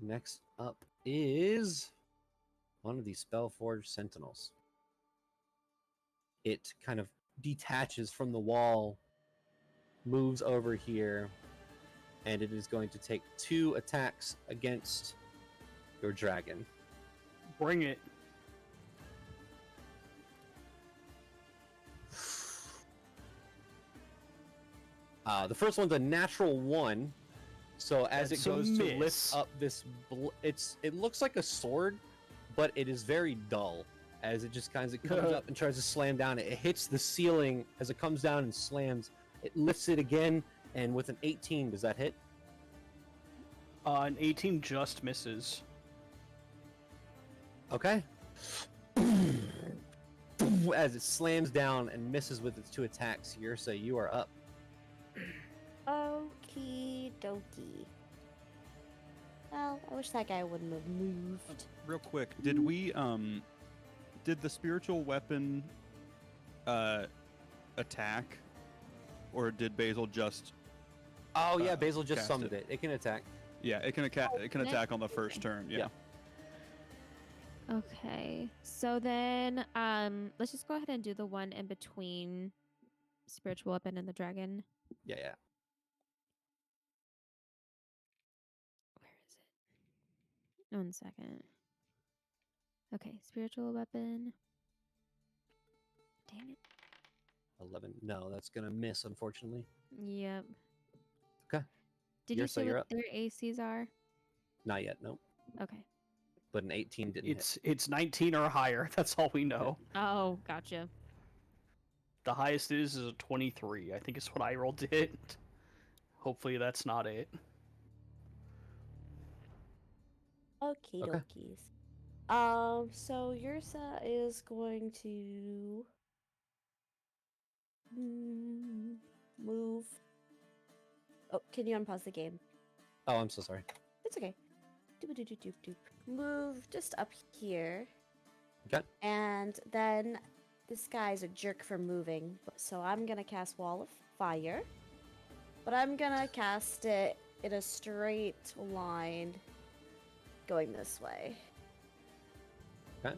Next up is one of these Spellforged Sentinels. It kind of detaches from the wall, moves over here, and it is going to take 2 attacks against your dragon. Bring it. The first one's a natural 1. So as That's it a goes to miss. lift up this, it looks like a sword, but it is very dull. As it just kind of comes up and tries to slam down, it hits the ceiling as it comes down and slams. It lifts it again, and with an 18, does that hit? An 18 just misses. Okay. As it slams down and misses with its 2 attacks, Yrsa, you are up. Okie dokie. Well, I wish that guy wouldn't have moved. Real quick, did we did the spiritual weapon attack, or did Basil just? Oh yeah, Basil just cast summoned it. It can attack. Yeah, it can attack on the first turn. Yeah. Okay. So then, let's just go ahead and do the one in between Spiritual Weapon and the dragon. Yeah. Where is it? 1 second. Okay, Spiritual Weapon. Dang it. 11. No, that's gonna miss, unfortunately. Yep. Okay. Did you Yrsa, say you're what up. their ACs are? Not yet. Nope. Okay. But an 18 didn't hit. It's 19 or higher. That's all we know. Oh, gotcha. The highest is a 23. I think is what I rolled to hit. Hopefully that's not it. Okie Okay. dokies. So Yrsa is going to move. Oh, can you unpause the game? Oh, I'm so sorry. It's okay. Doop. Move just up here. Okay. And then this guy's a jerk for moving, so I'm gonna cast Wall of Fire. But I'm gonna cast it in a straight line going this way. Okay.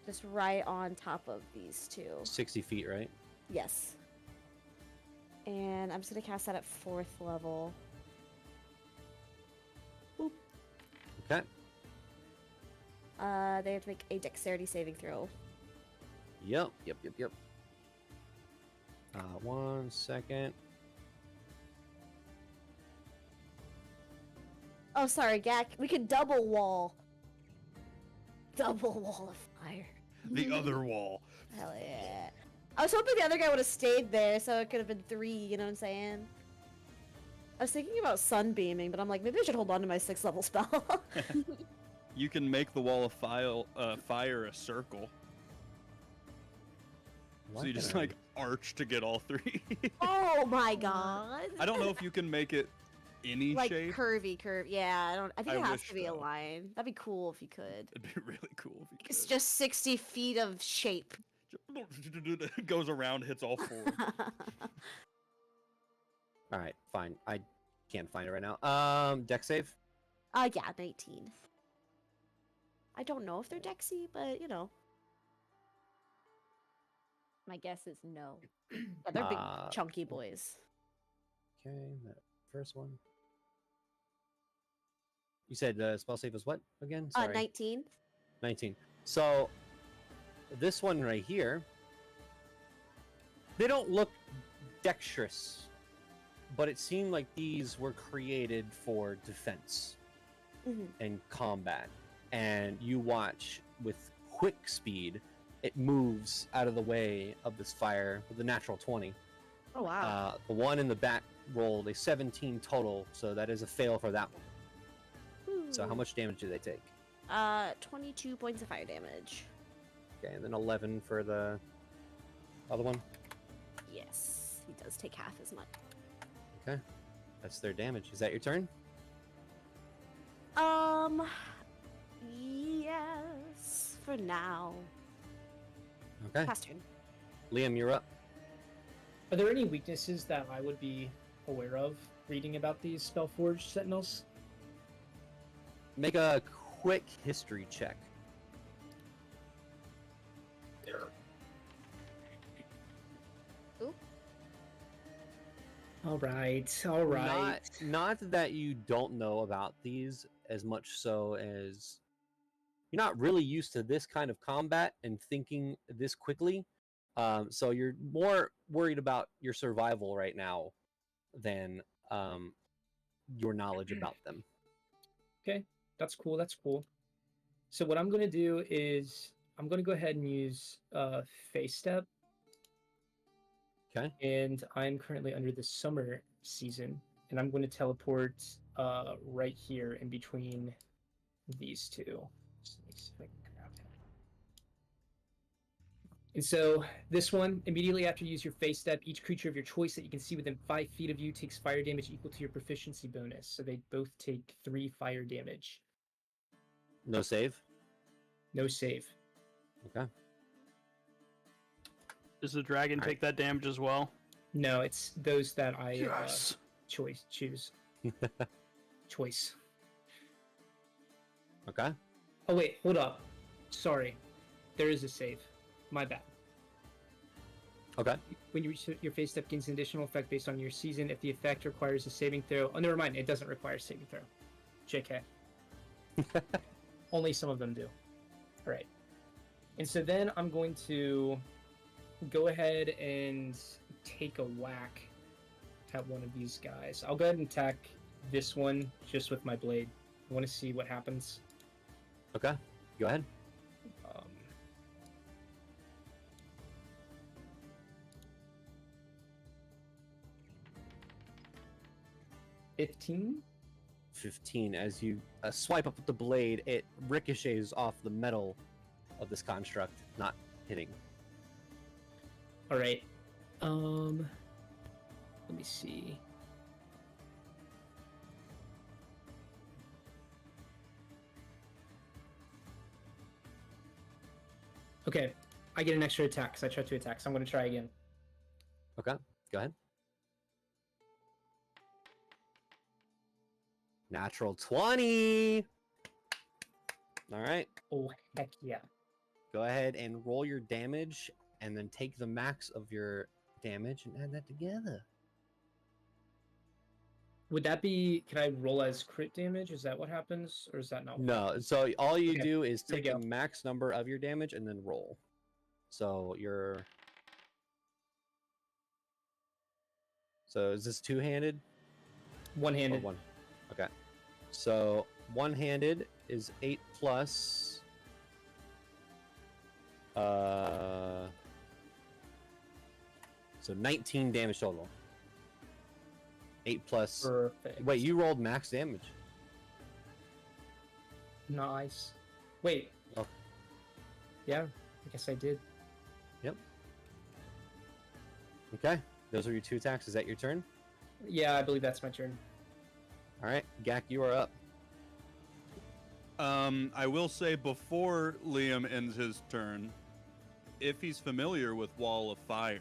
Just right on top of these 2. 60 feet, right? Yes. And I'm just gonna cast that at 4th level. Boop. Okay. They have to make a dexterity saving throw. Yep. 1 second. Oh, sorry, Gak. We can double wall. Double Wall of Fire. The other wall. Hell yeah. I was hoping the other guy would have stayed there, so it could have been 3, you know what I'm saying? I was thinking about sunbeaming, but I'm like, maybe I should hold on to my 6th level spell. You can make the wall of fire a circle. So you just like arch to get all 3. Oh my god. I don't know if you can make it any like shape. curvy. Yeah, I think I it has wish to be a so. line. That'd be cool if you could. It'd be really cool if you could. It's just 60 feet of shape. Goes around, hits all 4. All right, fine. I can't find it right now. Dex save. Yeah, 19. I don't know if they're Dexy, but you know. My guess is no. Yeah, they're big, Uh, chunky boys. Okay, that first one. You said spell save was what again? Sorry. 19. 19. So this one right here, they don't look dexterous, but it seemed like these were created for defense and combat. And you watch with quick speed, it moves out of the way of this fire with a natural 20. Oh wow. The one in the back rolled a 17 total, so that is a fail for that one. So how much damage do they take? 22 points of fire damage. Okay, and then 11 for the other one. Yes, he does take half as much. Okay, that's their damage. Is that your turn? Yes, for now. Okay. Past turn. Liam, you're up. Are there any weaknesses that I would be aware of reading about these Spellforged Sentinels? Make a quick history check. All right, all right. Not that you don't know about these as much so as you're not really used to this kind of combat and thinking this quickly. So you're more worried about your survival right now than your knowledge about them. Okay, that's cool. That's cool. So what I'm gonna do is I'm gonna go ahead and use Face Step. Okay. And I'm currently under the summer season, and I'm going to teleport right here in between these two. So let me see if I can grab it. And so this one, immediately after you use your Face Step, each creature of your choice that you can see within 5 feet of you takes fire damage equal to your proficiency bonus. So they both take 3 fire damage. No save? No save. Okay. Does the dragon take that damage as well? No, it's those that I Yes. choose. Choice. Okay. Oh wait, hold up. Sorry. There is a save. My bad. Okay. When you reach your face step gains an additional effect based on your season if the effect requires a saving throw. Oh, never mind. It doesn't require a saving throw. JK. Only some of them do. Alright. And so then I'm going to go ahead and take a whack at one of these guys. I'll go ahead and attack this one just with my blade. I want to see what happens. Okay. Go ahead. 15? 15. As you swipe up with the blade, it ricochets off the metal of this construct, not hitting. All right. Let me see. Okay, I get an extra attack because I tried to attack, so I'm going to try again. Okay, go ahead. Natural 20! All right. Oh, heck yeah. Go ahead and roll your damage, and then take the max of your damage and add that together. Would that be... Can I roll as crit damage? Is that what happens? Or is that not what No, happens? so all you Okay, do is here we take the go. max number of your damage and then roll. So you're... So is this two-handed? One-handed. Or one. Okay. So one-handed is 8 plus... So 19 damage total. 8 plus... Perfect. Wait, you rolled max damage. Nice. Wait. Oh. Yeah, I guess I did. Yep. Okay. Those are your 2 attacks. Is that your turn? Yeah, I believe that's my turn. Alright, Gak, you are up. I will say before Liam ends his turn, if he's familiar with Wall of Fire,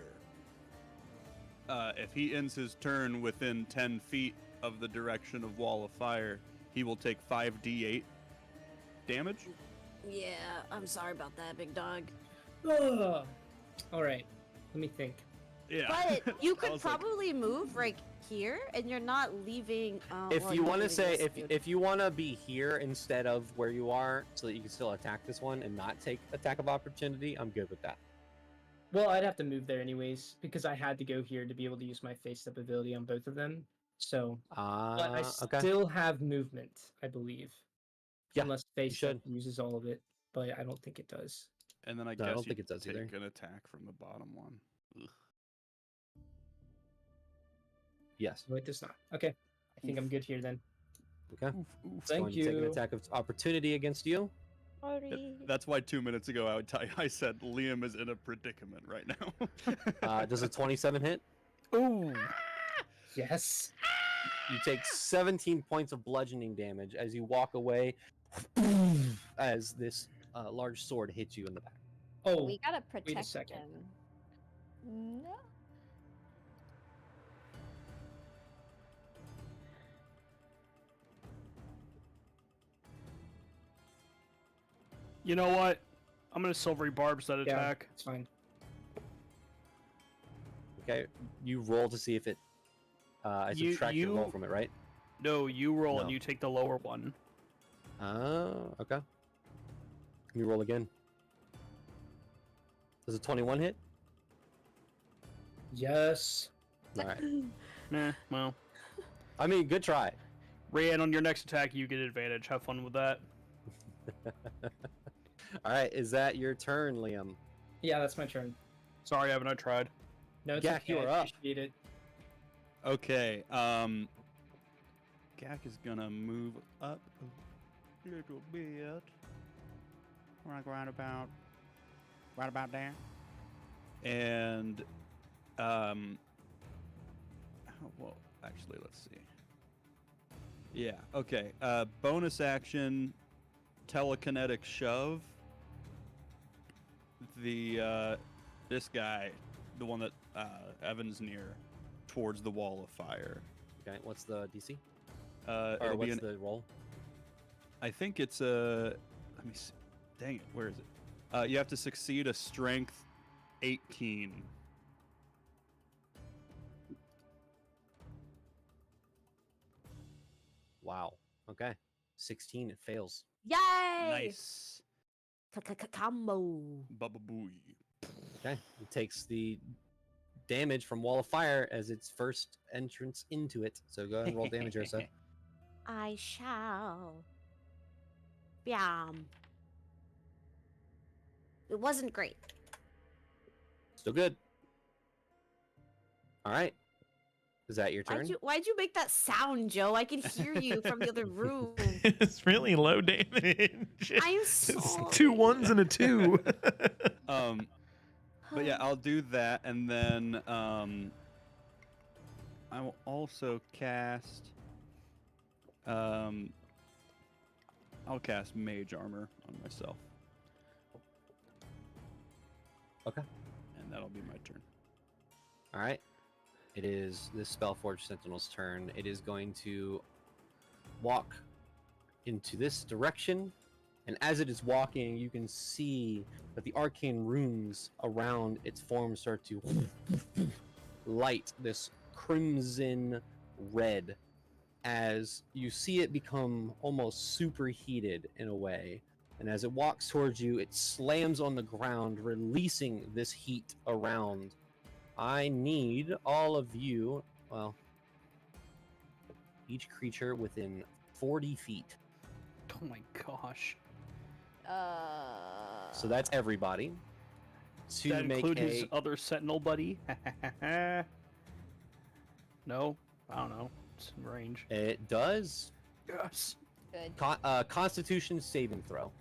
if he ends his turn within 10 feet of the direction of Wall of Fire, he will take 5d8 damage. Yeah, I'm sorry about that, big dog. Ugh. All right, let me think. Yeah. But you I could was like- probably move right here, and you're not leaving. If well, you you're want to leaving say, this dude. if you want to be here instead of where you are, so that you can still attack this one and not take attack of opportunity, I'm good with that. Well, I'd have to move there anyways because I had to go here to be able to use my face step ability on both of them. So, but I Okay. still have movement, I believe. Yeah, unless face should. step uses all of it, but I don't think it does. And then I No, guess I don't you think it does take either. an attack from the bottom one. Ugh. Yes. No, it does not. Okay, I think I'm good here then. Okay. Thank Going to take an you. attack of opportunity against you. Sorry. That's why 2 minutes ago I said Liam is in a predicament right now. Does a 27 hit? Ooh. Yes. You take 17 points of bludgeoning damage as you walk away as this large sword hits you in the back. Oh, We gotta wait a protect second. him. No. You know what? I'm gonna silvery barbs that Yeah, attack. it's fine. Okay, you roll to see if it. I subtract your roll from it, right? No, you roll and No. you take the lower one. Oh, okay. Can you roll again? Does a 21 hit? Yes. All right. Nah, well. I mean, good try. Ryan, on your next attack, you get advantage. Have fun with that. All right, is that your turn, Liam? Yeah, that's my turn. Sorry, haven't I tried? No, it's Gak, okay. you are I up. appreciate it. Okay, Gak is gonna move up a little bit. Right about there. And, well, actually, let's see. Yeah, okay. Bonus action, telekinetic shove. This guy, the one that Evan's near, towards the wall of fire. Okay, what's the DC? Or Or what's the roll? I think it's a. Let me see. Dang it, where is it? You have to succeed a strength 18. Wow. Okay. 16, it fails. Yay! Nice. Combo. Bubba booey. Okay. It takes the damage from Wall of Fire as its first entrance into it. So go ahead and roll damage, Ursa. I shall. Bam. It wasn't great. Still good. All right. Is that your turn? Why'd you make that sound, Joe? I can hear you from the other room. It's really low damage. I'm It's sorry. 2 1s and a 2. But yeah, I'll do that, and then I will also cast. I'll cast Mage Armor on myself. Okay. And that'll be my turn. All right. It is this Spellforged Sentinel's turn. It is going to walk into this direction. And as it is walking, you can see that the arcane runes around its form start to light this crimson red as you see it become almost superheated in a way. And as it walks towards you, it slams on the ground, releasing this heat around. I need all of you, well, each creature within 40 feet. Oh my gosh. So that's everybody. To That make include his other sentinel buddy? No? I don't know. It's in range. It does. Yes. Good. Constitution saving throw.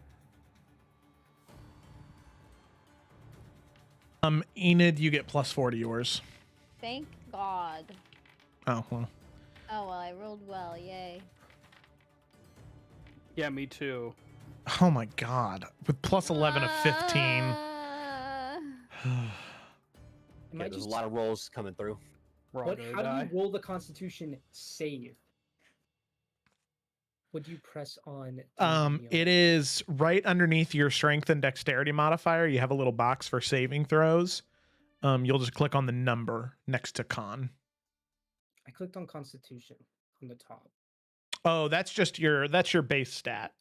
Enid, you get +4 to yours. Thank God. Oh, well. Oh, well, I rolled well. Yay. Yeah, me too. Oh my god. With +11 of 15. Yeah, there's a lot of rolls coming through. How do you roll the Constitution save? Would you press on? It is right underneath your strength and dexterity modifier. You have a little box for saving throws. You'll just click on the number next to con. I clicked on Constitution on the top. Oh, that's your base stat.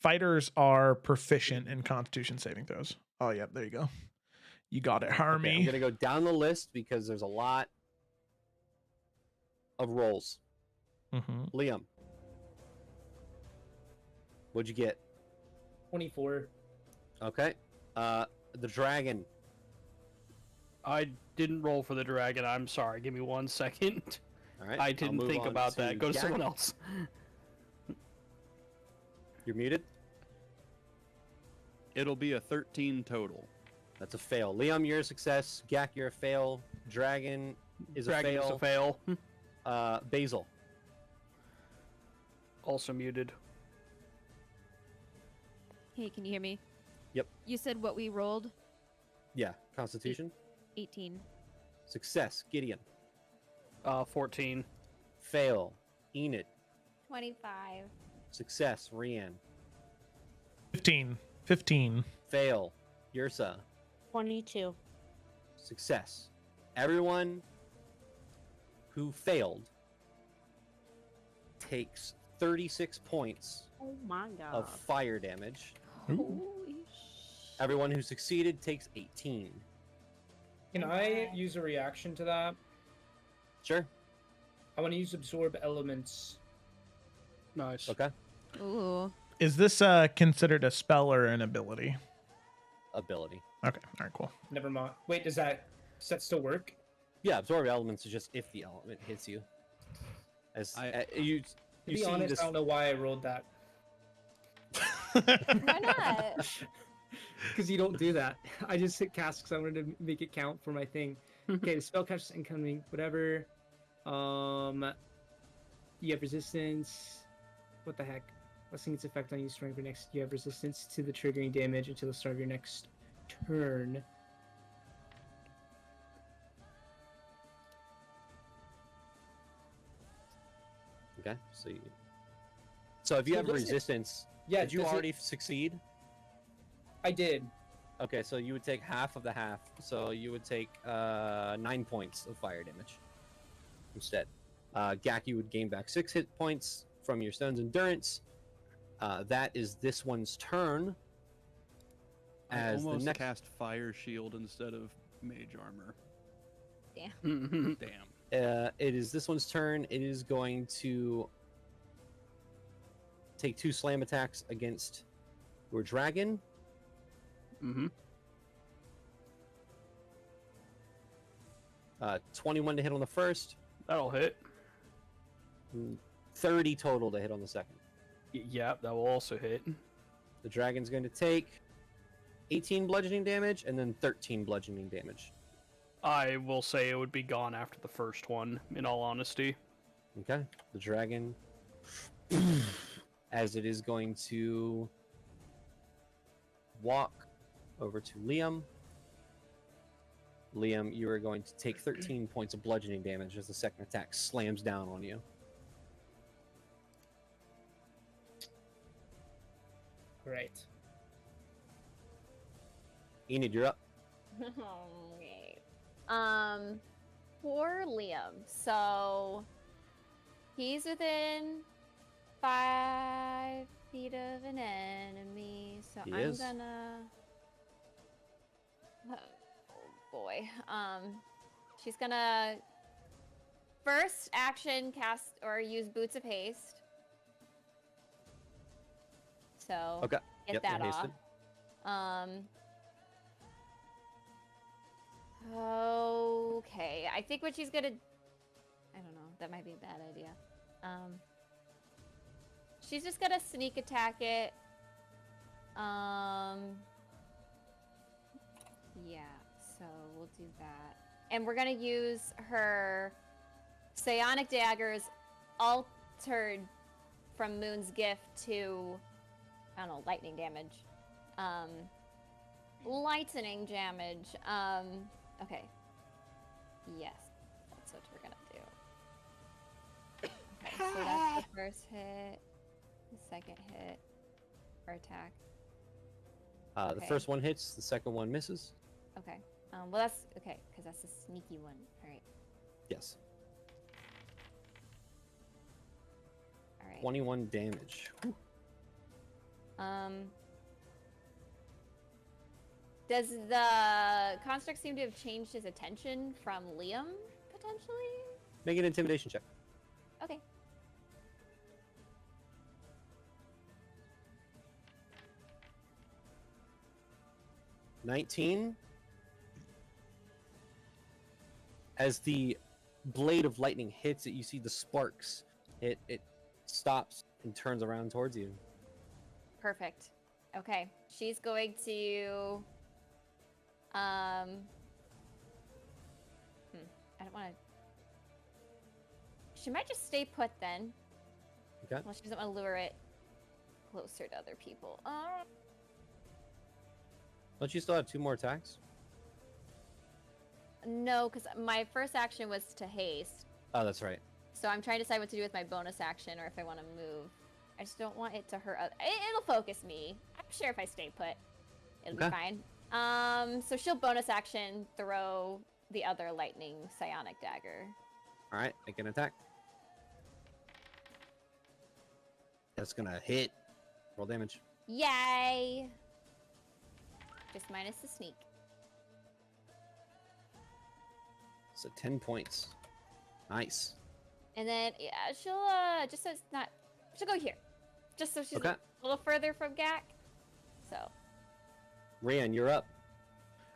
Fighters are proficient in Constitution saving throws. Oh, yeah, there you go. You got it, Harmy. Okay, I'm gonna go down the list because there's a lot of rolls. Mm-hmm. Liam, what'd you get? 24. Okay. The dragon. I didn't roll for the dragon. I'm sorry. Give me 1 second. All right. I I'll didn't move think on about that. Go to Gak. someone else. You're muted. It'll be a 13 total. That's a fail. Liam, you're a success. Gak, you're a fail. Dragon is Dragon a is fail. a fail. Basil. Also muted. Hey, can you hear me? Yep. You said what we rolled? Yeah. Constitution. 18. Success. Gideon. 14. Fail. Enid. 25. Success. Rian. 15. 15. Fail. Yursa. 22. Success. Everyone who failed takes 36 points Oh my god. of fire damage. Holy Everyone who succeeded takes 18. Can I use a reaction to that? Sure. I want to use absorb elements. Nice. Okay. Ooh. Is this considered a spell or an ability? Ability. Okay. All right. Cool. Never mind. Wait, does that still work? Yeah, absorb elements is just if the element hits you. As you To be see honest, this. I don't know why I rolled that. Why not? Because you don't do that. I just hit cast because I wanted to make it count for my thing. Okay, the spell catches incoming, whatever. You have resistance. What the heck? Lessening its effect on you starting of your next. You have resistance to the triggering damage until the start of your next turn. Okay, so if you So have does it- resistance, Yeah, did you does it- already succeed? I did. Okay, so you would take half of the half. So you would take 9 points of fire damage instead. Gak, you would gain back 6 hit points from your stone's endurance. That is this one's turn. I As the almost next cast Fire Shield instead of Mage Armor. Damn. Damn. it is this one's turn. It is going to take 2 slam attacks against your dragon. Mm-hmm. 21 to hit on the first. That'll hit. 30 total to hit on the second. Yeah, that will also hit. The dragon's going to take 18 bludgeoning damage and then 13 bludgeoning damage. I will say it would be gone after the first one, in all honesty. Okay. The dragon, as it is going to walk over to Liam. Liam, you are going to take 13 points of bludgeoning damage as the second attack slams down on you. Great. Enid, you're up. Okay. Poor Liam. So he's within 5 feet of an enemy. So He I'm is. gonna. Oh boy. She's gonna first action cast or use Boots of Haste. So Okay. get Yep, that you're off. hasted. Okay. I think what she's gonna. I don't know. That might be a bad idea. She's just gonna sneak attack it. Yeah. So we'll do that, and we're gonna use her psionic daggers, altered from Moon's gift to, I don't know, lightning damage. Lightning damage. Okay. Yes, that's what we're gonna do. Okay, so that's the first hit, the second hit, or attack. The Okay. first one hits, the second one misses. Okay. Well, that's okay, because that's a sneaky one. All right. Yes. All right. 21 damage. Whew. Does the construct seem to have changed his attention from Liam, potentially? Make an intimidation check. Okay. $19. As the blade of lightning hits it, you see the sparks. It stops and turns around towards you. Perfect. Okay, she's going to. I don't want to. She might just stay put then. Okay. Well, she doesn't want to lure it closer to other people. Don't you still have 2 more attacks? No, because my first action was to haste. Oh, that's right. So I'm trying to decide what to do with my bonus action or if I want to move. I just don't want it to hurt. It'll focus me. I'm sure if I stay put, it'll be fine. So she'll bonus action throw the other lightning psionic dagger. All right, make an attack. That's gonna hit. Roll damage. Yay! Just minus the sneak. So 10 points. Nice. And then yeah, she'll just so it's not. She'll go here, just so she's a little further from Gak. So. Rian, you're up.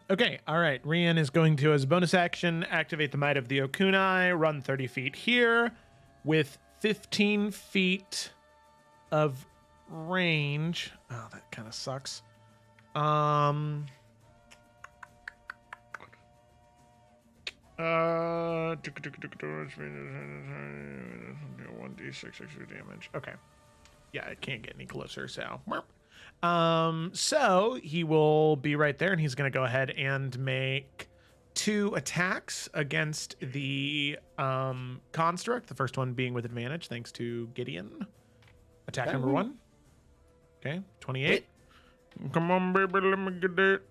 Okay, all right. Rian is going to, as a bonus action, activate the Might of the Okunai, run 30 feet here with 15 feet of range. Oh, that kind of sucks. 1d6 extra damage. Okay. Yeah, it can't get any closer, so. So he will be right there, and he's going to go ahead and make 2 attacks against the construct. The first one being with advantage, thanks to Gideon. Attack number 1. Okay, 28. Hit. Come on, baby, let me get it.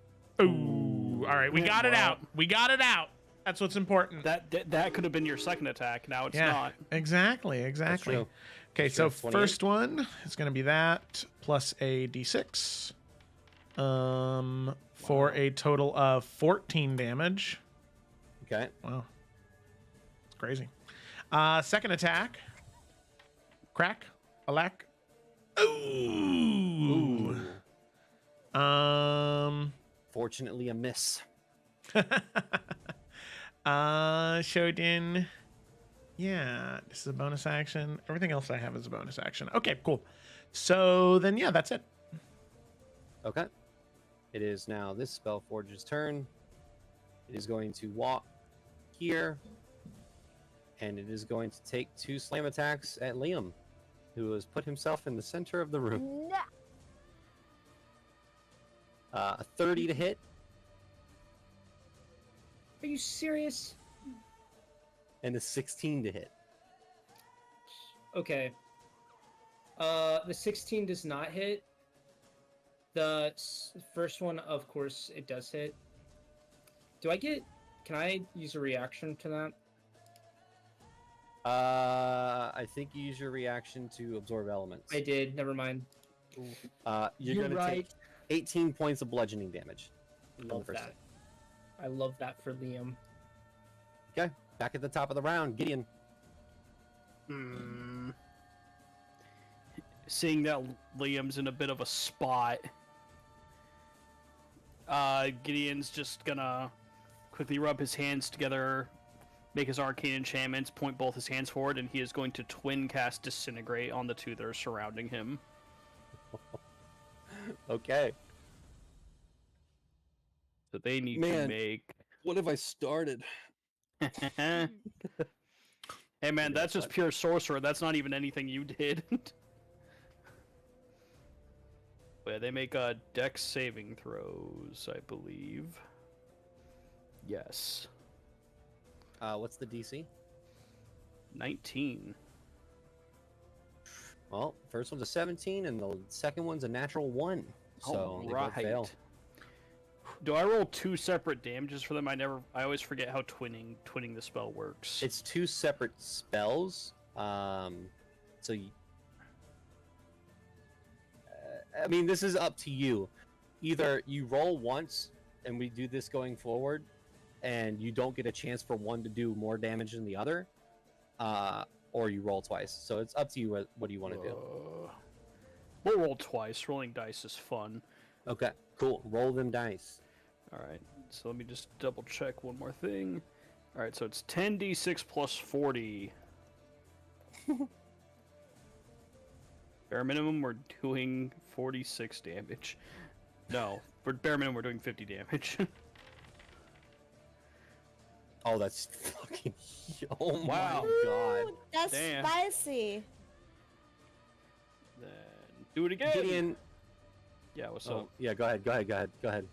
Ooh, all right, we got it out. We got it out. That's what's important. That could have been your second attack. Now it's not. Exactly. Okay, so 28. first one is going to be that plus a d6 for a total of 14 damage. Okay. Wow. It's crazy. Second attack. Crack. Alack. Ooh. Fortunately, a miss. Shodin. Yeah, this is a bonus action. Everything else I have is a bonus action. Okay, cool. So then, yeah, that's it. Okay. It is now this Spellforge's turn. It is going to walk here, and it is going to take 2 slam attacks at Liam, who has put himself in the center of the room. No. A 30 to hit. Are you serious? And a 16 to hit. Okay. The 16 does not hit. The first one, of course, it does hit. Can I use a reaction to that? I think you use your reaction to absorb elements. I did. Never mind. You're going to take 18 points of bludgeoning damage. Love that. I love that for Liam. Okay, back at the top of the round, Gideon. Seeing that Liam's in a bit of a spot, Gideon's just gonna quickly rub his hands together, make his arcane enchantments, point both his hands forward, and he is going to twin cast Disintegrate on the 2 that are surrounding him. Okay. So they need to make... What have I started? Hey man, that's just pure sorcerer. That's not even anything you did. But yeah, they make dex saving throws, I believe. Yes. What's the DC? 19. Well, first one's a 17, and the second one's a natural 1. So they both fail. Do I roll 2 separate damages for them? I always forget how twinning the spell works. It's 2 separate spells. So I mean, this is up to you. Either you roll once, and we do this going forward, and you don't get a chance for one to do more damage than the other, or you roll twice. So it's up to you. What do you want to do? We'll roll twice. Rolling dice is fun. Okay, cool. Roll them dice. All right. So let me just double check one more thing. All right. So it's 10d6 plus 40. Bare minimum, we're doing 46 damage. No, for bare minimum, we're doing 50 damage. Oh, that's fucking. Oh Wow. my god. Ooh, that's Damn. spicy. Then do it again. Gideon. Yeah, what's Oh, up? yeah, go ahead.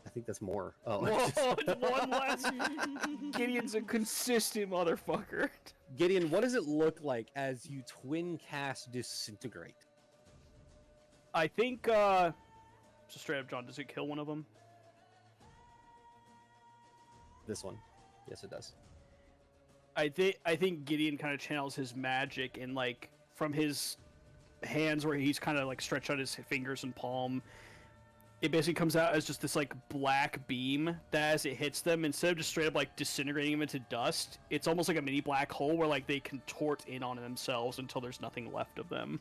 I think that's more. Oh. Whoa, it's one less. Gideon's a consistent motherfucker. Gideon, what does it look like as you twin cast Disintegrate? I think, so straight up, John, does it kill one of them? This one. Yes, it does. I think Gideon kind of channels his magic and, like, from his hands where he's kind of, like, stretched out his fingers and palm, it basically comes out as just this, like, black beam that as it hits them, instead of just straight up, like, disintegrating them into dust, it's almost like a mini black hole where, like, they contort in on themselves until there's nothing left of them.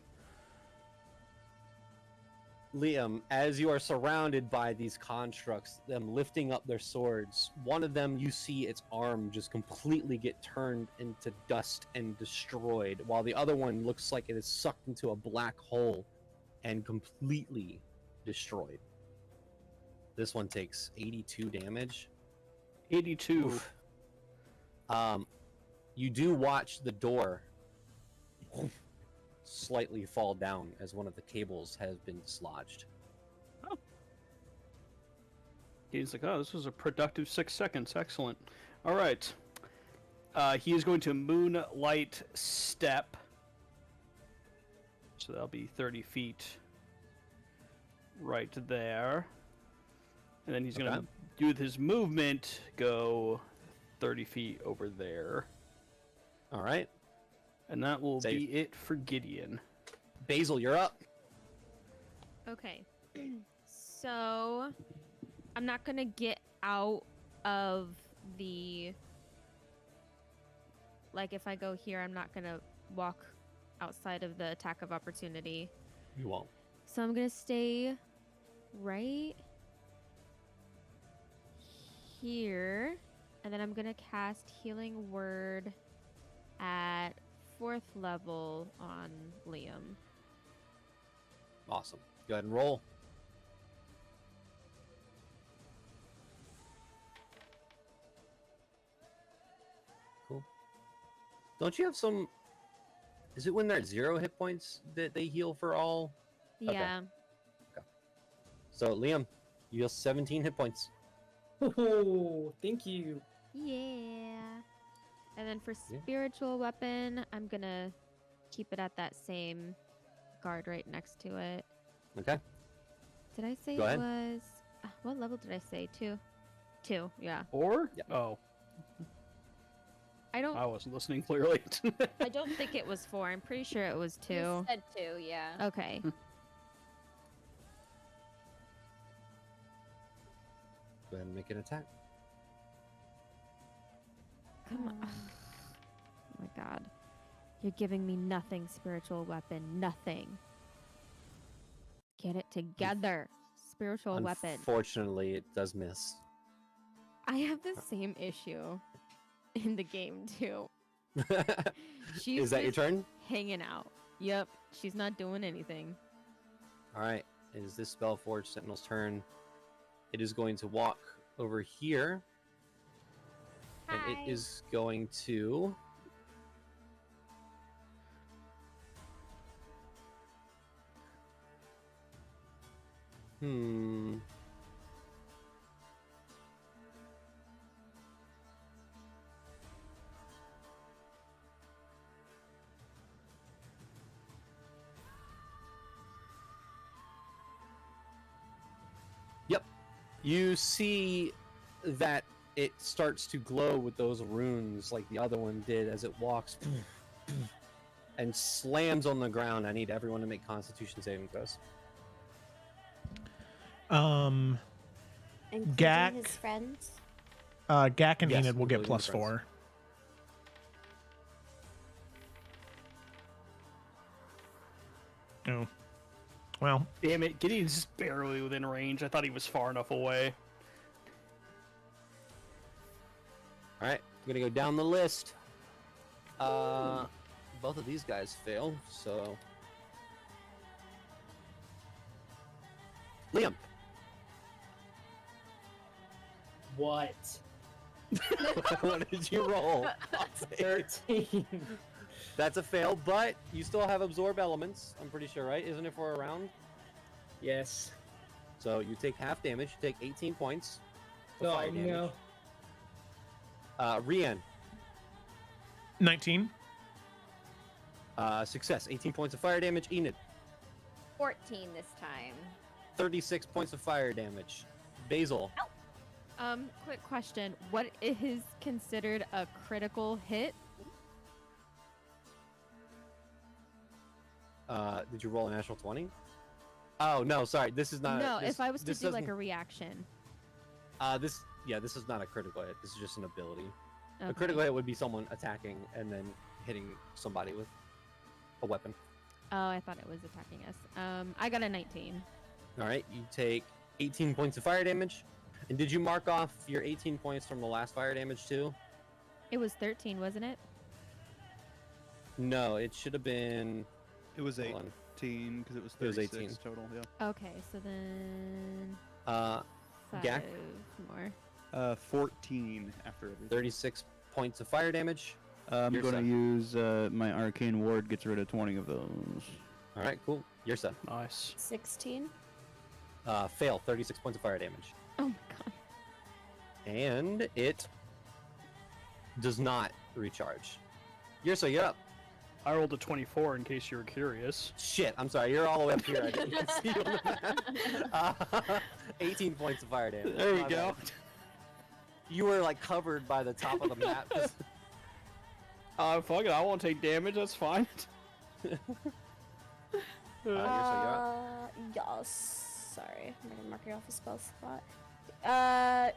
Liam, as you are surrounded by these constructs, them lifting up their swords, one of them, you see its arm just completely get turned into dust and destroyed, while the other one looks like it is sucked into a black hole and completely destroyed. This one takes 82 damage. 82. Oof. You do watch the door slightly fall down as one of the cables has been dislodged. Oh. He's like, oh, this was a productive 6 seconds. Excellent. All right. He is going to Moonlight Step. So that'll be 30 feet right there. And then he's going to do with his movement, go 30 feet over there. All right. And that will be it for Gideon. Basil, you're up. Okay. So I'm not gonna get out of the, like, if I go here, I'm not gonna walk outside of the attack of opportunity. You won't. So I'm gonna stay right here, and then I'm gonna cast Healing Word at 4th level on Liam. Awesome. Go ahead and roll. Cool. Don't you have some... Is it when they're at 0 hit points that they heal for all? Yeah. Okay. So, Liam, you heal 17 hit points. Oh, thank you. Yeah. And then for spiritual weapon, I'm gonna keep it at that same guard right next to it. Okay. Did I say Go it ahead. was... what level did I say? 2? 2, yeah. Or? Yeah. Oh. I wasn't listening clearly. I don't think it was 4. I'm pretty sure it was 2. You said 2, yeah. Okay. Go ahead and make an attack. Come on. Oh my god. You're giving me nothing, spiritual weapon. Nothing. Get it together. Spiritual weapon. Unfortunately, it does miss. I have the same issue in the game too. She's Is that your just turn? hanging out. Yep. She's not doing anything. Alright, it is this Spellforged Sentinel's turn. It is going to walk over here. And it is going to... Yep. You see that it starts to glow with those runes like the other one did as it walks and slams on the ground. I need everyone to make Constitution saving throws. Including Gak. his friends. Gak and Yes, Enid will get including the +4. Oh. Well. Damn it, Gideon's just barely within range. I thought he was far enough away. Alright, I'm gonna go down the list. both of these guys fail, so Liam. What? What did you roll? 13. That's a fail, but you still have absorb elements. I'm pretty sure, right? Isn't it for a round? Yes. So you take half damage. You take 18 points. of No, fire damage. no. Rian. 19. Success. 18 points of fire damage. Enid. 14 this time. 36 points of fire damage. Basil. Quick question. What is considered a critical hit? Did you roll a natural 20? Oh, no, sorry. This is not. No, this, if I was to this do like doesn't- a reaction. This is not a critical hit. This is just an ability. A Okay. critical hit would be someone attacking and then hitting somebody with a weapon. Oh, I thought it was attacking us. I got a 19. All right, you take 18 points of fire damage. And did you mark off your 18 points from the last fire damage too? It was 13, wasn't it? No, it should have been. It was Hold on. 18 because it was It was 36 18. total. Yeah. Okay, so then Gak? 5 more. 14 after everything. 36 points of fire damage. I'm You're going to set. use my arcane ward. Gets rid of 20 of those. All right, cool. You're set. Nice. 16. Fail. 36 points of fire damage. Oh my god. And it does not recharge. You're up. I rolled a 24 in case you were curious. Shit, I'm sorry. You're all the way up here. I didn't even see you on the map. 18 points of fire damage. There you My go. bad. You were like covered by the top of the map. Fuck it, I won't take damage, that's fine. Yes. Sorry, I'm gonna mark you off a spell slot.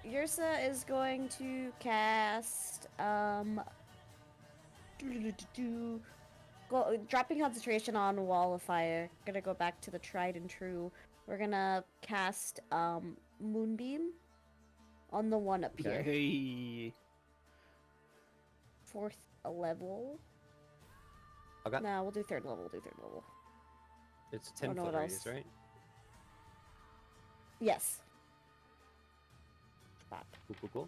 Yursa is going to cast dropping concentration on Wall of Fire. Gonna go back to the tried and true. We're gonna cast Moonbeam on the one up here. Hey. 4th level. Okay. No, we'll do 3rd level. We'll do 3rd level. It's a I don't 10 know foot what radius, else. right? Yes. That. Cool.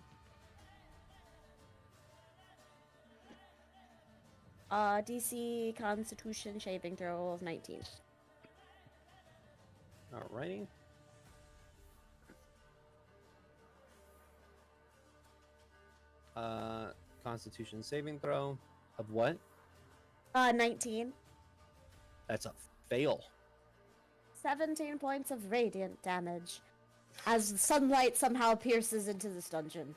DC Constitution saving throw of 19. Alrighty. Constitution saving throw of what? 19. That's a fail. 17 points of radiant damage as sunlight somehow pierces into this dungeon.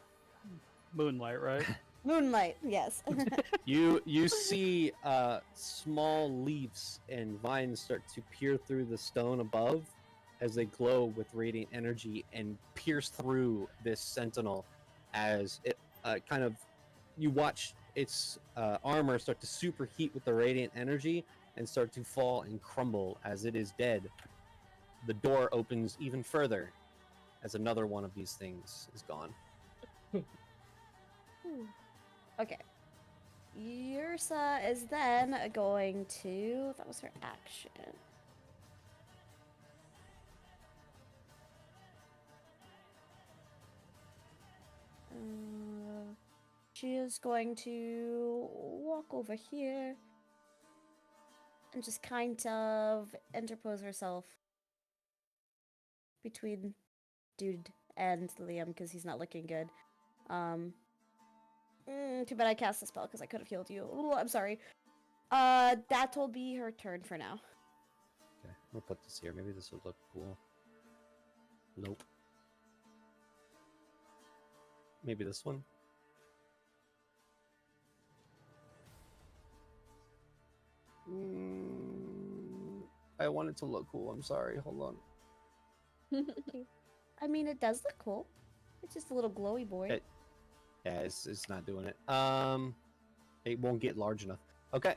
Moonlight, right? Moonlight, yes. You see small leaves and vines start to peer through the stone above as they glow with radiant energy and pierce through this sentinel as it you watch its armor start to superheat with the radiant energy and start to fall and crumble as it is dead. The door opens even further as another one of these things is gone. Okay. Yursa is then going to... That was her action. She is going to walk over here and just kind of interpose herself between Dude and Liam because he's not looking good. Too bad I cast the spell because I could have healed you. Ooh, I'm sorry. That will be her turn for now. Okay, we'll put this here. Maybe this will look cool. Nope. Maybe this one. I want it to look cool. I'm sorry. Hold on. I mean, it does look cool. It's just a little glowy boy. Yeah, it's not doing it. It won't get large enough. Okay,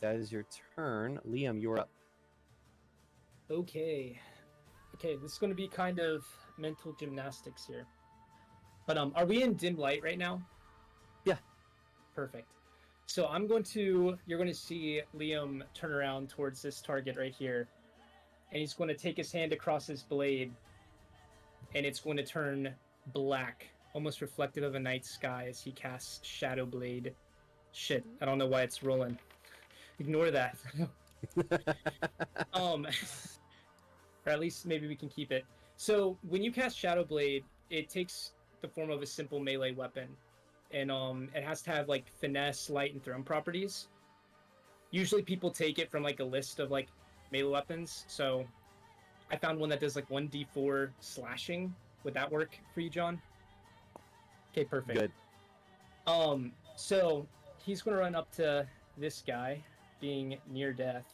that is your turn. Liam, you're up. Okay, this is going to be kind of mental gymnastics here. But are we in dim light right now? Yeah. Perfect. So you're going to see Liam turn around towards this target right here. And he's going to take his hand across his blade. And it's going to turn black, almost reflective of a night sky as he casts Shadow Blade. Shit, I don't know why it's rolling. Ignore that. Or at least maybe we can keep it. So when you cast Shadow Blade, it takes the form of a simple melee weapon. And it has to have like finesse, light, and thrown properties. Usually people take it from like a list of like melee weapons. So I found one that does like 1d4 slashing. Would that work for you, John? Okay, perfect. Good. So he's gonna run up to this guy, being near death.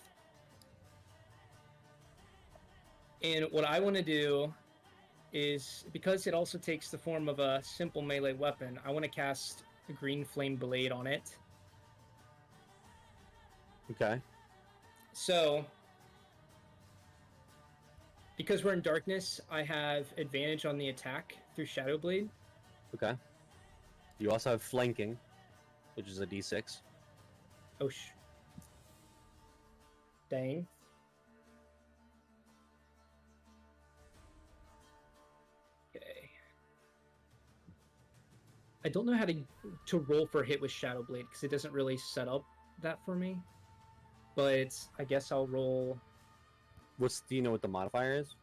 And what I want to do is, because it also takes the form of a simple melee weapon, I want to cast a green flame blade on it. Okay. So, because we're in darkness, I have advantage on the attack through Shadow Blade. Okay. You also have flanking, which is a d6. Oh, dang. Okay. I don't know how to roll for a hit with Shadow Blade because it doesn't really set up that for me. But I guess I'll roll. Do you know what the modifier is?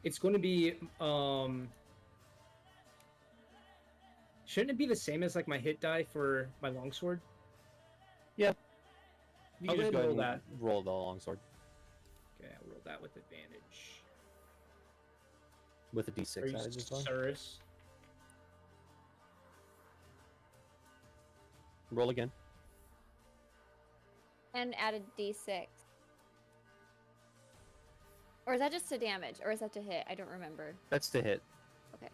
It's going to be shouldn't it be the same as like my hit die for my longsword? Yeah. You I'll can just go roll ahead that. and roll the longsword Okay, I'll roll that with advantage. with a d6 Are you added as well. Cirrus? Roll again. And added d6. Or is that just to damage? Or is that to hit? I don't remember. That's to hit. Okay.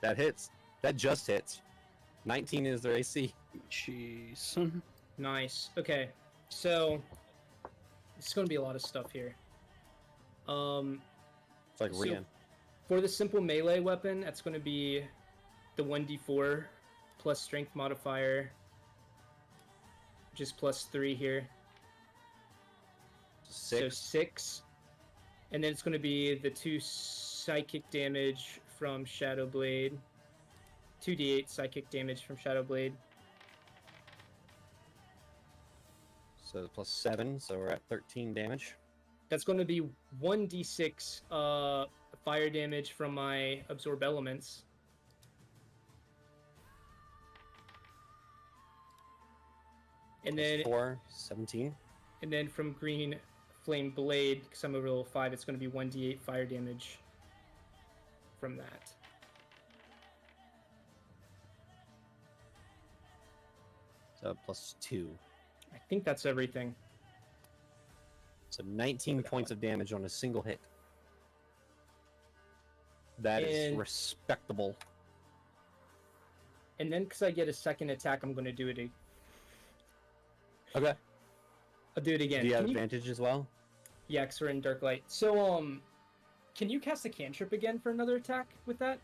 That hits. That just hits. 19 is their AC. Jeez. Nice. Okay, so it's going to be a lot of stuff here. It's like so Rian. for the simple melee weapon, that's going to be the 1d4 plus strength modifier, which is +3 here. 6. So 6. And then it's going to be the 2 psychic damage from Shadow Blade. 2d8 psychic damage from Shadow Blade. So +7, so we're at 13 damage. That's going to be 1d6 fire damage from my Absorb Elements. And then 4, 17. And then from Green Flame Blade, because I'm over level 5, it's going to be 1d8 fire damage from that. So +2. I think that's everything. So 19 points of damage on a single hit. That is And- respectable. And then, because I get a second attack, I'm going to do it. Okay. I'll do it again. Do you have Can advantage as well? Yeah, because we're in Dark Light. So, can you cast a cantrip again for another attack with that?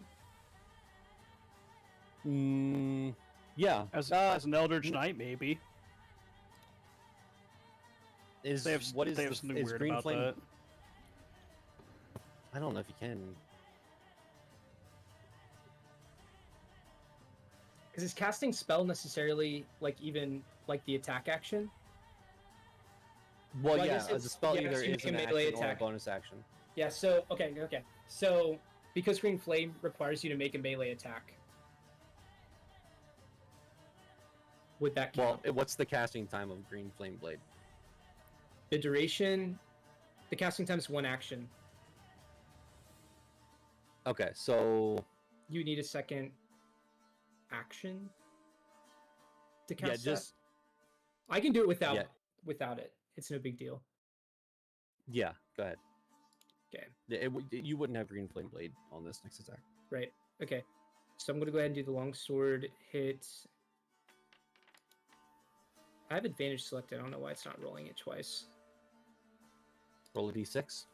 Yeah. As an Eldritch Knight, maybe. Is They have, what is they have the, something is weird green about flame? that. I don't know if you can. Because is casting spell necessarily like even like the attack action? Well, I yeah, guess as a it's- spell yeah, either so you is make an a melee action or a attack. bonus action. Yeah. So okay. So because Green Flame requires you to make a melee attack, would that count? Well, what's the casting time of Green Flame Blade? The duration, the casting time is 1 action. Okay, so You need a second action to yeah, cast just that. I can do it without Yeah. without it. It's no big deal. yeah, go ahead. Okay. Yeah, you wouldn't have Green Flame Blade on this next attack. Right. Okay. So I'm gonna go ahead and do the longsword hit. I have advantage selected. I don't know why it's not rolling it twice. Roll a d6.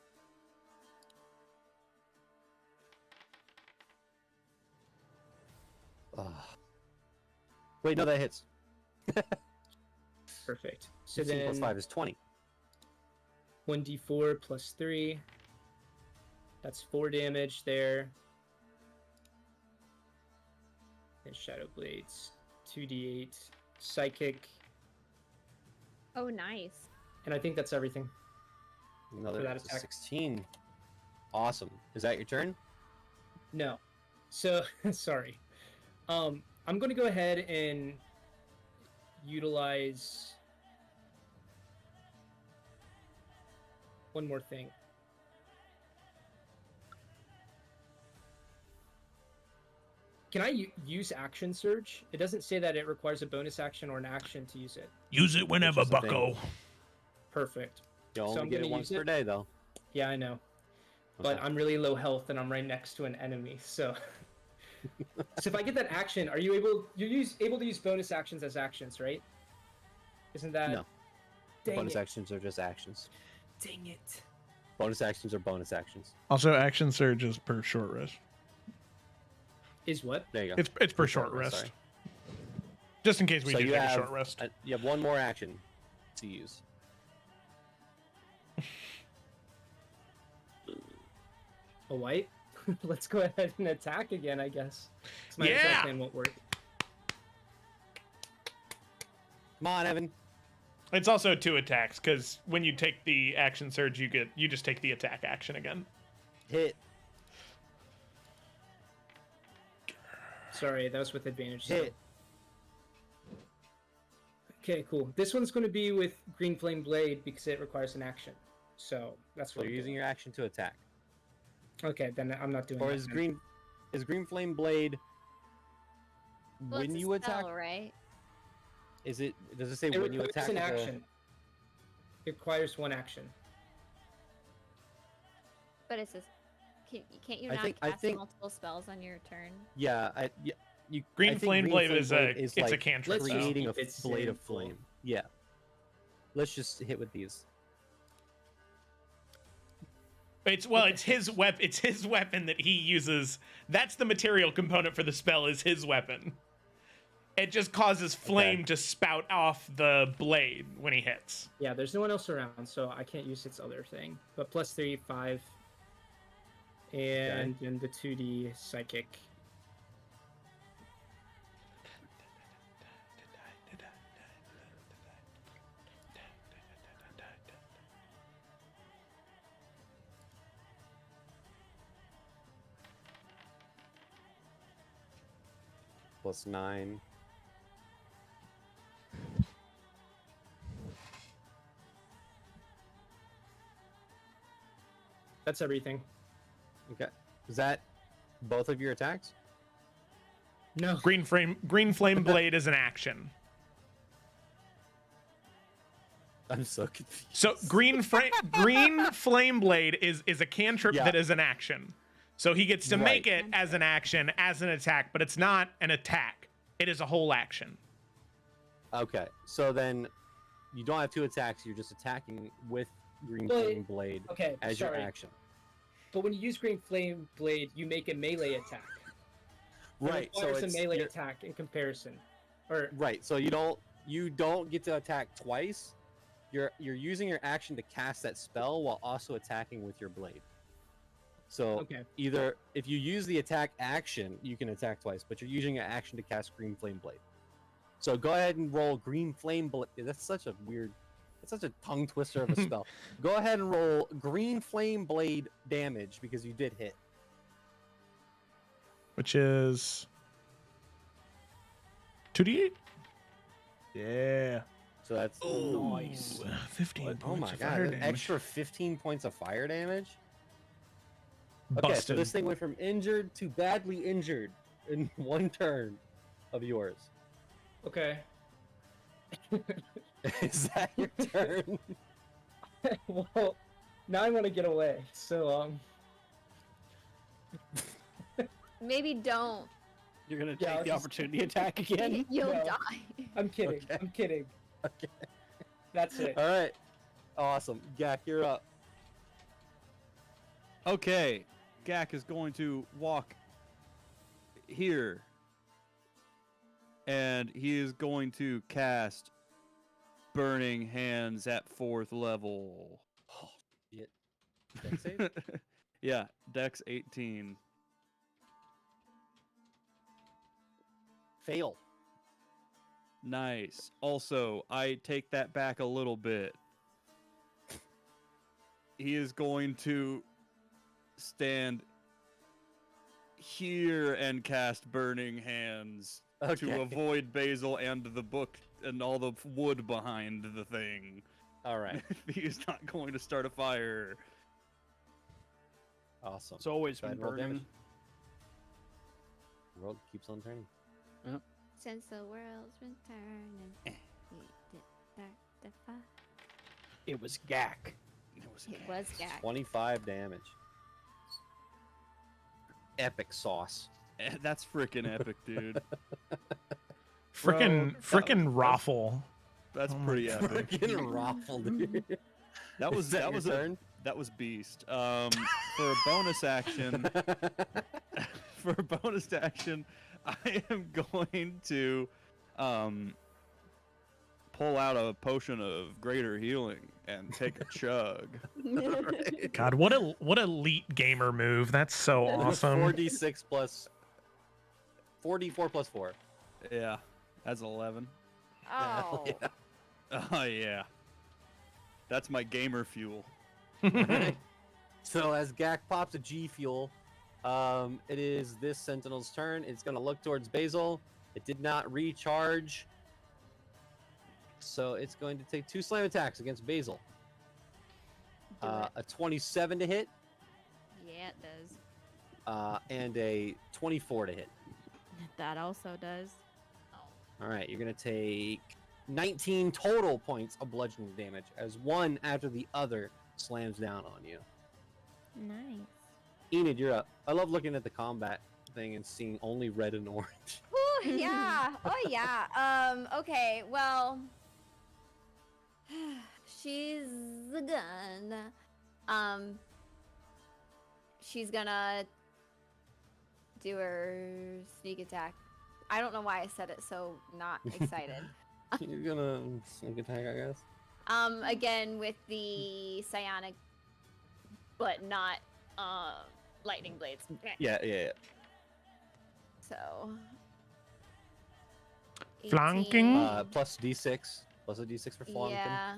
Wait, no, that hits. Perfect. So 15 then plus 5 is 20. 1d4 plus 3. That's 4 damage there. And Shadow Blades. 2d8. Psychic. Oh, nice. And I think that's everything. Another that attack. 16. Awesome. Is that your turn? No. So, sorry. I'm going to go ahead and utilize one more thing. Can I use Action Surge? It doesn't say that it requires a bonus action or an action to use it. Use it whenever, bucko. Perfect. You only So I'm get it gonna once use per day, though. Yeah, I know. But Okay. I'm really low health and I'm right next to an enemy, so... So if I get that action, are you able... You're able to use bonus actions as actions, right? Isn't that... No. Dang Bonus it. actions are just actions. Dang it. Bonus actions are bonus actions. Also, action surge is per short rest. Is what? There you go. It's per short rest. sorry. Just in case we So do you take have, a short rest. You have one more action to use. A white? Let's go ahead and attack again, I guess. 'Cause my Yeah! attack plan won't work. Come on, Evan. It's also 2 attacks because when you take the action surge, you just take the attack action again. Hit. Sorry, that was with advantage. Hit. Okay, cool. This one's going to be with Green Flame Blade because it requires an action. So that's So what you're I'm using your action to attack. doing. Okay, then I'm not doing Or that. is then. Green Flame Blade Well, when it's a you attack? spell, right? Is it? Does it say It when you requires attack? an with a- action. It requires one action. But it's just can't you I not think- cast multiple spells on your turn? Yeah, you. Green I think Flame Blade is a Blade it's a cantrip. Let's spell. creating a keep it blade of simple. flame. Yeah. Let's just hit with these. It's his weapon. It's his weapon that he uses. That's the material component for the spell. Is his weapon. It just causes flame to spout off the blade when he hits. Yeah, there's no one else around, so I can't use its other thing. But plus 3, 5. And then the 2D psychic. Plus 9. That's everything. Okay. Is that both of your attacks? No. Green Flame Blade is an action. I'm so confused. So Green Flame Blade is a cantrip that is an action. So he gets to make it as an action, as an attack, but it's not an attack. It is a whole action. Okay. So then you don't have 2 attacks. You're just attacking with Green But- Flame Blade Okay, as your sorry. action. But when you use Green Flame Blade, you make a melee attack. Right. It So requires it's a melee you're- attack in comparison. Or right. So you don't get to attack twice. You're using your action to cast that spell while also attacking with your blade. So Okay. either if you use the attack action, you can attack twice, but you're using an action to cast Green Flame Blade. So go ahead and roll Green Flame Blade. That's such a weird, it's such a tongue twister of a spell. Go ahead and roll Green Flame Blade damage because you did hit. Which is 2d8? Yeah. So that's nice. 15 Oh points my of god, fire an damage. extra 15 points of fire damage? Okay, so Busted. this thing went from injured to badly injured in one turn of yours. Okay. Is that your turn? Well, now I want to get away. So Maybe don't. You're gonna Yeah, take I'll the just- opportunity attack again? You'll No. die. I'm kidding. Okay. I'm kidding. Okay. That's it. All right. Awesome. Gak, you're up. Okay, Gak is going to walk here and he is going to cast Burning Hands at 4th level. Oh, shit. Dex save? Yeah, Dex 18. Fail. Nice. Also, I take that back a little bit. He is going to stand here and cast Burning Hands to Okay. avoid Basil and the book and all the wood behind the thing. All right. He is not going to start a fire. Awesome. It's always Go been ahead, roll burning. damage. The world keeps on turning. Since the world's been turning, we did start the fire. It was Gak. It was Gak. 25 damage. Epic sauce. That's freaking epic, dude. Frickin' Raffle. That's Oh my pretty God. epic. Freaking raffle, dude. That was Is that your turn? That was beast. For a bonus action, I am going to pull out a potion of greater healing and take a chug. God, what elite gamer move. That's so awesome. 4d6 plus 4d4 plus 4. Yeah, that's 11. Oh. Yeah. Oh yeah, that's my gamer fuel. Alright. So as Gak pops a G fuel, it is this Sentinel's turn. It's going to look towards Basil. It did not recharge, so it's going to take 2 slam attacks against Basil. A 27 to hit, Yeah, it does. and a 24 to hit. That also does. All right, you're going to take 19 total points of bludgeoning damage as one after the other slams down on you. Nice. Enid, you're up. I love looking at the combat thing and seeing only red and orange. Ooh, yeah. Oh, yeah. Okay, well, she's gonna, she's gonna do her sneak attack. I don't know why I said it so not excited. You're gonna sneak attack, I guess. Again with the psionic, but not lightning blades. Yeah. So. Flanking? 18. Plus d6. Plus a d6 for flanking. Yeah.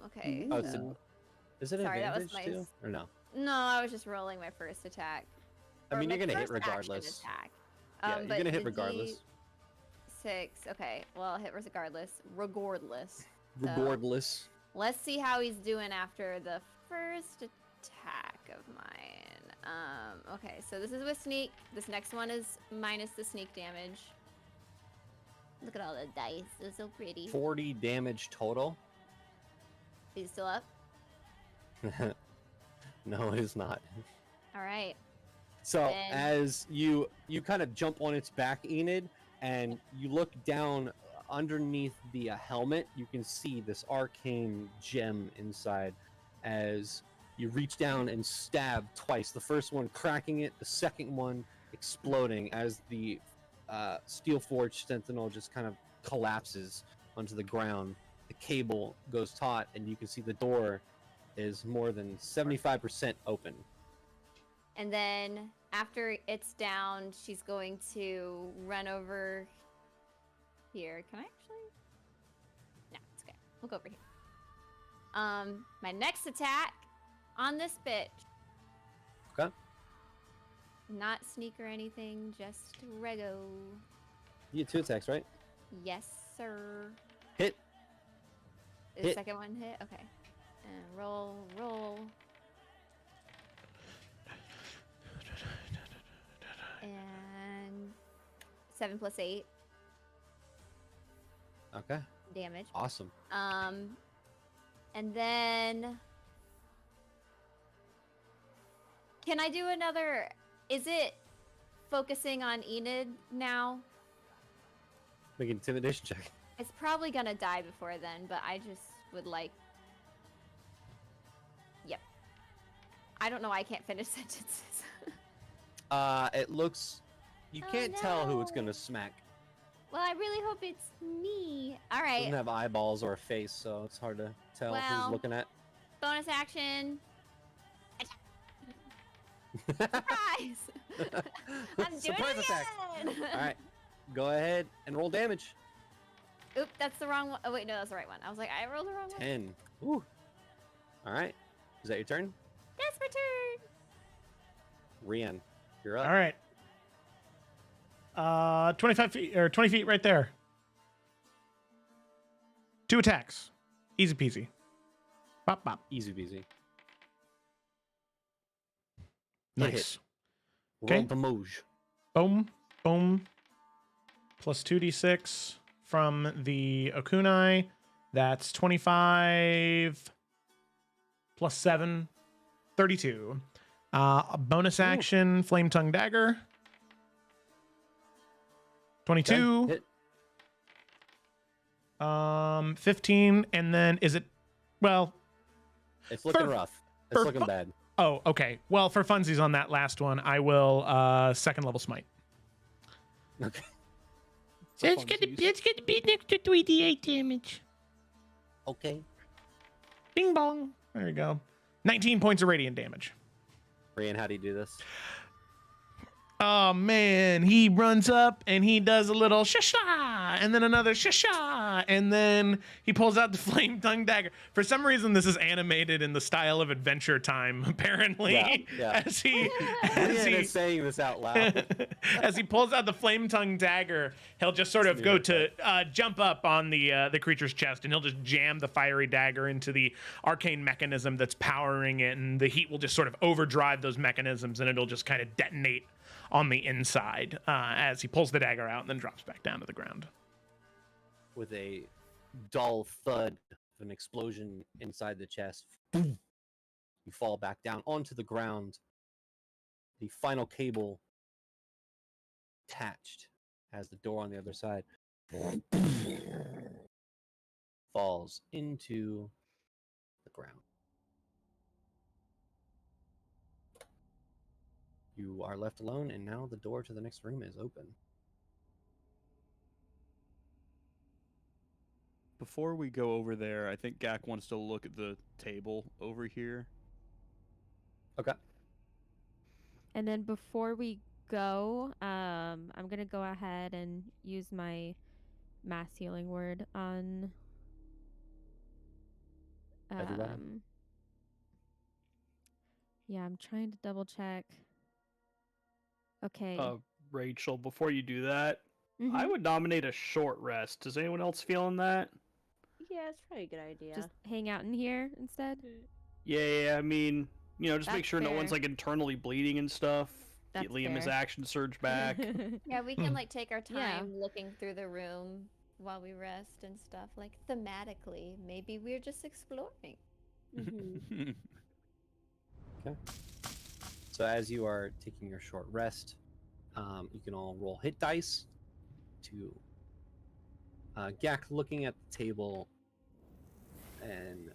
Okay. Oh, it's so- is it Sorry, that was advantage too? Or no? No, I was just rolling my first attack. I Or mean, my you're gonna hit first action regardless. Attack. Yeah, you're but gonna hit the regardless. D6. Okay, well, hit regardless. Regardless. So, Regardless. let's see how he's doing after the first attack of mine. Okay, so this is with sneak. This next one is minus the sneak damage. Look at all the dice. They're so pretty. 40 damage total. He's still up? No, it is not. All right. So Then- as you kind of jump on its back, Enid, and you look down underneath the helmet, you can see this arcane gem inside. As you reach down and stab twice, the first one cracking it, the second one exploding as the steel forged sentinel just kind of collapses onto the ground. The cable goes taut, and you can see the door is more than 75% open. And then after it's down, she's going to run over here. Can I actually? No, it's okay. We'll go over here. My next attack on this bitch. Okay. Not sneak or anything, just rego. You get 2 attacks, right? Yes, sir. Hit. The Hit. second one hit? Okay. And roll. And 7 plus 8 Okay. damage. Awesome. And then can I do another? Is it focusing on Enid now? Make an intimidation check. It's probably gonna die before then, but I just would like. Yep. I don't know why I can't finish sentences. It looks. You Oh, can't tell who it's no. gonna smack. Well, I really hope it's me. All right. Doesn't have eyeballs or a face, so it's hard to tell Well, who's looking at. Bonus action. Surprise! I'm doing Surprise it attack. again! All right, go ahead and roll damage. Oop, that's the wrong one. Oh, wait, no, that's the right one. I was like, I rolled the wrong one. 10. Ooh. All right. Is that your turn? That's my turn. Rian, you're up. All right. 25 feet or 20 feet right there. 2 attacks. Easy peasy. Bop bop. Easy peasy. Nice. Roll the moj. Boom. Boom. Plus 2d6 from the Okunai. That's 25 plus 7. 32. A bonus action, Flame Tongue Dagger. 22. Hit. 15, and then is it? Well, It's looking rough. It's looking bad. Oh, okay. Well, for funsies on that last one, I will second level smite. Okay. Let's get the beat next to 3d8 damage. Okay. Bing bong. There you go. 19 points of radiant damage. Rian, how do you do this? Oh man, he runs up and he does a little shasha, and then another shasha, and then he pulls out the flame tongue dagger. For some reason, this is animated in the style of Adventure Time, apparently. Yeah. As he Rian is saying this out loud. as he pulls out the flame tongue dagger, he'll just sort of go to jump up on the creature's chest, and he'll just jam the fiery dagger into the arcane mechanism that's powering it, and the heat will just sort of overdrive those mechanisms, and it'll just kind of detonate on the inside as he pulls the dagger out and then drops back down to the ground. With a dull thud of an explosion inside the chest, boom, you fall back down onto the ground. The final cable attached has the door on the other side. Falls into the ground. You are left alone, and now the door to the next room is open. Before we go over there, I think Gak wants to look at the table over here. Okay. And then before we go, I'm gonna go ahead and use my mass healing word on Everybody? Yeah, I'm trying to double check. Okay. Rachel, before you do that, I Mhm. would nominate a short rest. Is anyone else feeling that? Yeah, it's probably a good idea. Just hang out in here instead. Yeah, I mean, just make That's sure no one's fair. like internally bleeding and stuff. That's Get Liam his fair. action surge back. Yeah, we can like take our Yeah. time looking through the room while we rest and stuff. Like thematically, maybe we're just exploring. Okay. So as you are taking your short rest, you can all roll hit dice to Gak looking at the table, and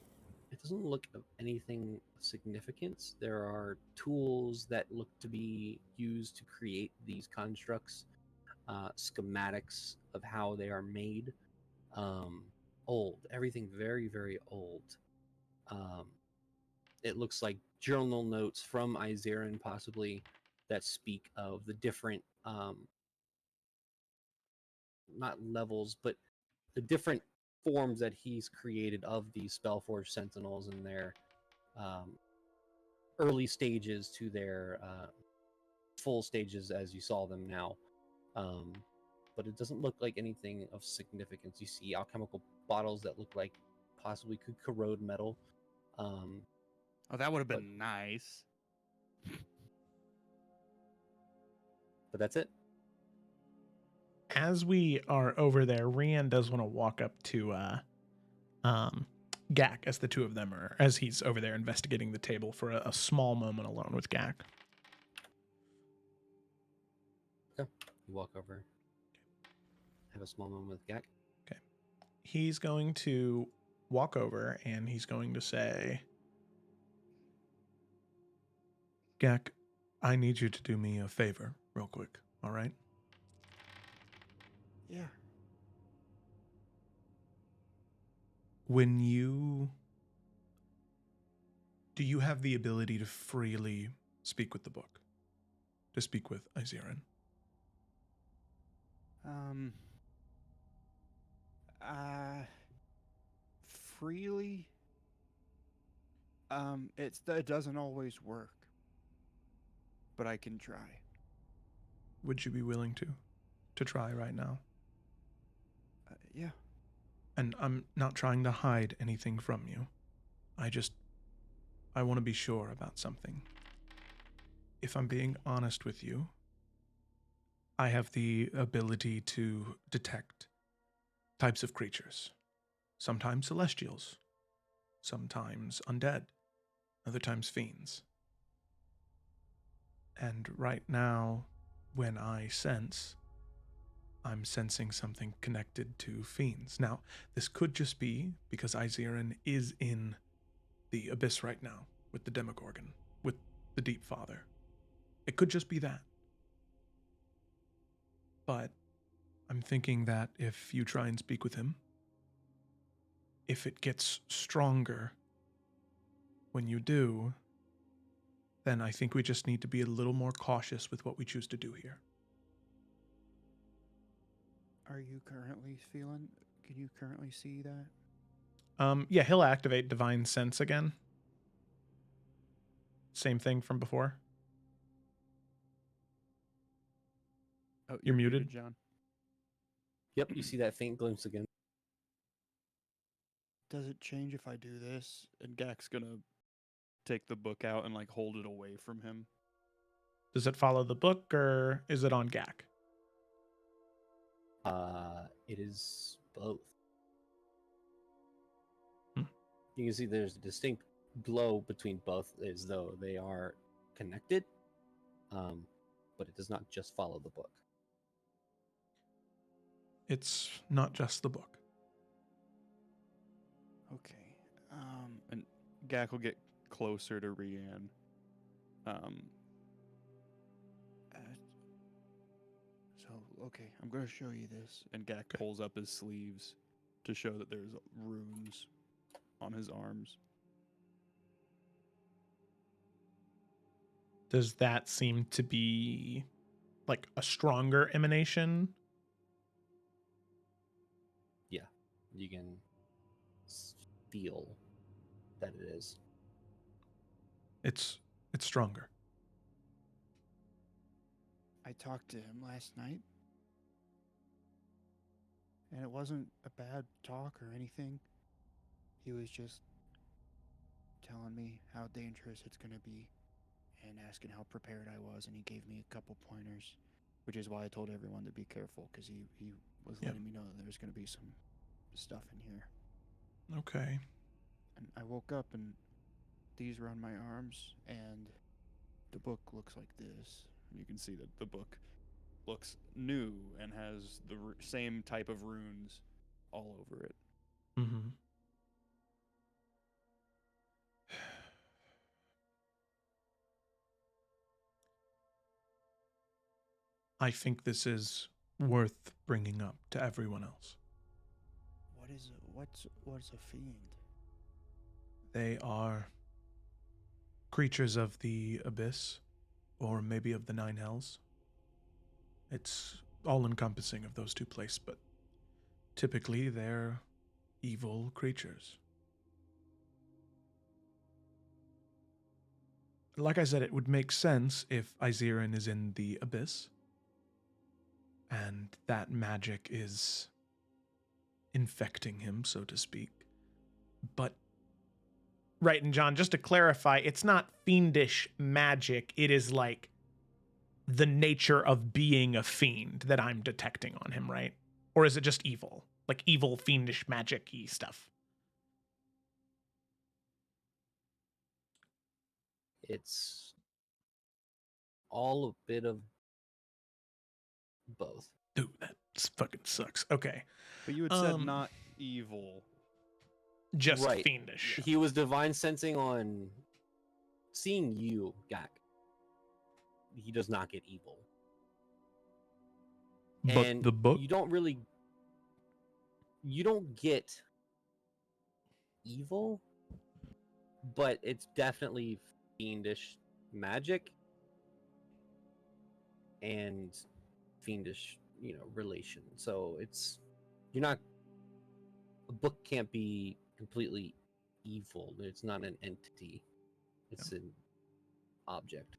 it doesn't look of anything of significance. There are tools that look to be used to create these constructs, schematics of how they are made. Old, everything very, very old. It looks like journal notes from Izerin, possibly, that speak of the different, not levels, but the different forms that he's created of these Spellforged Sentinels and their early stages to their full stages as you saw them now. But it doesn't look like anything of significance. You see alchemical bottles that look like possibly could corrode metal. Oh, that would have been nice. But that's it. As we are over there, Rian does want to walk up to Gak as the two of them are, as he's over there investigating the table for a small moment alone with Gak. Okay. You walk over. Have a small moment with Gak. Okay. He's going to walk over and he's going to say, Gak, I need you to do me a favor real quick, all right? Yeah, when you... Do you have the ability to freely speak with the book? To speak with Iziran? Freely? It doesn't always work. But I can try. Would you be willing to try right now? Yeah. And I'm not trying to hide anything from you. I want to be sure about something. If I'm being honest with you, I have the ability to detect types of creatures. Sometimes celestials, sometimes undead, other times fiends. And right now, when I sense, I'm sensing something connected to fiends. Now, this could just be because Iziran is in the abyss right now with the Demogorgon, with the Deep Father. It could just be that. But I'm thinking that if you try and speak with him, if it gets stronger when you do, then I think we just need to be a little more cautious with what we choose to do here. Are you currently feeling... Can you currently see that? Yeah, he'll activate Divine Sense again. Same thing from before. Oh, You're muted, John. Yep, you see that faint glimpse again. Does it change if I do this? And Gak's gonna take the book out and like hold it away from him. Does it follow the book or is it on Gak? It is both. Hmm. You can see there's a distinct glow between both, as though they are connected. But it does not just follow the book. It's not just the book. Okay. And Gak will get closer to Rianne. Okay, I'm going to show you this. And Gak pulls up his sleeves to show that there's runes on his arms. Does that seem to be like a stronger emanation? Yeah, you can feel that it is. It's stronger. I talked to him last night. And it wasn't a bad talk or anything. He was just telling me how dangerous it's going to be and asking how prepared I was, and he gave me a couple pointers, which is why I told everyone to be careful, because he was letting me know that there was going to be some stuff in here. Okay. And I woke up and these were on my arms, and the book looks like this. You can see that the book looks new and has the same type of runes all over it. Mm-hmm. I think this is worth bringing up to everyone else. What is it? What's a fiend? They are creatures of the abyss, or maybe of the Nine Hells. It's all-encompassing of those two places, but typically they're evil creatures. Like I said, it would make sense if Iziran is in the abyss, and that magic is infecting him, so to speak. But, right, and John, just to clarify, it's not fiendish magic. It is like the nature of being a fiend that I'm detecting on him, right? Or is it just evil? Like evil, fiendish, magic-y stuff? It's all a bit of both. Dude, that fucking sucks. Okay. But you had said not evil. Just right. fiendish. He was divine sensing on seeing you, Gak. He does not get evil. But and the book? You don't get evil, but it's definitely fiendish magic and fiendish, relation. So you're not, a book can't be completely evil. It's not an entity. It's an object.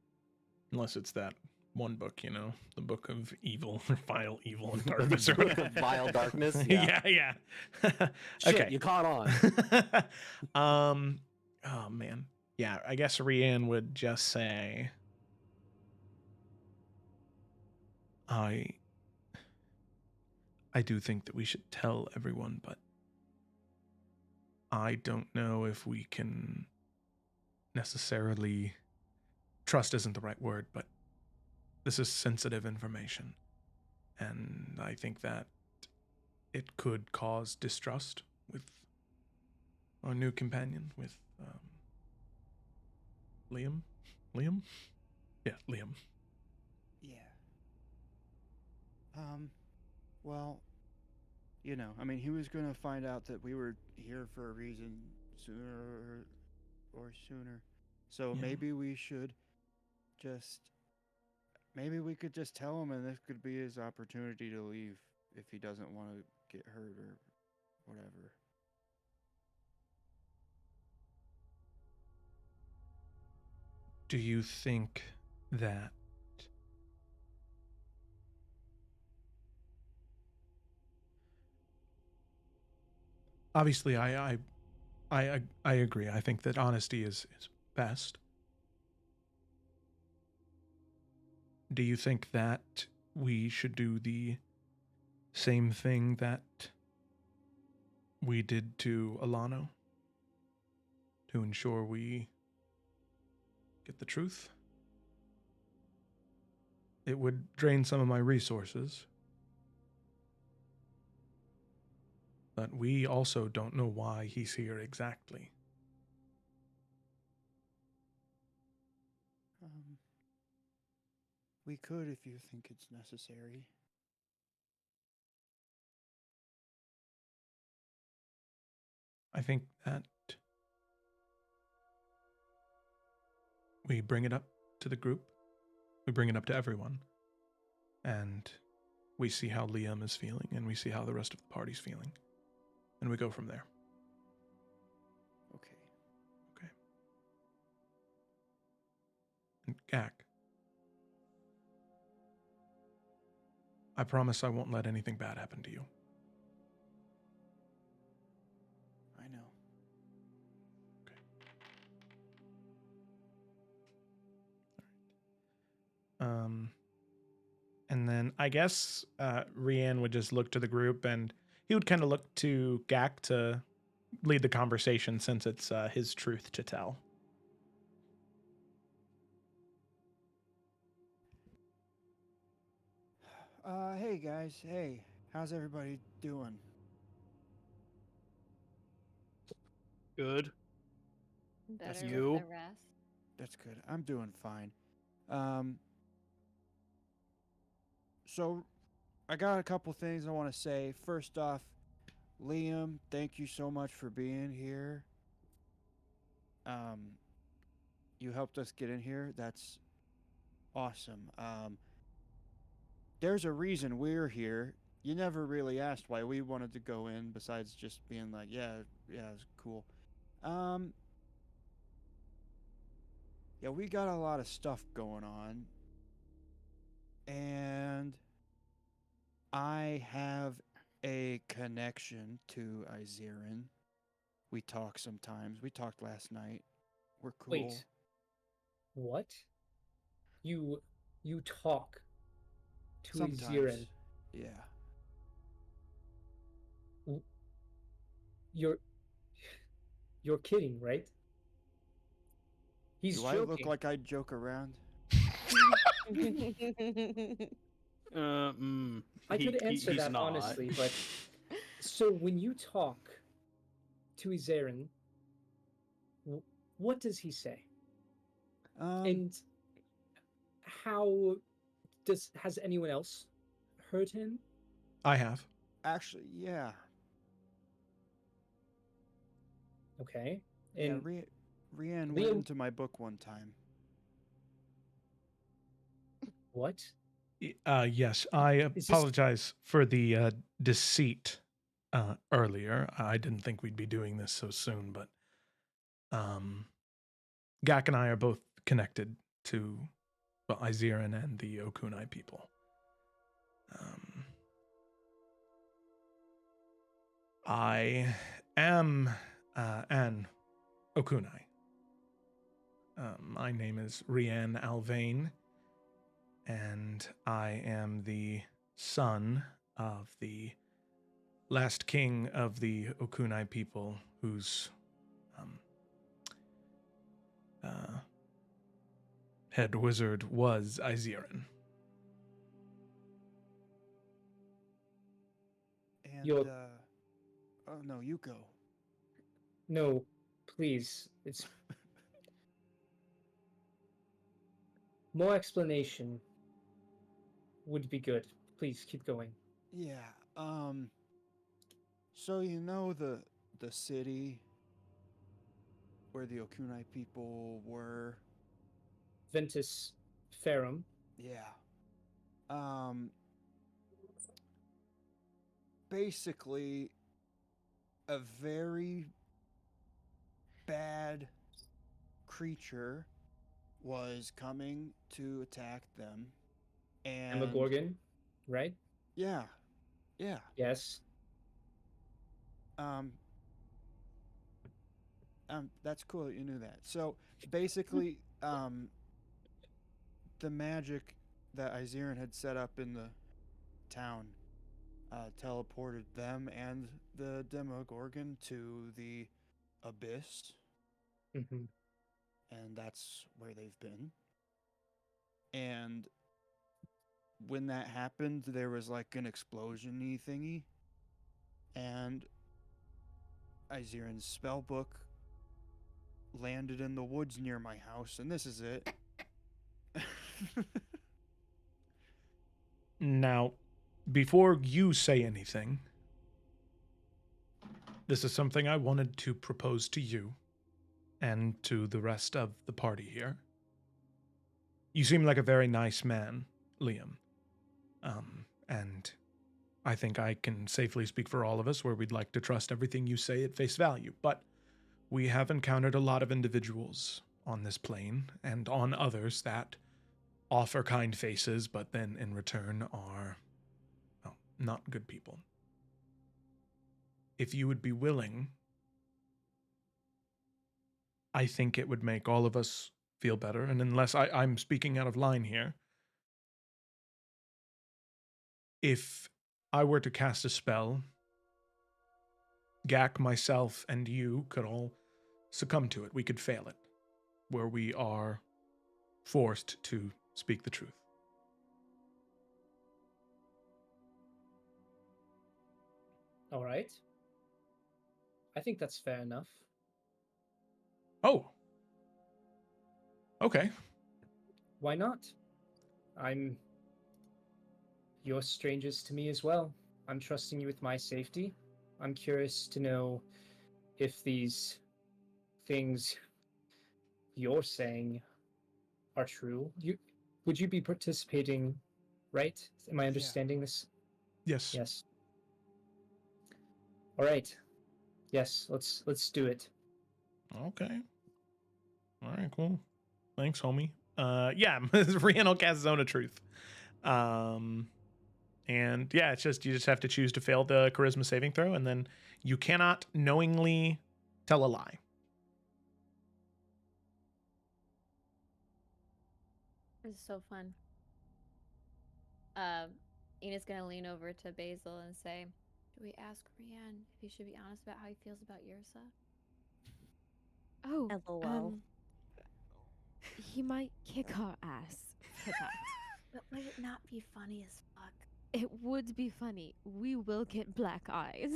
Unless it's that one book, the book of evil or vile evil and darkness or whatever. Vile darkness. Yeah. Shit, Okay. you caught on. Oh man. Yeah, I guess Rian would just say, I do think that we should tell everyone, but I don't know if we can necessarily, trust isn't the right word, but this is sensitive information. And I think that it could cause distrust with our new companion, with Liam? Liam? Yeah, Liam. Yeah. Well, I mean, he was going to find out that we were here for a reason sooner or sooner. So Yeah. maybe we could just tell him, and this could be his opportunity to leave if he doesn't want to get hurt or whatever. Do you think that obviously I agree. I think that honesty is best. Do you think that we should do the same thing that we did to Alano to ensure we get the truth? It would drain some of my resources, but we also don't know why he's here exactly. We could if you think it's necessary. I think that we bring it up to the group, we bring it up to everyone, and we see how Liam is feeling, and we see how the rest of the party's feeling, and we go from there. Okay. And Gak, I promise I won't let anything bad happen to you. I know. And then I guess Rian would just look to the group, and he would kind of look to Gak to lead the conversation since it's his truth to tell. Hey guys. Hey, how's everybody doing? Good. Better you. with the rest. That's good. I'm doing fine. So I got a couple things I want to say. First off, Liam, thank you so much for being here. You helped us get in here. That's awesome. There's a reason we're here. You never really asked why we wanted to go in besides just being like, yeah, it's cool. Yeah, we got a lot of stuff going on. And I have a connection to Izerin. We talk sometimes. We talked last night. We're cool. Wait. What? You talk to Sometimes. Izerin. Yeah. You're kidding, right? He's Do joking. I look like I joke around? I could answer he's that not. honestly, but so when you talk to Izerin, what does he say? And how has anyone else heard him? I have. Actually, yeah. Okay. Yeah, And Rianne went Liam- into my book one time. what? Yes, I this- apologize for the deceit earlier. I didn't think we'd be doing this so soon, but Gak and I are both connected to Iziran and the Okunai people. I am an Okunai. My name is Rianne Alvain, and I am the son of the last king of the Okunai people, whose head wizard was Iziran. And You're- oh no, you go. No, please. It's more explanation would be good. Please keep going. Yeah. So you know the city where the Okunai people were? Ventus Ferrum. Yeah. Basically a very bad creature was coming to attack them. And Demogorgon, right? Yeah. Yeah. Yes. That's cool that you knew that. So basically, the magic that Iziran had set up in the town teleported them and the Demogorgon to the abyss, Mm-hmm. and that's where they've been. And when that happened, there was like an explosion-y thingy, and Iziran's spell book landed in the woods near my house, and this is it. Now, before you say anything, this is something I wanted to propose to you and to the rest of the party here. You seem like a very nice man, Liam. And I think I can safely speak for all of us where we'd like to trust everything you say at face value. But we have encountered a lot of individuals on this plane and on others that offer kind faces, but then in return are, well, not good people. If you would be willing, I think it would make all of us feel better. And unless I'm speaking out of line here, if I were to cast a spell, Gak, myself, and you could all succumb to it. We could fail it, where we are forced to speak the truth. All right. I think that's fair enough. Oh. Okay. Why not? You're strangers to me as well. I'm trusting you with my safety. I'm curious to know if these things you're saying are true. Would you be participating, right? Am I understanding this? Yes. Yes. All right. Yes, let's do it. Okay. All right, cool. Thanks, homie. Yeah, Rian will cast Zone of Truth. And yeah, it's just, you just have to choose to fail the charisma saving throw, and then you cannot knowingly tell a lie. This is so fun. Ina's gonna lean over to Basil and say, "Do we ask Rian if he should be honest about how he feels about Yrsa?" Oh, LOL. he might kick our ass for that. But would it not be funny as fuck? It would be funny. We will get black eyes.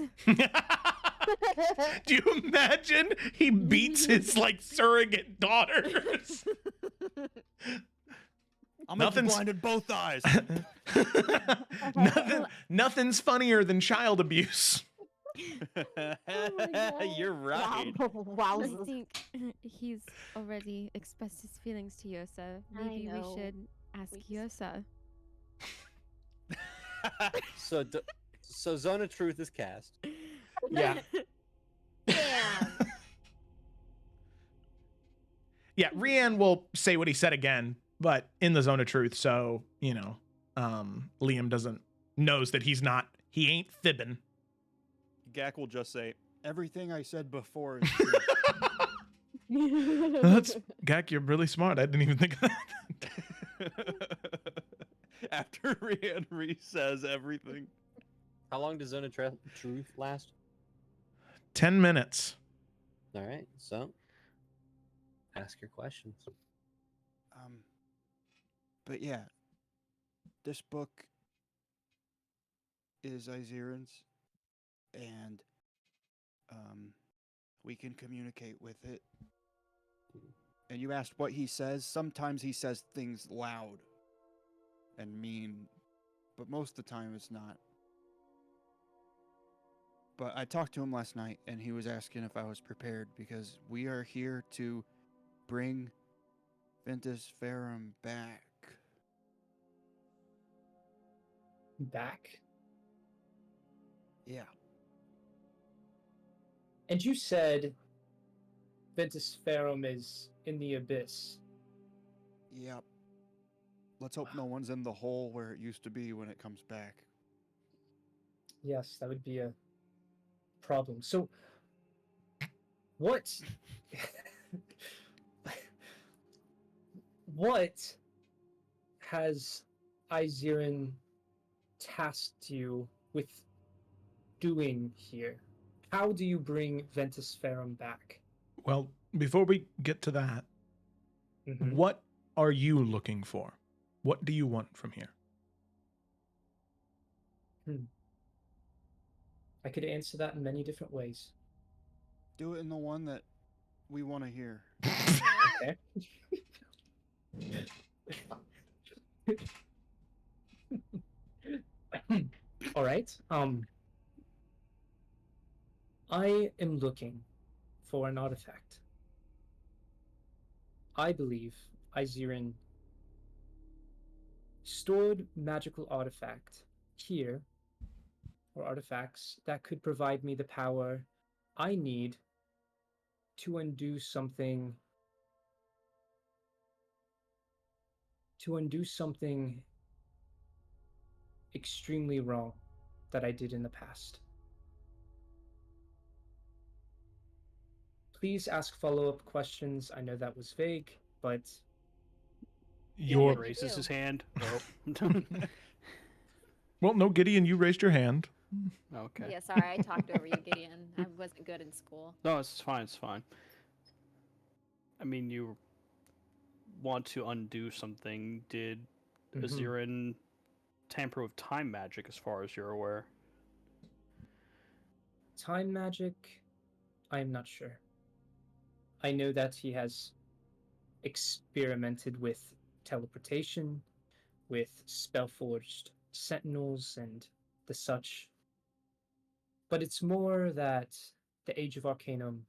Do you imagine he beats his like surrogate daughters? I'll make you blind in both eyes. Nothing's funnier than child abuse. You're right. Wow. I think he's already expressed his feelings to Yosa. Maybe we know. should ask Yosa. So Zone of Truth is cast. Yeah. Damn. Yeah, Rian will say what he said again, but in the zone of truth, so, Liam knows that he ain't fibbing. Gak will just say, Everything I said before is true. Gak, you're really smart. I didn't even think of that. after Rian says everything. How long does Zone of Truth last? 10 minutes. All right, so ask your questions. But yeah, this book is Iziran's, and we can communicate with it. And you asked what he says. Sometimes he says things loud and mean, but most of the time it's not. But I talked to him last night, and he was asking if I was prepared, because we are here to bring Ventus Ferrum back. Back? Yeah. And you said Ventus Ferrum is in the abyss. Yep. Let's hope no one's in the hole where it used to be when it comes back. Yes, that would be a problem. So, what... what has Iziran tasked you with doing here? How do you bring Ventus Ferrum back? Well, before we get to that, what are you looking for? What do you want from here? I could answer that in many different ways. Do it in the one that we want to hear. Okay. All right. I am looking for an artifact. I believe Iziran stored magical artifact here, or artifacts that could provide me the power I need to undo something extremely wrong that I did in the past. Please ask follow-up questions. I know that was vague, but Your raises his hand. Well, no, Gideon, you raised your hand. Okay. Yeah, sorry, I talked over you, Gideon. I wasn't good in school. No, it's fine. It's fine. I mean, you want to undo something. Did Iziran tamper with time magic, as far as you're aware? time magic, I'm not sure. I know that he has experimented with teleportation, with spellforged sentinels and the such. But it's more that the Age of Arcanum,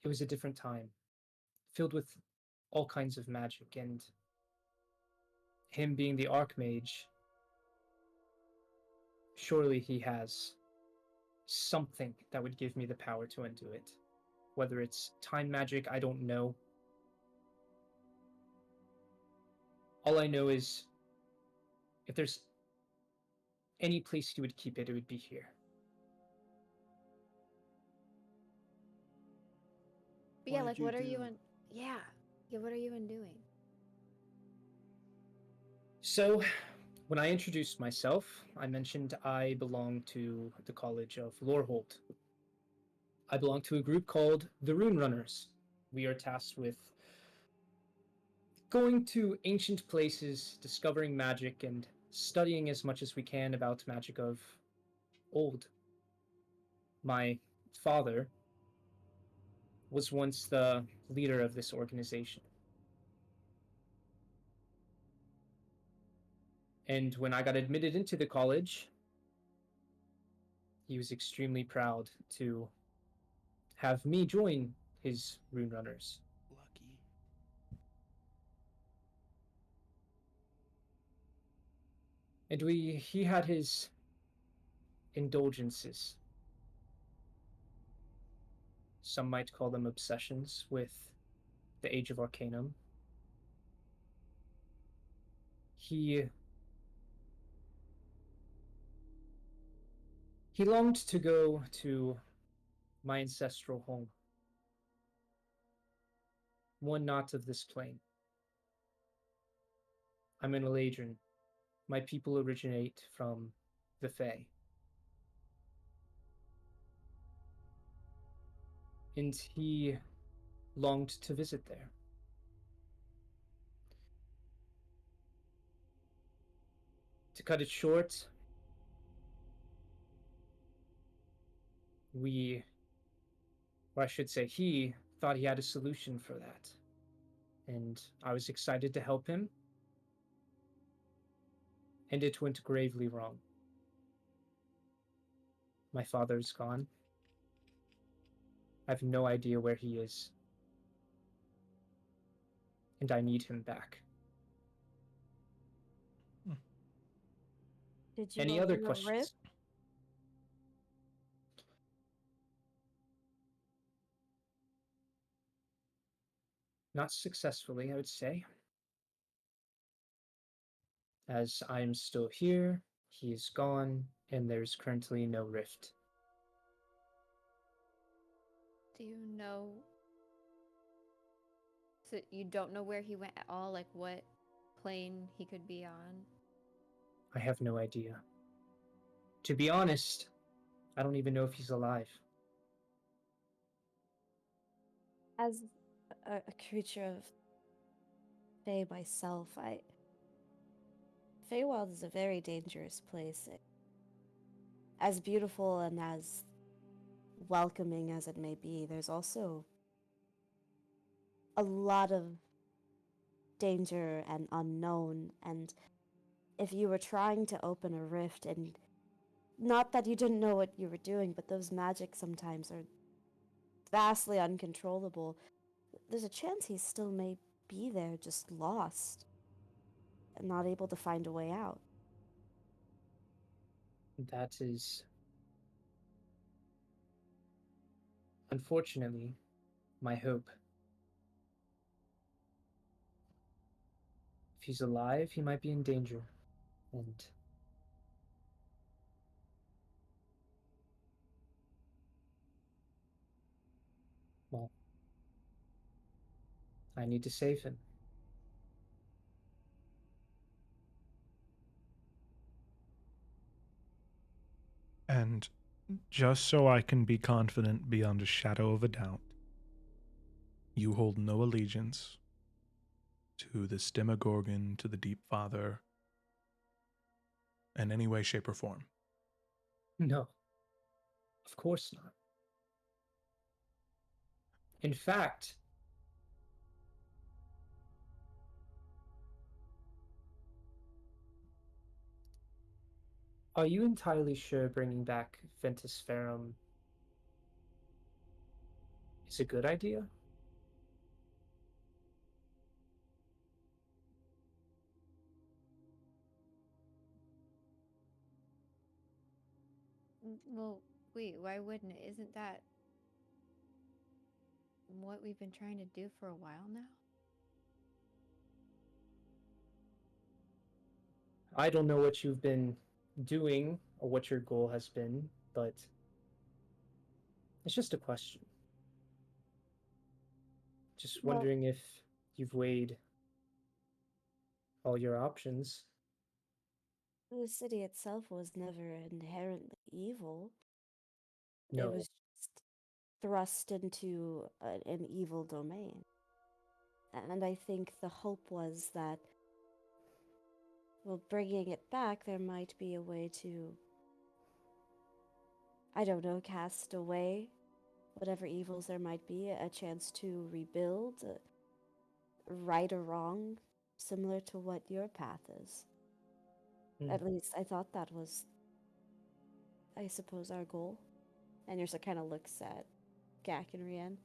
it was a different time, filled with all kinds of magic, and him being the Archmage, surely he has something that would give me the power to undo it. Whether it's time magic, I don't know. All I know is if there's any place he would keep it, it would be here. But yeah, What like, did you what are you do? what are you undoing? So, when I introduced myself, I mentioned I belong to the College of Lorehold. I belong to a group called the Rune Runners. We are tasked with going to ancient places, discovering magic, and studying as much as we can about magic of old. My father was once the leader of this organization. And when I got admitted into the college, he was extremely proud to have me join his rune runners. Lucky. And he had his indulgences. Some might call them obsessions with the Age of Arcanum. He longed to go to my ancestral home, one not of this plane. I'm an Eladrin. My people originate from the Fae. And he longed to visit there. To cut it short, or I should say he, thought he had a solution for that. And I was excited to help him. And it went gravely wrong. My father's gone. I have no idea where he is. And I need him back. Did you Any other open a questions? rift? Not successfully, I would say. As I'm still here, he's gone, and there's currently no rift. Do you know? So you don't know where he went at all? Like what plane he could be on? I have no idea. To be honest, I don't even know if he's alive. As a creature of Fae myself, Feywild is a very dangerous place. As beautiful and as welcoming as it may be, there's also a lot of danger and unknown. And if you were trying to open a rift, and not that you didn't know what you were doing, but those magic sometimes are vastly uncontrollable, there's a chance he still may be there, just lost and not able to find a way out. That is, unfortunately, my hope. If he's alive, he might be in danger. And well, I need to save him. And just so I can be confident beyond a shadow of a doubt, you hold no allegiance to this Demogorgon, to the Deep Father, in any way, shape, or form. No, of course not. In fact, are you entirely sure bringing back Ventus Ferrum is a good idea? Well, wait, why wouldn't it? Isn't that what we've been trying to do for a while now? I don't know what you've been doing or what your goal has been, but it's just a question. Just Well- wondering if you've weighed all your options. The city itself was never inherently evil. No. It was just thrust into an evil domain. And I think the hope was that, well, bringing it back, there might be a way to, I don't know, cast away whatever evils there might be, a chance to rebuild, right or wrong, similar to what your path is. At least I thought that was I suppose, our goal? And Yrsa kind of looks at Gak and Rian.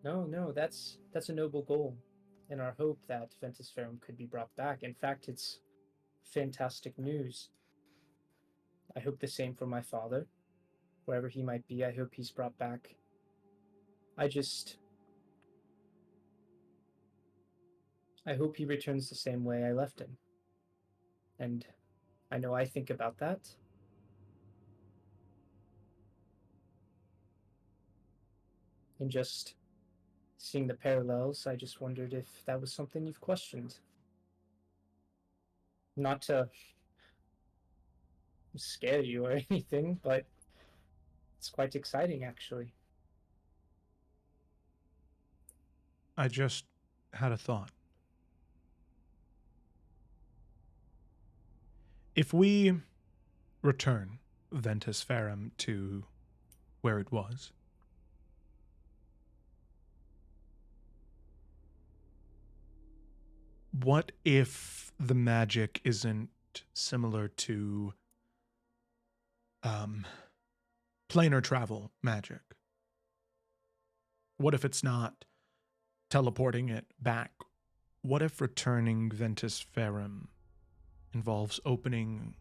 No, that's a noble goal, and our hope that Ventus Ferrum could be brought back. In fact, it's fantastic news. I hope the same for my father. Wherever he might be, I hope he's brought back. I hope he returns the same way I left him. And I know I think about that. And just seeing the parallels, I just wondered if that was something you've questioned. Not to scare you or anything, but it's quite exciting, actually. I just had a thought. If we return Ventus Ferrum to where it was, what if the magic isn't similar to planar travel magic? What if it's not teleporting it back? What if returning Ventus Ferrum involves opening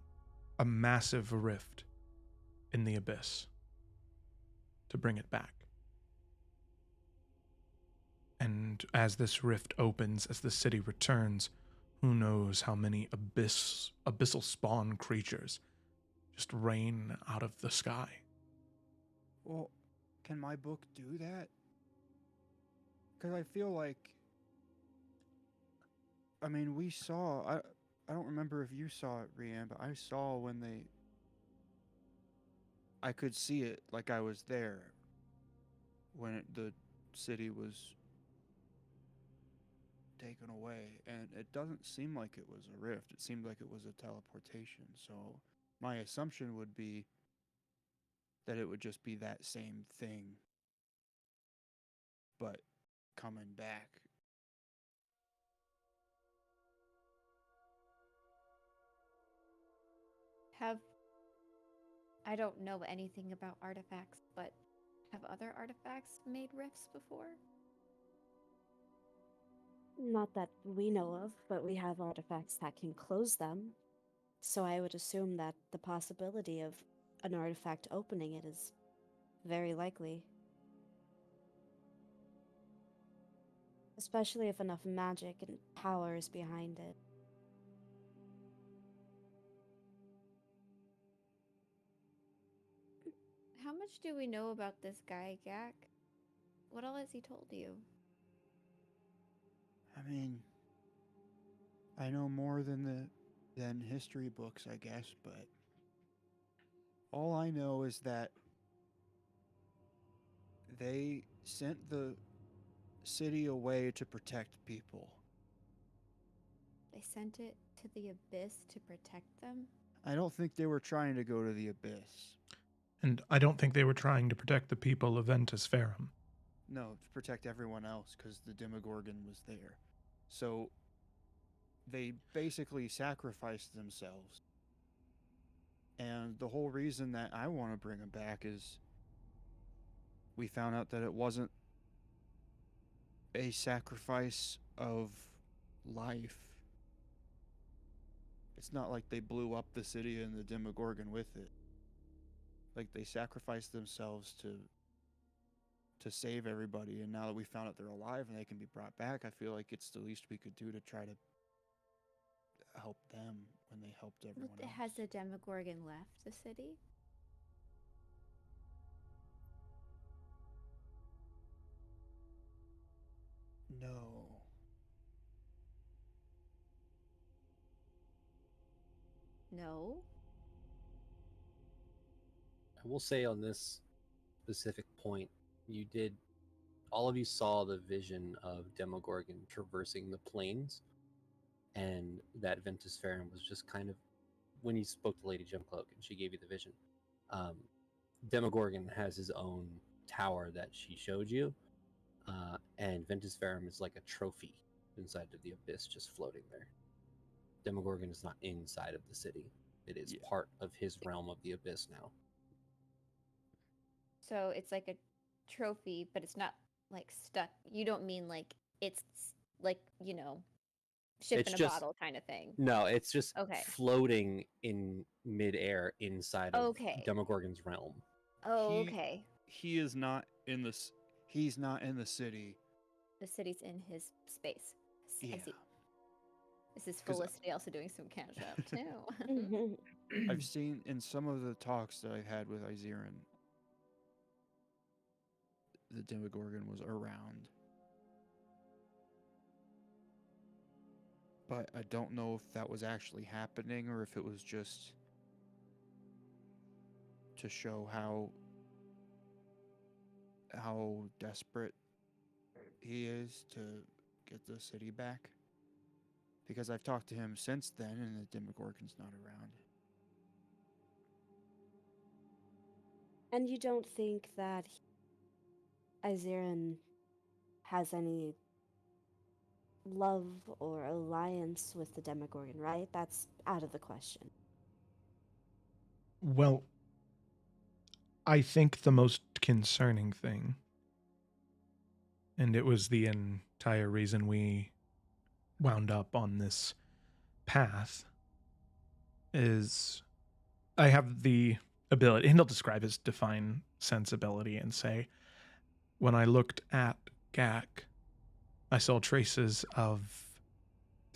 a massive rift in the abyss to bring it back? And as this rift opens, as the city returns, who knows how many abyssal spawn creatures just rain out of the sky. Well, can my book do that? Because I feel like, I mean, we saw, I don't remember if you saw it, Rian, but I saw when I could see it like I was there when the city was taken away, and it doesn't seem like it was a rift. It seemed like it was a teleportation. So my assumption would be that it would just be that same thing, but coming back. I don't know anything about artifacts, but have other artifacts made rifts before? Not that we know of, but we have artifacts that can close them. So I would assume that the possibility of an artifact opening it is very likely. Especially if enough magic and power is behind it. How much do we know about this guy, Gak? What all has he told you? I mean, I know more than history books, I guess, but all I know is that they sent the city away to protect people. They sent it to the abyss to protect them? I don't think they were trying to go to the abyss. And I don't think they were trying to protect the people of Ventus Ferrum. No, to protect everyone else, because the Demogorgon was there. So they basically sacrificed themselves. And the whole reason that I want to bring them back is we found out that it wasn't a sacrifice of life. It's not like they blew up the city and the Demogorgon with it. Like, they sacrificed themselves to save everybody, and now that we found out they're alive and they can be brought back, I feel like it's the least we could do to try to help them when they helped everyone else. Has the Demogorgon left the city? No. No? I will say on this specific point, all of you saw the vision of Demogorgon traversing the plains, and that Ventus Ferrum was just kind of, when you spoke to Lady Gemcloak and she gave you the vision, Demogorgon has his own tower that she showed you, and Ventus Ferrum is like a trophy inside of the abyss just floating there. Demogorgon is not inside of the city. It is part of his realm of the abyss now. So it's like a trophy, but it's not like stuck. You don't mean like it's like, ship It's in a just- bottle kind of thing. No, it's just Okay. floating in midair inside of Okay. Demogorgon's realm. Oh, He- okay. He is not in this. He's not in the city. The city's in his space. I Yeah. see. This is 'Cause, Felicity also doing some catch up too. I've seen in some of the talks that I've had with Izeran, the Demogorgon was around. But I don't know if that was actually happening or if it was just to show how desperate he is to get the city back. Because I've talked to him since then and the Demogorgon's not around. And you don't think that Izeran has any love or alliance with the Demogorgon, right? That's out of the question. Well, I think the most concerning thing, and it was the entire reason we wound up on this path, is I have the ability, and he'll describe his divine sensibility and say, when I looked at Gak, I saw traces of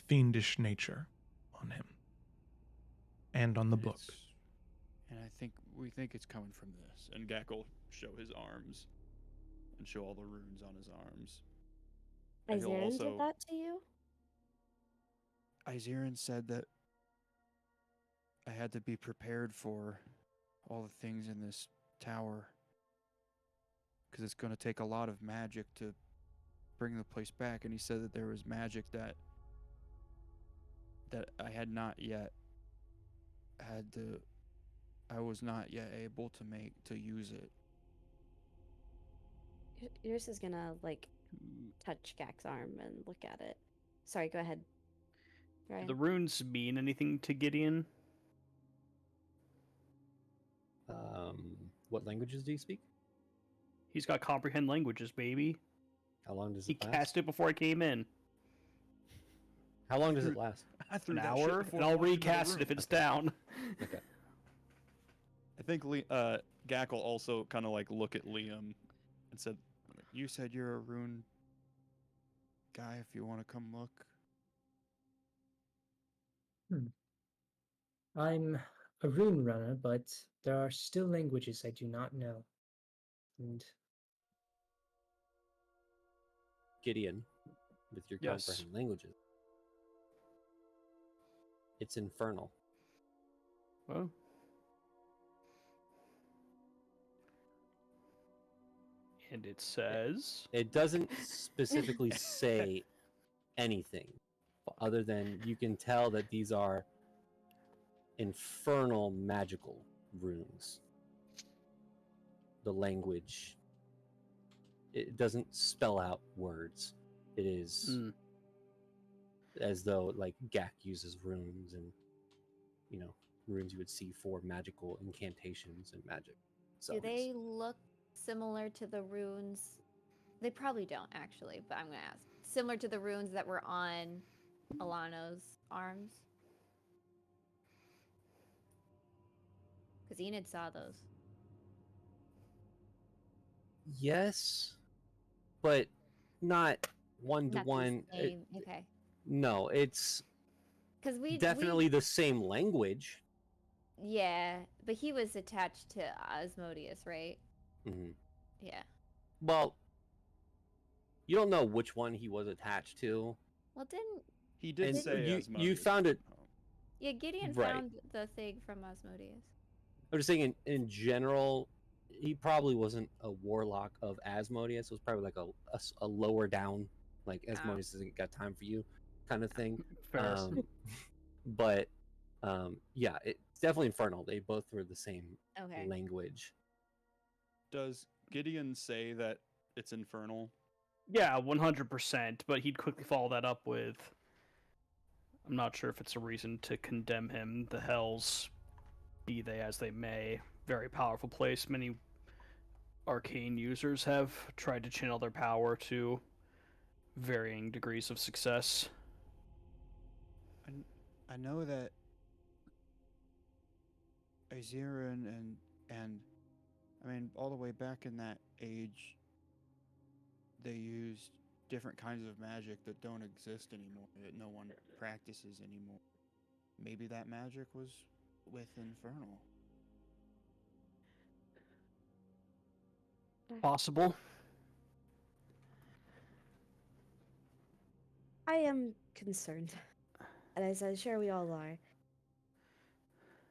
fiendish nature on him and on the book. And we think it's coming from this. And Gak will show his arms and show all the runes on his arms. And he'll Izeran also- did that to you? Izeran said that I had to be prepared for all the things in this tower. Because it's going to take a lot of magic to bring the place back. And he said that there was magic that I had not yet I was not yet able to use it. Yours is gonna touch Gak's arm and look at it. Sorry, go ahead. Do Ryan. the runes mean anything to Gideon? What languages do you speak? He's got comprehend languages, baby. How long does He it last? cast it before I came in. How long does it last? An hour, and I'll recast it if it's down. Okay. I think Gak will also kind of look at Liam and said, You said you're a rune guy if you want to come look. I'm a rune runner, but there are still languages I do not know. And Gideon, with your Yes. comprehend languages. It's infernal. Well, and it says It doesn't specifically say anything other than you can tell that these are infernal magical runes. The language, it doesn't spell out words. It is as though Gak uses runes and runes you would see for magical incantations and magic. Do they look similar to the runes? They probably don't actually, but I'm gonna ask. Similar to the runes that were on Alano's arms? Because Enid saw those. Yes, but not one to Not the one. same, okay. No, it's 'Cause we definitely the same language. Yeah, but he was attached to Asmodeus, right? hmm Yeah. Well, you don't know which one he was attached to. Well, didn't He did And say you Asmodeus. found it. yeah? Gideon Right. found the thing from Asmodeus. I'm just saying, in general, he probably wasn't a warlock of Asmodeus. It was probably a lower down, Asmodeus hasn't got time for you, kind of thing. Fair. But yeah, it's definitely infernal. They both were the same Okay. language. Does Gideon say that it's infernal? Yeah, 100%. But he'd quickly follow that up with, I'm not sure if it's a reason to condemn him. The hells be they as they may, very powerful place. Many arcane users have tried to channel their power to varying degrees of success. I know that Aziran and I mean all the way back in that age they used different kinds of magic that don't exist anymore, that no one practices anymore. Maybe that magic was with Infernal. Possible. I am concerned, and as I'm sure we all are,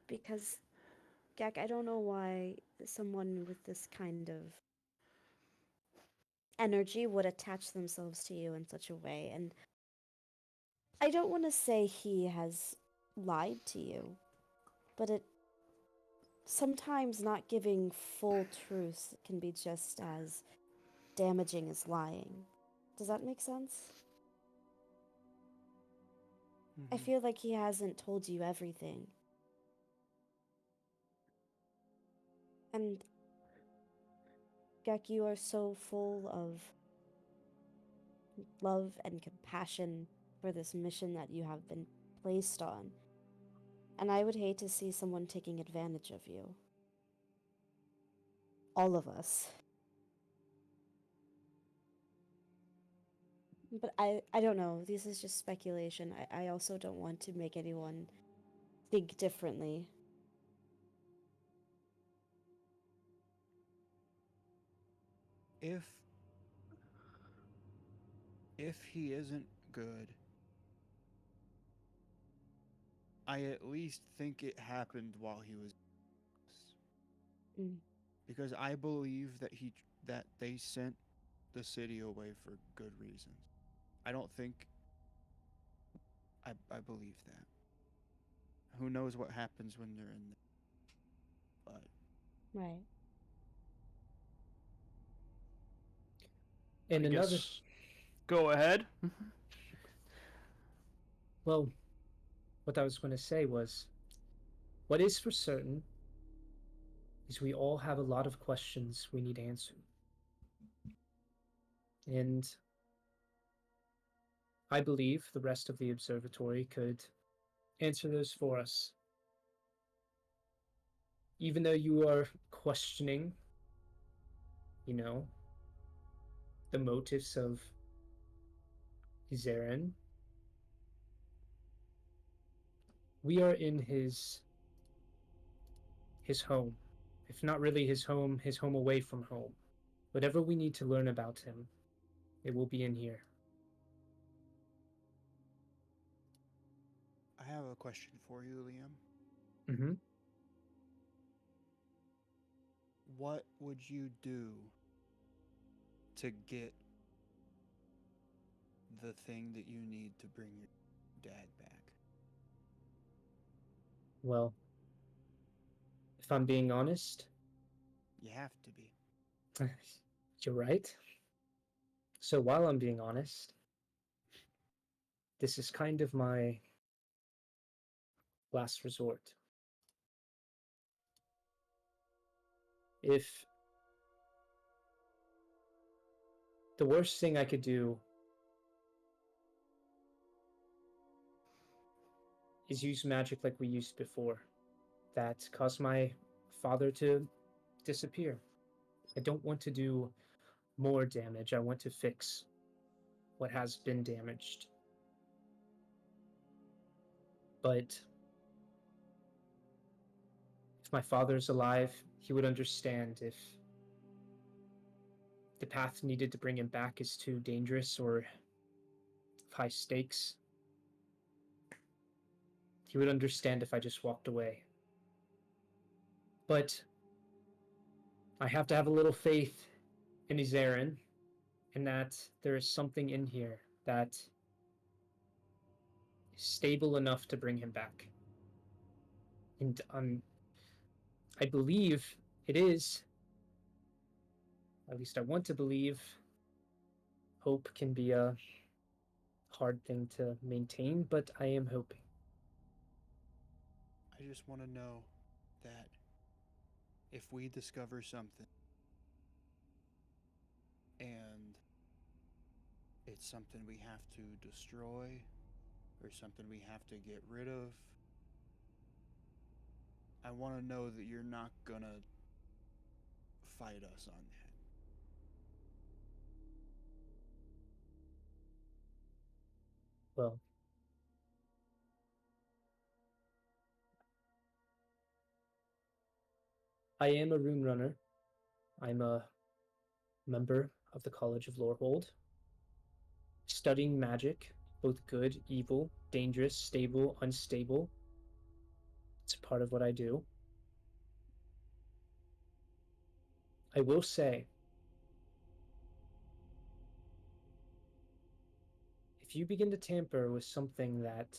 because, Gak, I don't know why someone with this kind of energy would attach themselves to you in such a way, and I don't want to say he has lied to you, but it sometimes not giving full truth can be just as damaging as lying. Does that make sense? I feel like he hasn't told you everything. And Gek, you are so full of love and compassion for this mission that you have been placed on. And I would hate to see someone taking advantage of you. All of us. But I don't know. This is just speculation. I also don't want to make anyone think differently. If he isn't good, I at least think it happened while he was because I believe that they sent the city away for good reasons. I don't think I believe that. Who knows what happens when they're in there. But right. And another. Go ahead. Well, what I was going to say was, what is for certain is we all have a lot of questions we need answered. And I believe the rest of the observatory could answer those for us. Even though you are questioning, the motives of Zeren, we are in his home. If not really his home away from home. Whatever we need to learn about him, it will be in here. I have a question for you, Liam. Mm-hmm. What would you do to get the thing that you need to bring your dad back? Well, if I'm being honest, you have to be. You're right. So while I'm being honest, this is kind of my last resort. If the worst thing I could do is use magic like we used before, that caused my father to disappear. I don't want to do more damage. I want to fix what has been damaged. But if my father's alive, he would understand if the path needed to bring him back is too dangerous or high stakes. He would understand if I just walked away. But I have to have a little faith in Izaren, and that there is something in here that is stable enough to bring him back. And I believe it is. At least I want to believe. Hope can be a hard thing to maintain, but I am hoping. I just want to know that if we discover something and it's something we have to destroy or something we have to get rid of, I want to know that you're not gonna fight us on that. Well, I am a rune runner. I'm a member of the College of Lorehold, studying magic, both good, evil, dangerous, stable, unstable. It's a part of what I do. I will say, if you begin to tamper with something that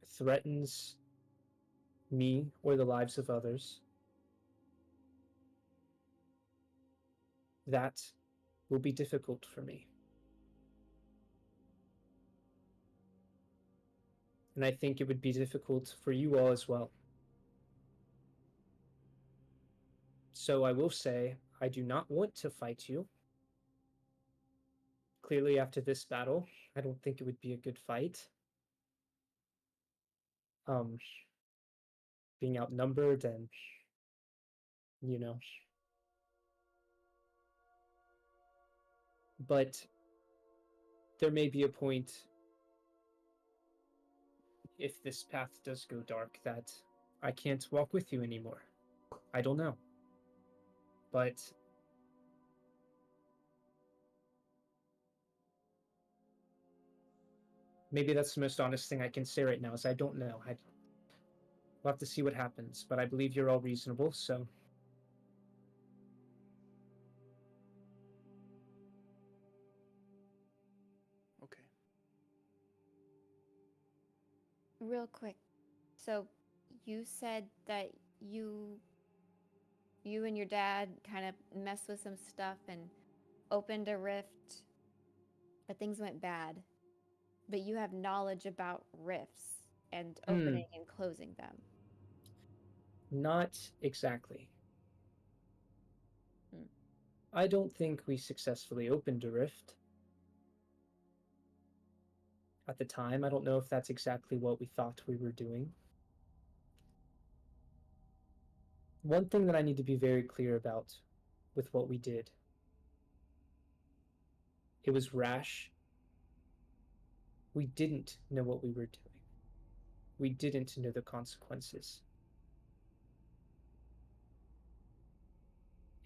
threatens me or the lives of others, that will be difficult for me. And I think it would be difficult for you all as well. So I will say, I do not want to fight you. Clearly, after this battle, I don't think it would be a good fight. Being outnumbered and, you know. But there may be a point, if this path does go dark, that I can't walk with you anymore. I don't know. But maybe that's the most honest thing I can say right now, is I don't know. We'll have to see what happens, but I believe you're all reasonable, so. Okay. Real quick. So, you said that you and your dad kind of messed with some stuff and opened a rift, but things went bad. But you have knowledge about rifts and opening and closing them. Not exactly. I don't think we successfully opened a rift. At the time, I don't know if that's exactly what we thought we were doing. One thing that I need to be very clear about with what we did. It was rash. We didn't know what we were doing. We didn't know the consequences.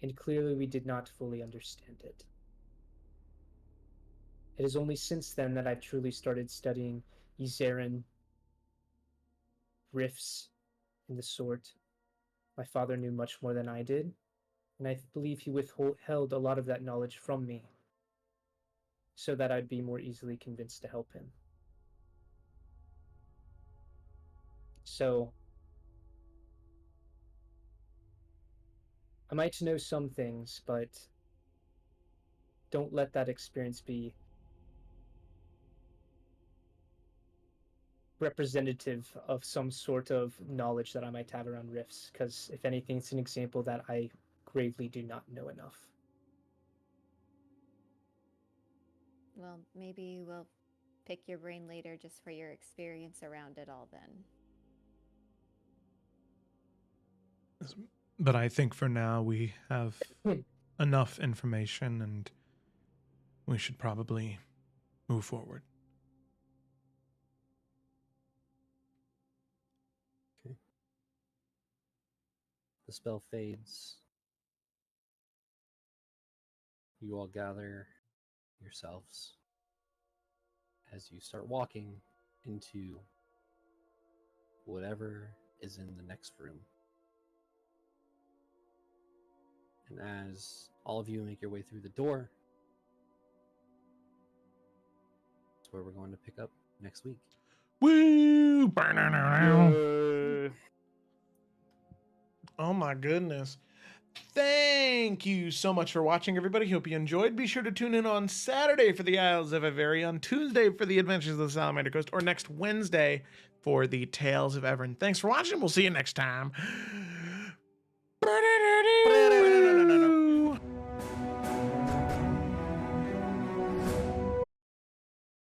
And clearly we did not fully understand it. It is only since then that I've truly started studying Yzerin, rifts, and the sort. My father knew much more than I did, and I believe he withheld a lot of that knowledge from me, so that I'd be more easily convinced to help him. So, I might know some things, but don't let that experience be representative of some sort of knowledge that I might have around rifts, because if anything, it's an example that I gravely do not know enough. Well, maybe we'll pick your brain later just for your experience around it all then. But I think for now we have enough information and we should probably move forward. Okay. The spell fades. You all gather yourselves as you start walking into whatever is in the next room. And as all of you make your way through the door, that's where we're going to pick up next week. Woo! Oh my goodness. Thank you so much for watching, everybody. Hope you enjoyed. Be sure to tune in on Saturday for the Isles of Avery, on Tuesday for the Adventures of the Salamander Coast, or next Wednesday for the Tales of Evrand. Thanks for watching. We'll see you next time.